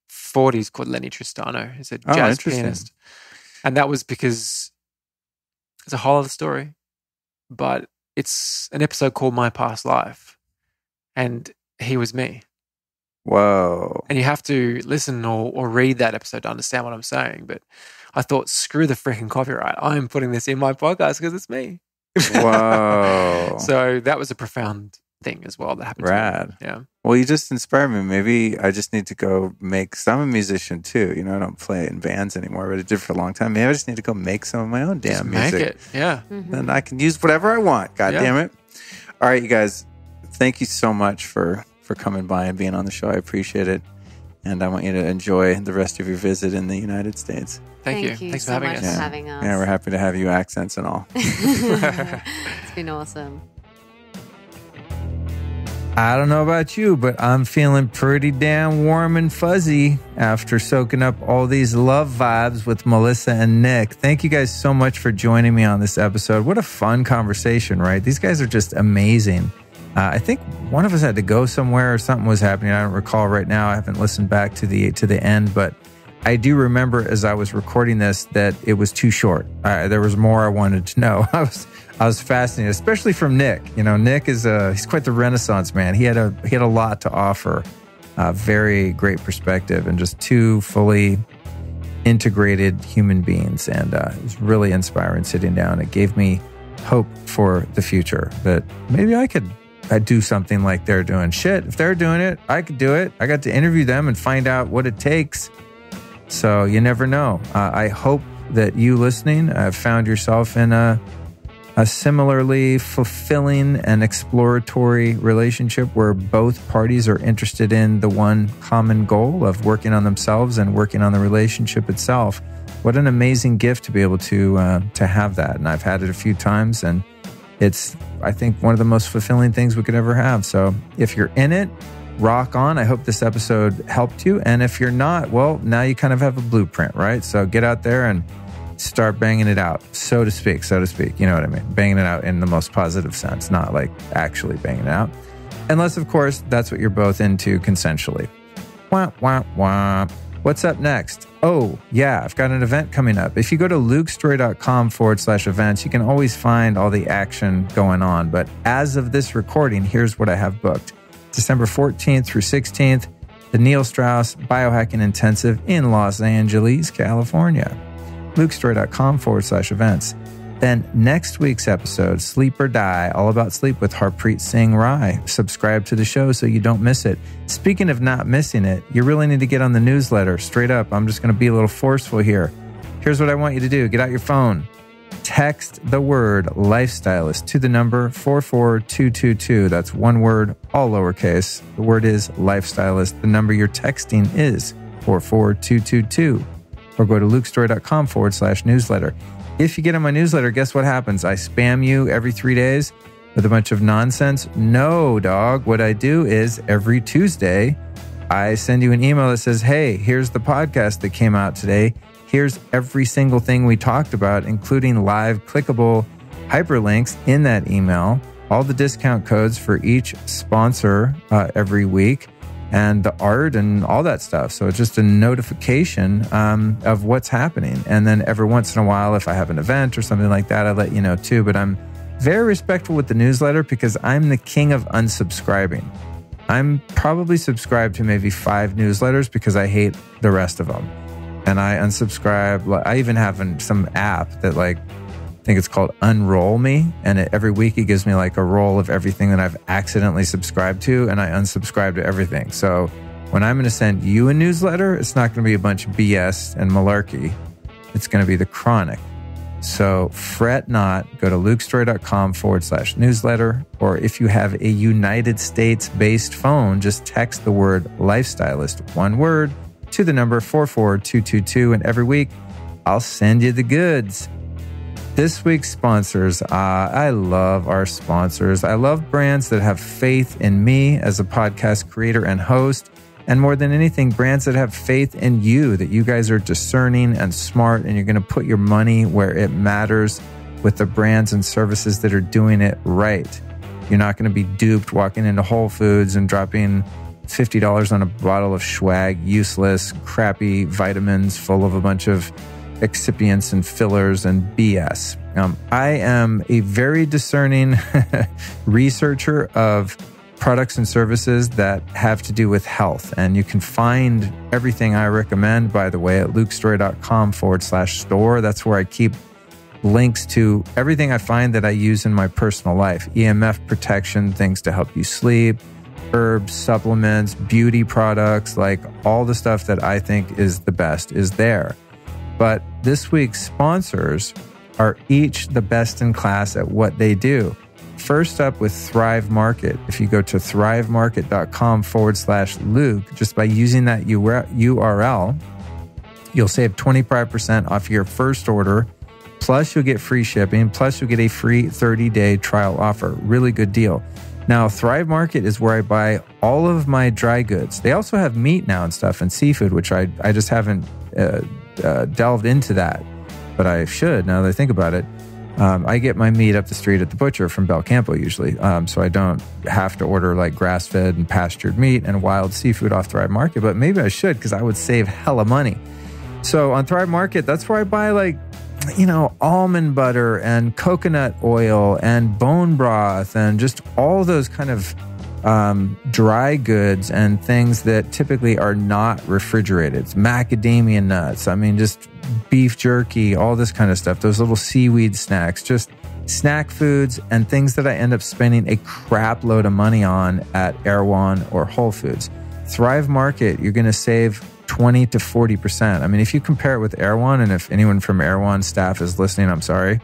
40s called Lenny Tristano. He's a Oh, jazz interesting. pianist. And that was because it's a whole other story, but it's an episode called My Past Life, and he was me. Whoa. And you have to listen or read that episode to understand what I'm saying. But I thought, screw the freaking copyright. I'm putting this in my podcast because it's me. Whoa. So that was a profound thing as well that happened. Rad. To me. Yeah. Well, you just inspired me. Maybe I just need to go cause I'm a musician too. I don't play in bands anymore, but I did for a long time. Maybe I just need to go make some of my own damn Just make music. it. Yeah. Then I can use whatever I want. God Yeah. damn it. All right, you guys. Thank you so much for coming by and being on the show. I appreciate it. And I want you to enjoy the rest of your visit in the United States. Thank you. Thanks so for having much us. for having us. Yeah, we're happy to have you, accents and all. It's been awesome. I don't know about you, but I'm feeling pretty damn warm and fuzzy after soaking up all these love vibes with Melissa and Nick. Thank you guys so much for joining me on this episode. What a fun conversation, right? These guys are just amazing. I think one of us had to go somewhere or something was happening. I don't recall right now. I haven't listened back to the end, but I do remember as I was recording this that it was too short. There was more I wanted to know. I was fascinated, especially from Nick. Nick is he's quite the Renaissance man. He had a lot to offer, very great perspective, and just two fully integrated human beings. And it was really inspiring sitting down. It gave me hope for the future that maybe I'd do something like they're doing. Shit, if they're doing it, I could do it. I got to interview them and find out what it takes. So you never know. I hope that you listening have found yourself in a similarly fulfilling and exploratory relationship where both parties are interested in the one common goal of working on themselves and working on the relationship itself. What an amazing gift to be able to have that. And I've had it a few times, and it's, I think, one of the most fulfilling things we could ever have. So if you're in it, rock on. I hope this episode helped you. And if you're not, well, now you kind of have a blueprint, right? So get out there and start banging it out, so to speak. You know what I mean? Banging it out in the most positive sense, not like actually banging it out. Unless, of course, that's what you're both into consensually. Wah, wah, wah. What's up next? Oh, yeah, I've got an event coming up. If you go to lukestory.com/events, you can always find all the action going on. But as of this recording, here's what I have booked. December 14th through 16th, the Neil Strauss Biohacking Intensive in Los Angeles, California. lukestory.com/events. Then next week's episode, Sleep or Die, all about sleep with Harpreet Singh Rai. Subscribe to the show so you don't miss it. Speaking of not missing it, you really need to get on the newsletter. Straight up, I'm just going to be a little forceful here. Here's what I want you to do. Get out your phone. Text the word Lifestylist to the number 44222. That's one word, all lowercase. The word is Lifestylist. The number you're texting is 44222. Or go to lukestory.com/newsletter. If you get on my newsletter, guess what happens? I spam you every 3 days with a bunch of nonsense? No, dog. What I do is every Tuesday, I send you an email that says, hey, here's the podcast that came out today. Here's every single thing we talked about, including live clickable hyperlinks in that email, all the discount codes for each sponsor every week, and the art and all that stuff. So it's just a notification of what's happening. And then every once in a while, if I have an event or something like that, I let you know too. But I'm very respectful with the newsletter because I'm the king of unsubscribing. I'm probably subscribed to maybe 5 newsletters because I hate the rest of them. And I unsubscribe. I even have some app that I think it's called Unroll Me. And every week it gives me a roll of everything that I've accidentally subscribed to. And I unsubscribe to everything. So when I'm going to send you a newsletter, it's not going to be a bunch of BS and malarkey. It's going to be the chronic. So fret not, go to lukestory.com/newsletter. Or if you have a United States based phone, just text the word lifestylist, one word, to the number 44222. And every week I'll send you the goods. This week's sponsors, I love our sponsors. I love brands that have faith in me as a podcast creator and host. And more than anything, brands that have faith in you, that you guys are discerning and smart and you're going to put your money where it matters with the brands and services that are doing it right. You're not going to be duped walking into Whole Foods and dropping $50 on a bottle of swag, useless, crappy vitamins full of a bunch of excipients and fillers and BS. I am a very discerning researcher of products and services that have to do with health. And you can find everything I recommend, by the way, at lukestory.com/store. That's where I keep links to everything I find that I use in my personal life. EMF protection, things to help you sleep, herbs, supplements, beauty products, all the stuff that I think is the best is there. But this week's sponsors are each the best in class at what they do. First up with Thrive Market. If you go to thrivemarket.com/Luke, just by using that URL, you'll save 25% off your first order. Plus you'll get free shipping. Plus you'll get a free 30-day trial offer. Really good deal. Now, Thrive Market is where I buy all of my dry goods. They also have meat now and stuff and seafood, which I just haven't delved into that, but I should now that I think about it. I get my meat up the street at the butcher from Belcampo usually, so I don't have to order grass-fed and pastured meat and wild seafood off Thrive Market, but maybe I should because I would save hella money. So on Thrive Market, that's where I buy almond butter and coconut oil and bone broth and just all those kind of dry goods and things that typically are not refrigerated. It's macadamia nuts. just beef jerky, all this kind of stuff. Those little seaweed snacks, just snack foods and things that I end up spending a crap load of money on at Erewhon or Whole Foods. Thrive Market, you're going to save 20 to 40%. If you compare it with Erewhon, and if anyone from Erewhon staff is listening, I'm sorry.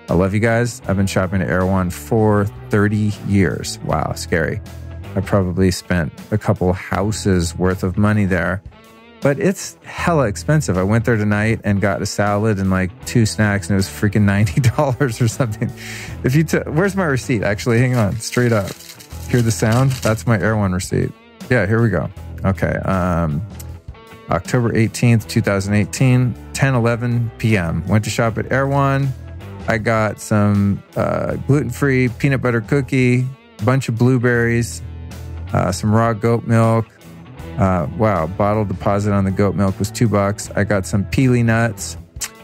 I love you guys. I've been shopping at Erewhon for 30 years. Wow, scary. I probably spent a couple houses worth of money there, but it's hella expensive. I went there tonight and got a salad and 2 snacks, and it was freaking $90 or something. Where's my receipt? Actually, hang on, straight up. Hear the sound? That's my Erewhon receipt. Yeah, here we go. Okay. October 18th, 2018, 10:11 p.m. Went to shop at Erewhon. I got some gluten-free peanut butter cookie, a bunch of blueberries, some raw goat milk. Bottle deposit on the goat milk was $2. I got some peely nuts,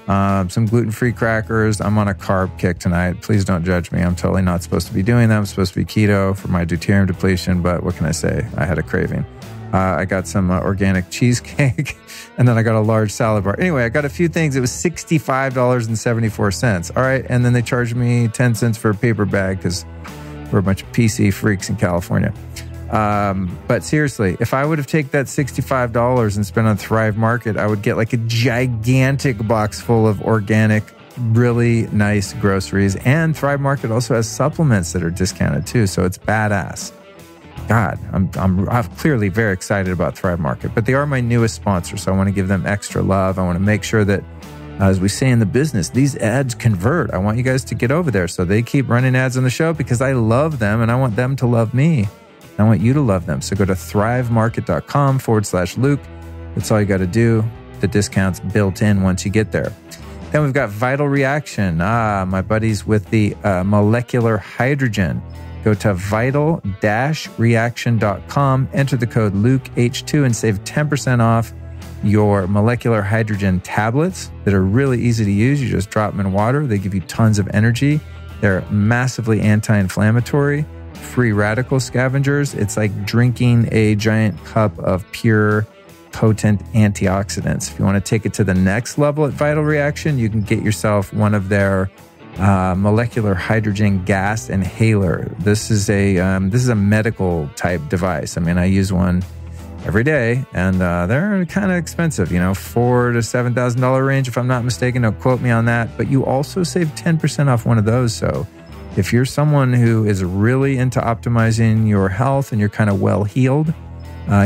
some gluten-free crackers. I'm on a carb kick tonight. Please don't judge me. I'm totally not supposed to be doing that. I'm supposed to be keto for my deuterium depletion, but what can I say? I had a craving. I got some organic cheesecake, and then I got a large salad bar. Anyway, I got a few things. It was $65.74. All right, and then they charged me 10 cents for a paper bag because we're a bunch of PC freaks in California. But seriously, if I would have taken that $65 and spent on Thrive Market, I would get a gigantic box full of organic, really nice groceries. And Thrive Market also has supplements that are discounted too, so it's badass. God, I'm clearly very excited about Thrive Market, but they are my newest sponsor, so I want to give them extra love. I want to make sure that As we say in the business, these ads convert. I want you guys to get over there. So they keep running ads on the show because I love them and I want them to love me. I want you to love them. So go to thrivemarket.com/Luke. That's all you got to do. The discount's built in once you get there. Then we've got Vital Reaction. My buddies with the molecular hydrogen. Go to vital-reaction.com, enter the code LukeH2 and save 10% off your molecular hydrogen tablets that are really easy to use. You just drop them in water. They give you tons of energy. They're massively anti-inflammatory, free radical scavengers. It's like drinking a giant cup of pure, potent antioxidants. If you want to take it to the next level at Vital Reaction, you can get yourself one of their molecular hydrogen gas inhaler. This is a medical type device. I mean, I use one every day, and they're kind of expensive, $4,000 to $7,000 range, if I'm not mistaken. Don't quote me on that. But you also save 10% off one of those. So if you're someone who is really into optimizing your health and you're kind of well healed,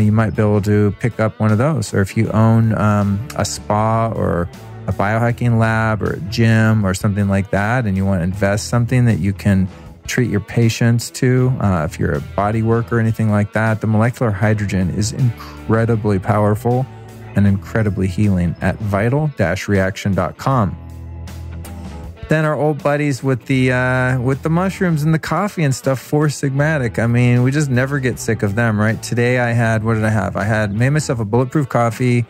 you might be able to pick up one of those. Or if you own a spa or a biohacking lab or a gym or something like that, and you want to invest something that you can treat your patients to, if you're a body worker or anything like that, the molecular hydrogen is incredibly powerful and incredibly healing at vital-reaction.com. Then our old buddies with the mushrooms and the coffee and stuff, Four Sigmatic. I mean, we just never get sick of them, right? Today what did I have? I made myself a bulletproof coffee,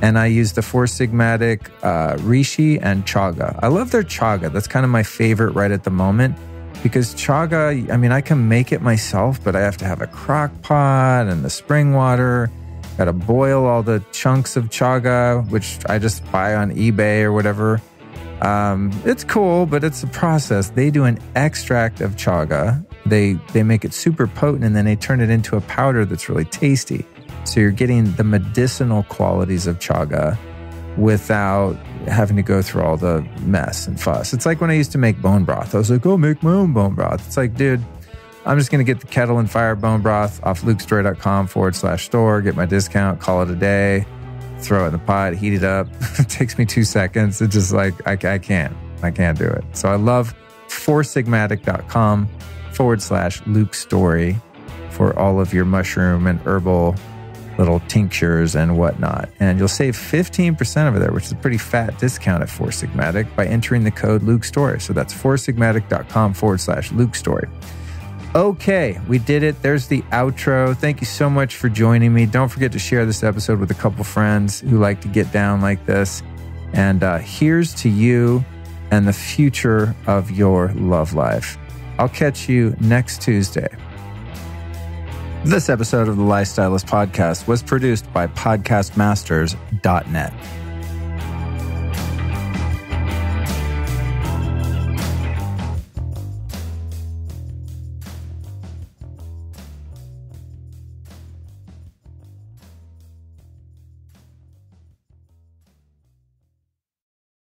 and I used the Four Sigmatic Reishi and Chaga. I love their Chaga. That's kind of my favorite right at the moment. Because chaga, I mean, I can make it myself, but I have to have a crock pot and the spring water. Got to boil all the chunks of chaga, which I just buy on eBay or whatever. It's cool, but it's a process. They do an extract of chaga. They make it super potent, and then they turn it into a powder that's really tasty. So you're getting the medicinal qualities of chaga without having to go through all the mess and fuss. It's like when I used to make bone broth. I was like, make my own bone broth. It's like, dude, I'm just going to get the kettle and fire bone broth off lukestory.com/store, get my discount, call it a day, throw it in the pot, heat it up. It takes me 2 seconds. It's just like, I can't do it. So I love foursigmatic.com/lukestory for all of your mushroom and herbal little tinctures and whatnot. And you'll save 15% over there, which is a pretty fat discount at Four Sigmatic by entering the code LukeStory. So that's foursigmatic.com/LukeStory. Okay, we did it. There's the outro. Thank you so much for joining me. Don't forget to share this episode with a couple friends who like to get down like this. And here's to you and the future of your love life. I'll catch you next Tuesday. This episode of the Lifestylist Podcast was produced by podcastmasters.net.